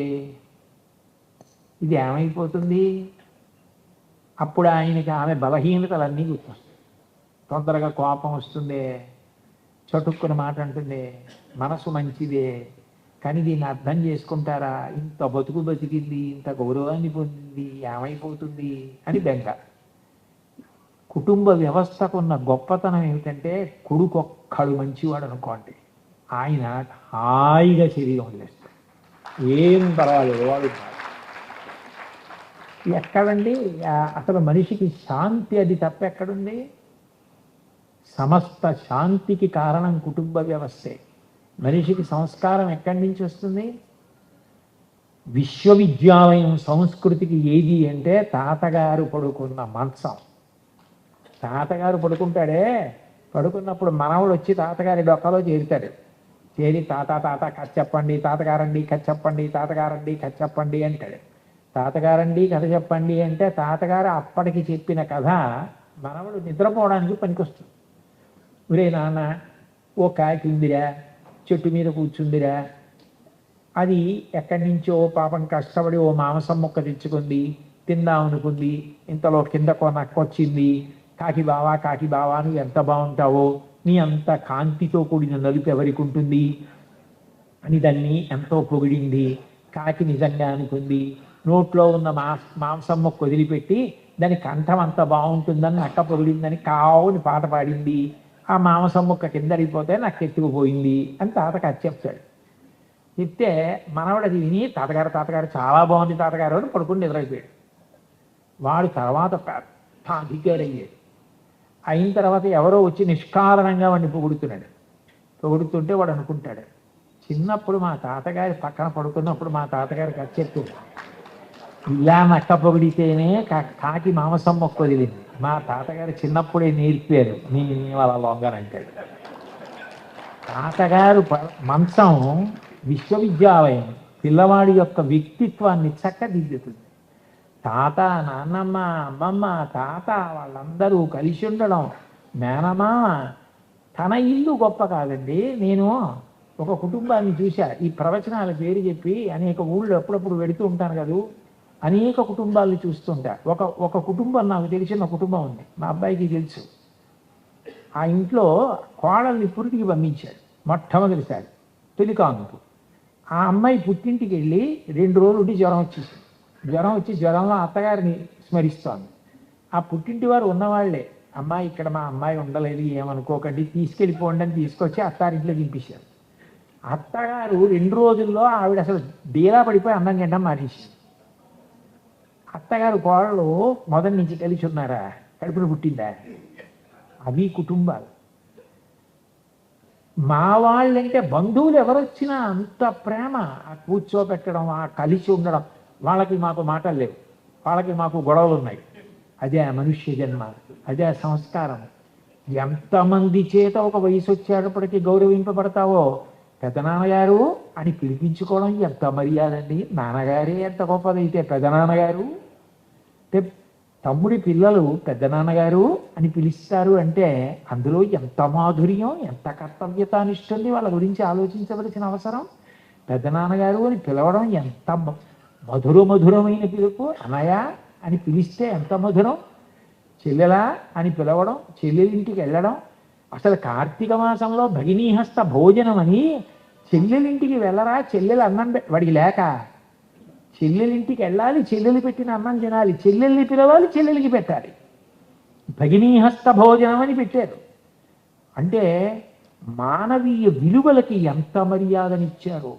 ఇది ఏమైపోతుంది? అప్పుడు ఆయనకి ఆమె బలహీనతలన్నీ గుర్తొస్తాయి. తొందరగా కోపం వస్తుంది, చటుక్కున మాట అంటుంది, మనసు మంచిదే కానీ దీన్ని అర్థం చేసుకుంటారా, ఇంత బతుకు బతికింది, ఇంత గౌరవాన్ని పొందింది, ఏమైపోతుంది అని బెంగ. కుటుంబ వ్యవస్థకున్న గొప్పతనం ఏమిటంటే, కొడుకొక్కడు మంచివాడు అనుకోండి, ఆయన హాయిగా శరీరం వదిలేస్తాడు, ఏం పర్వాలేదు వాడు. ఎక్కడండి అసలు మనిషికి శాంతి? అది తప్ప ఎక్కడుంది? సమస్త శాంతికి కారణం కుటుంబ వ్యవస్థే. మనిషికి సంస్కారం ఎక్కడి నుంచి వస్తుంది? విశ్వవిద్యాలయం సంస్కృతికి ఏది అంటే తాతగారు పడుకున్న మంచం. తాతగారు పడుకుంటాడే, పడుకున్నప్పుడు మనవడు వచ్చి తాతగారి డొక్కలో చేరుతాడు. చేరి తాత తాత కథ చెప్పండి, తాతగారండి కథ చెప్పండి, తాతగారండి కథ చెప్పండి అంటాడు. తాతగారండి కథ చెప్పండి అంటే తాతగారు అప్పటికి చెప్పిన కథ మనవడు నిద్రపోవడానికి పనికొస్తుంది. ఒరే నాన్న, ఓ కాకి ఉందిరా, చెట్టు మీద కూర్చుందిరా, అది ఎక్కడి నుంచో పాపం కష్టపడి ఓ మాంసం ముక్క తెచ్చుకుంది, తిందామనుకుంది, ఇంతలో కిందకో నక్కొచ్చింది, కాకి బావా నువ్వు ఎంత బాగుంటావో, నీ అంత కాంతితో కూడిన నలుపు ఎవరికి ఉంటుంది అని దాన్ని ఎంతో పొగిడింది. కాకి నిజంగా అనుకుంది, నోట్లో ఉన్న మాంసం ముక్క వదిలిపెట్టి దాని కంఠం అంత బాగుంటుందని నక్క పొగిడిందని కావుని పాట పాడింది. ఆ మాంసం ముక్క కింద అడిగిపోతే నాకు ఎత్తుకుపోయింది అని తాతగారు చెప్తాడు. చెప్తే మనవడు అది విని తాతగారు చాలా బాగుంది తాతగారు అని పడుకుని నిద్రైపోయాడు. వాడు తర్వాత పెద్ద అధికారి అయ్యాడు. అయిన తర్వాత ఎవరో వచ్చి నిష్కారణంగా వాడిని పొగుడుతుంటే వాడు అనుకుంటాడు, చిన్నప్పుడు మా తాతగారి పక్కన పడుకున్నప్పుడు మా తాతగారికి అది చెప్తుంది, ఇలా నక్క పొగిడితేనే కాకి మాంసం మొక్క వదిలింది, మా తాతగారు చిన్నప్పుడే నేర్పారు, నేను అలా లొంగనంటాడు. తాతగారు మంచం విశ్వవిద్యాలయం పిల్లవాడి యొక్క వ్యక్తిత్వాన్ని చక్కదిద్దుతుంది. తాత, నాన్నమ్మ, అమ్మమ్మ, తాత వాళ్ళందరూ కలిసి ఉండడం, మేనమామ, తన ఇల్లు గొప్ప కాదండి. నేను ఒక కుటుంబాన్ని చూశా, ఈ ప్రవచనాల పేరు చెప్పి అనేక ఊళ్ళు ఎప్పుడప్పుడు వెడుతూ ఉంటాను కదా, అనేక కుటుంబాలు చూస్తుంటా. ఒక కుటుంబం నాకు తెలిసిన కుటుంబం ఉంది, మా అబ్బాయికి తెలుసు. ఆ ఇంట్లో కోడల్ని పురిటికి పంపించాడు మొట్టమొదటిసారి, తొలికానుపు. ఆ అమ్మాయి పుట్టింటికి వెళ్ళి 2 రోజులు ఉండి జ్వరం వచ్చి జ్వరంలో అత్తగారిని స్మరిస్తోంది. ఆ పుట్టింటి వారు ఉన్నవాళ్లే, అమ్మాయి ఇక్కడ మా అమ్మాయి ఉండలేదు ఏమనుకోకండి, తీసుకెళ్ళిపోండి అని తీసుకొచ్చి అత్తారింట్లో దింపేశారు. అత్తగారు 2 రోజుల్లో ఆవిడ అసలు డీలా పడిపోయి అన్నం గంట మానేసింది. అత్తగారు కోడలు మొదటి నుంచి కలిసి ఉన్నారా, కడుపున పుట్టిందా? అవి కుటుంబాలు. మా వాళ్ళంటే బంధువులు ఎవరొచ్చినా అంత ప్రేమ, ఆ కూర్చోబెట్టడం, ఆ కలిసి ఉండడం. వాళ్ళకి మాకు మాటలు లేవు, వాళ్ళకి మాకు గొడవలు ఉన్నాయి. అదే మనుష్య జన్మ, అదే సంస్కారం. ఎంతమంది చేత ఒక వయసు వచ్చేటప్పటికీ గౌరవింపబడతావో, పెదనాన్నగారు అని పిలిపించుకోవడం ఎంత మర్యాదండి. నాన్నగారే ఎంత గొప్పదైతే పెదనాన్నగారు, తమ్ముడి పిల్లలు పెద్దనాన్నగారు అని పిలుస్తారు అంటే అందులో ఎంత మాధుర్యం, ఎంత కర్తవ్యత అనిస్తుంది, వాళ్ళ గురించి ఆలోచించవలసిన అవసరం. పెద్దనాన్నగారు అని పిలవడం ఎంత మధురమైన పిలుపు. అనయ అని పిలిస్తే ఎంత మధురం. చెల్లెలా అని పిలవడం, చెల్లెలింటికి వెళ్ళడం. అసలు కార్తీక మాసంలో భగినీహస్త భోజనం అని, చెల్లెలింటికి వెళ్ళరా, చెల్లెలు అన్నం వాడికి లేక చెల్లెలింటికి వెళ్ళాలి, చెల్లెలు పెట్టిన అన్నం తినాలి, చెల్లెల్ని పిలవాలి, చెల్లెలికి పెట్టాలి. భగినీహస్త భోజనం అని పెట్టారు. అంటే మానవీయ విలువలకి ఎంత మర్యాదనిచ్చారో.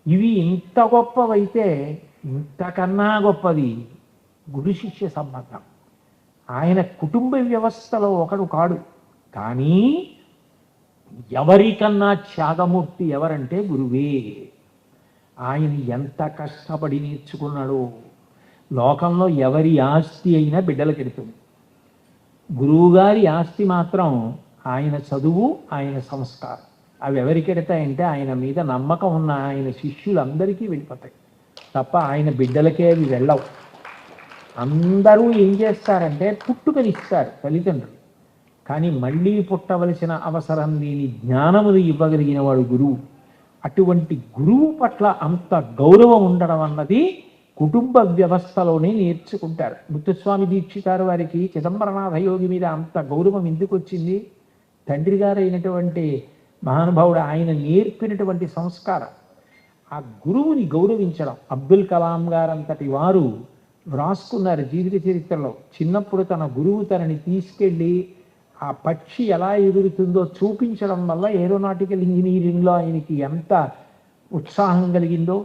ఇవి ఇంత గొప్పవైతే ఇంతకన్నా గొప్పది గురు శిష్య సంబంధం. ఆయన కుటుంబ వ్యవస్థలో ఒకడు కాడు, కానీ ఎవరికన్నా త్యాగమూర్తి ఎవరంటే గురువే. ఆయన ఎంత కష్టపడి నేర్చుకున్నాడో. లోకంలో ఎవరి ఆస్తి అయినా బిడ్డలకు ఎడుతుంది. గురువుగారి ఆస్తి మాత్రం ఆయన చదువు, ఆయన సంస్కారం. అవి ఎవరికి ఎడతాయంటే ఆయన మీద నమ్మకం ఉన్న ఆయన శిష్యులందరికీ వెళ్ళిపోతాయి తప్ప ఆయన బిడ్డలకే అవి వెళ్ళవు. అందరూ ఏం చేస్తారంటే పుట్టుకనిస్తారు తల్లిదండ్రులు, కానీ మళ్ళీ పుట్టవలసిన అవసరం లేని జ్ఞానమును ఇవ్వగలిగిన వాడు గురువు. అటువంటి గురువు పట్ల అంత గౌరవం ఉండడం అన్నది కుటుంబ వ్యవస్థలోనే నేర్చుకుంటారు. ముత్తుస్వామి దీక్షితారు వారికి చిదంబరనాథ యోగి మీద అంత గౌరవం ఎందుకు వచ్చింది? తండ్రి గారు అయినటువంటి మహానుభావుడు ఆయన నేర్పినటువంటి సంస్కారం, ఆ గురువుని గౌరవించడం. అబ్దుల్ కలాం గారంతటి వారు వ్రాసుకున్నారు జీవిత చరిత్రలో, చిన్నప్పుడు తన గురువు తనని తీసుకెళ్ళి ఆ పక్షి ఎలా ఎగురుతుందో చూపించడం వల్ల ఏరోనాటికల్ ఇంజనీరింగ్లో ఆయనకి ఎంత ఉత్సాహం కలిగిందో,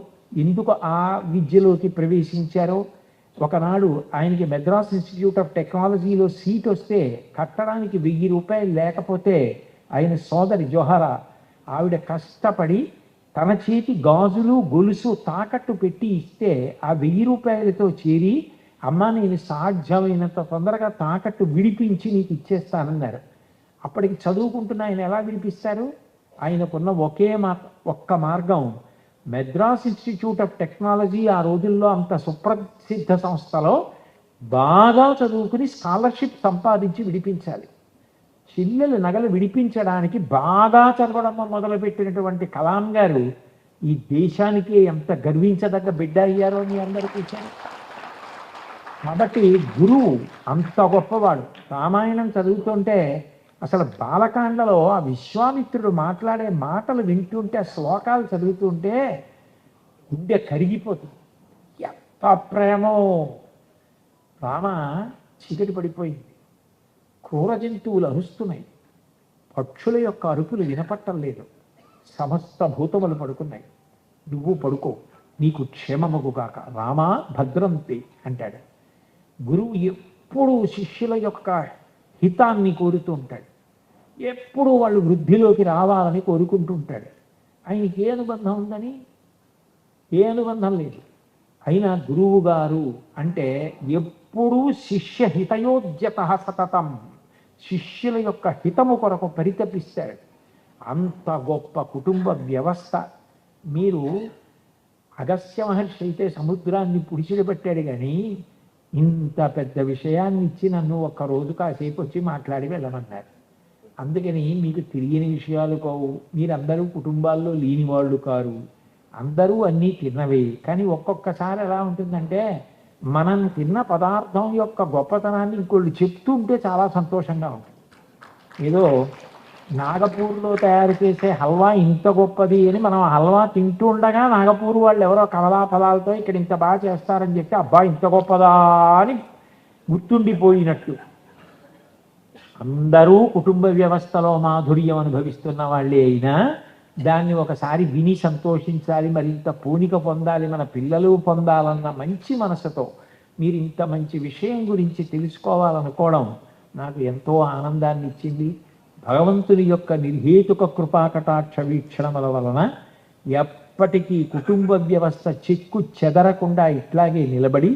ఎందుకు ఆ విద్యలోకి ప్రవేశించారో. ఒకనాడు ఆయనకి మెడ్రాస్ ఇన్స్టిట్యూట్ ఆఫ్ టెక్నాలజీలో సీట్ వస్తే కట్టడానికి 1000 రూపాయలు లేకపోతే ఆయన సోదరి జోహరా ఆవిడ కష్టపడి తన చేతి గాజులు గొలుసు తాకట్టు పెట్టి ఇస్తే ఆ 1000 రూపాయలతో చేరి, అమ్మ నేను సాధ్యమైనంత తొందరగా తాకట్టు విడిపించి నీకు ఇచ్చేస్తానన్నారు. అప్పటికి చదువుకుంటున్న ఆయన ఎలా విడిపిస్తారు? ఆయనకున్న ఒక్క మార్గం, మెడ్రాస్ ఇన్స్టిట్యూట్ ఆఫ్ టెక్నాలజీ ఆ రోజుల్లో అంత సుప్రసిద్ధ సంస్థలో బాగా చదువుకుని స్కాలర్షిప్ సంపాదించి విడిపించాలి. చెల్లెలు నగలు విడిపించడానికి బాగా చదవడం మొదలుపెట్టినటువంటి కలాం గారు ఈ దేశానికి ఎంత గర్వించదగ్గ బిడ్డ అయ్యారో మీ అందరూ కూర్చొని. కాబట్టి గురువు అంత గొప్పవాడు. రామాయణం చదువుతుంటే అసలు బాలకాండలో ఆ విశ్వామిత్రుడు మాట్లాడే మాటలు వింటుంటే, ఆ శ్లోకాలు చదువుతుంటే గుండె కరిగిపోతుంది. ఎంత ప్రేమో! రామ చీకటి పడిపోయింది, క్రూర జంతువులు అరుస్తున్నాయి, పక్షుల యొక్క అరుపులు వినపట్టం లేదు, సమస్త భూతములు పడుకున్నాయి, నువ్వు పడుకో, నీకు క్షేమముగుగాక, రామా భద్రంతి అంటాడు. గురువు ఎప్పుడూ శిష్యుల యొక్క హితాన్ని కోరుతూ ఉంటాడు, ఎప్పుడూ వాళ్ళు వృద్ధిలోకి రావాలని కోరుకుంటూ ఉంటాడు. ఆయనకి ఏ అనుబంధం ఉందని? ఏ అనుబంధం లేదు. అయినా గురువు గారు అంటే ఎప్పుడూ శిష్య హితయోద్యత సతతం, శిష్యుల యొక్క హితము కొరకు పరితపిస్తాడు. అంత గొప్ప కుటుంబ వ్యవస్థ. మీరు అగస్త్య మహర్షి అయితే సముద్రాన్ని పుడిచిడబెట్టాడు, కానీ ఇంత పెద్ద విషయాన్ని ఇచ్చి నన్ను ఒక్కరోజు కాసేపు వచ్చి మాట్లాడి వెళ్ళమన్నారు. అందుకని మీకు తెలియని విషయాలు కావు, మీరందరూ కుటుంబాల్లో లేని వాళ్ళు కారు, అందరూ అన్నీ తిన్నవే. కానీ ఒక్కొక్కసారి ఎలా ఉంటుందంటే, మనం తిన్న పదార్థం యొక్క గొప్పతనాన్ని ఇంకోళ్ళు చెప్తూ ఉంటే చాలా సంతోషంగా ఉంటుంది. ఏదో నాగపూర్లో తయారు చేసే హల్వా ఇంత గొప్పది అని మనం హల్వా తింటూ ఉండగా నాగపూర్ వాళ్ళు ఎవరో కమలా ఫలాలతో ఇక్కడ ఇంత బాగా చేస్తారని చెప్పి, అబ్బా ఇంత గొప్పదా అని గుర్తుండిపోయినట్టు. అందరూ కుటుంబ వ్యవస్థలో మాధుర్యం అనుభవిస్తున్న వాళ్ళే అయినా దాన్ని ఒకసారి విని సంతోషించాలి, మరింత పూనిక పొందాలి, మన పిల్లలు పొందాలన్న మంచి మనసుతో మీరు ఇంత మంచి విషయం గురించి తెలుసుకోవాలనుకోవడం నాకు ఎంతో ఆనందాన్ని ఇచ్చింది. భగవంతుని యొక్క నిర్హేతుక కృపాకటాక్ష వీక్షణముల వలన ఎప్పటికీ కుటుంబ వ్యవస్థ చెక్కు చెదరకుండా ఇట్లాగే నిలబడి,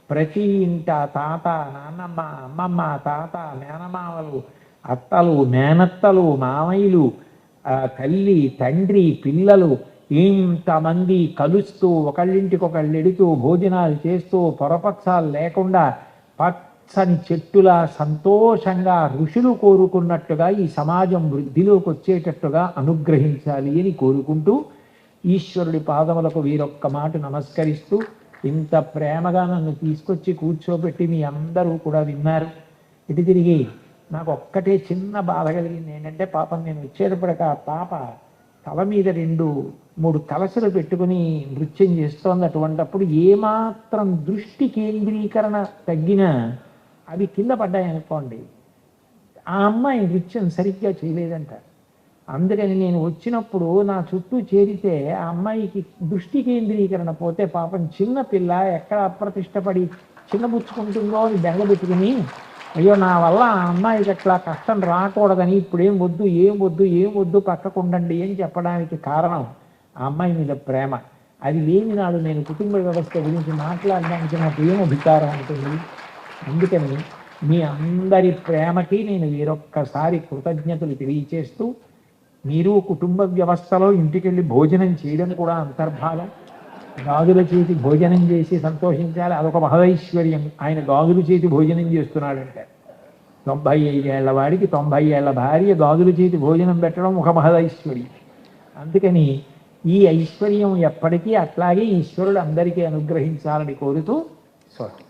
ప్రతి ఇంట తాత, నాన్నమ్మ, అమ్మమ్మ, తాత, మేనమామలు, అత్తలు, మేనత్తలు, మామయ్యలు, తల్లి, తండ్రి, పిల్లలు ఇంతమంది కలుస్తూ ఒకళ్ళింటికొకళ్ళు ఎడుతూ భోజనాలు చేస్తూ పొరపక్షాలు లేకుండా పచ్చని చెట్టులా సంతోషంగా ఋషులు కోరుకున్నట్టుగా ఈ సమాజం వృద్ధిలోకి వచ్చేటట్టుగా అనుగ్రహించాలి అని కోరుకుంటూ ఈశ్వరుడి పాదములకు వీరొక్క మాట నమస్కరిస్తూ, ఇంత ప్రేమగా నన్ను తీసుకొచ్చి కూర్చోబెట్టి మీ అందరూ కూడా విన్నారు. ఇటు తిరిగి నాకు ఒక్కటే చిన్న బాధ కలిగింది. ఏంటంటే, పాపం నేను వచ్చేటప్పటికి ఆ పాప తల మీద 2-3 కలసలు పెట్టుకుని నృత్యం చేస్తోంది. అటువంటప్పుడు ఏమాత్రం దృష్టి కేంద్రీకరణ తగ్గినా అవి కింద పడ్డాయనుకోండి, ఆ అమ్మాయి నృత్యం సరిగ్గా చేయలేదంట. అందుకని నేను వచ్చినప్పుడు నా చుట్టూ చేరితే ఆ అమ్మాయికి దృష్టి కేంద్రీకరణ పోతే, పాపం చిన్న పిల్ల ఎక్కడ అప్రతిష్టపడి చిన్నబుచ్చుకుంటుందో అని బెంగబెట్టుకుని, అయ్యో నా వల్ల ఆ అమ్మాయికి అట్లా కష్టం రాకూడదని ఇప్పుడేం వద్దు, ఏం వద్దు, ఏం వద్దు, పక్కకుండండి అని చెప్పడానికి కారణం ఆ అమ్మాయి మీద ప్రేమ. అది లేని నాడు నేను కుటుంబ వ్యవస్థ గురించి మాట్లాడడానికి నాకు ఏం అధికారం ఉంటుంది? అందుకని మీ అందరి ప్రేమకి నేను వేరొక్కసారి కృతజ్ఞతలు తెలియచేస్తూ, మీరు కుటుంబ వ్యవస్థలో ఇంటికెళ్ళి భోజనం చేయడం కూడా అంతర్భాగం. గాజుల చేతి భోజనం చేసి సంతోషించాలి, అదొక మహదైశ్వర్యం. ఆయన గాజుల చేతి భోజనం చేస్తున్నాడంటే 95 ఏళ్ల వాడికి 90 ఏళ్ల భార్య గాజుల చేతి భోజనం పెట్టడం ఒక మహదైశ్వర్యం. అందుకని ఈ ఐశ్వర్యం ఎప్పటికీ అట్లాగే ఈశ్వరుడు అందరికీ అనుగ్రహించాలని కోరుతూ స్వస్తి.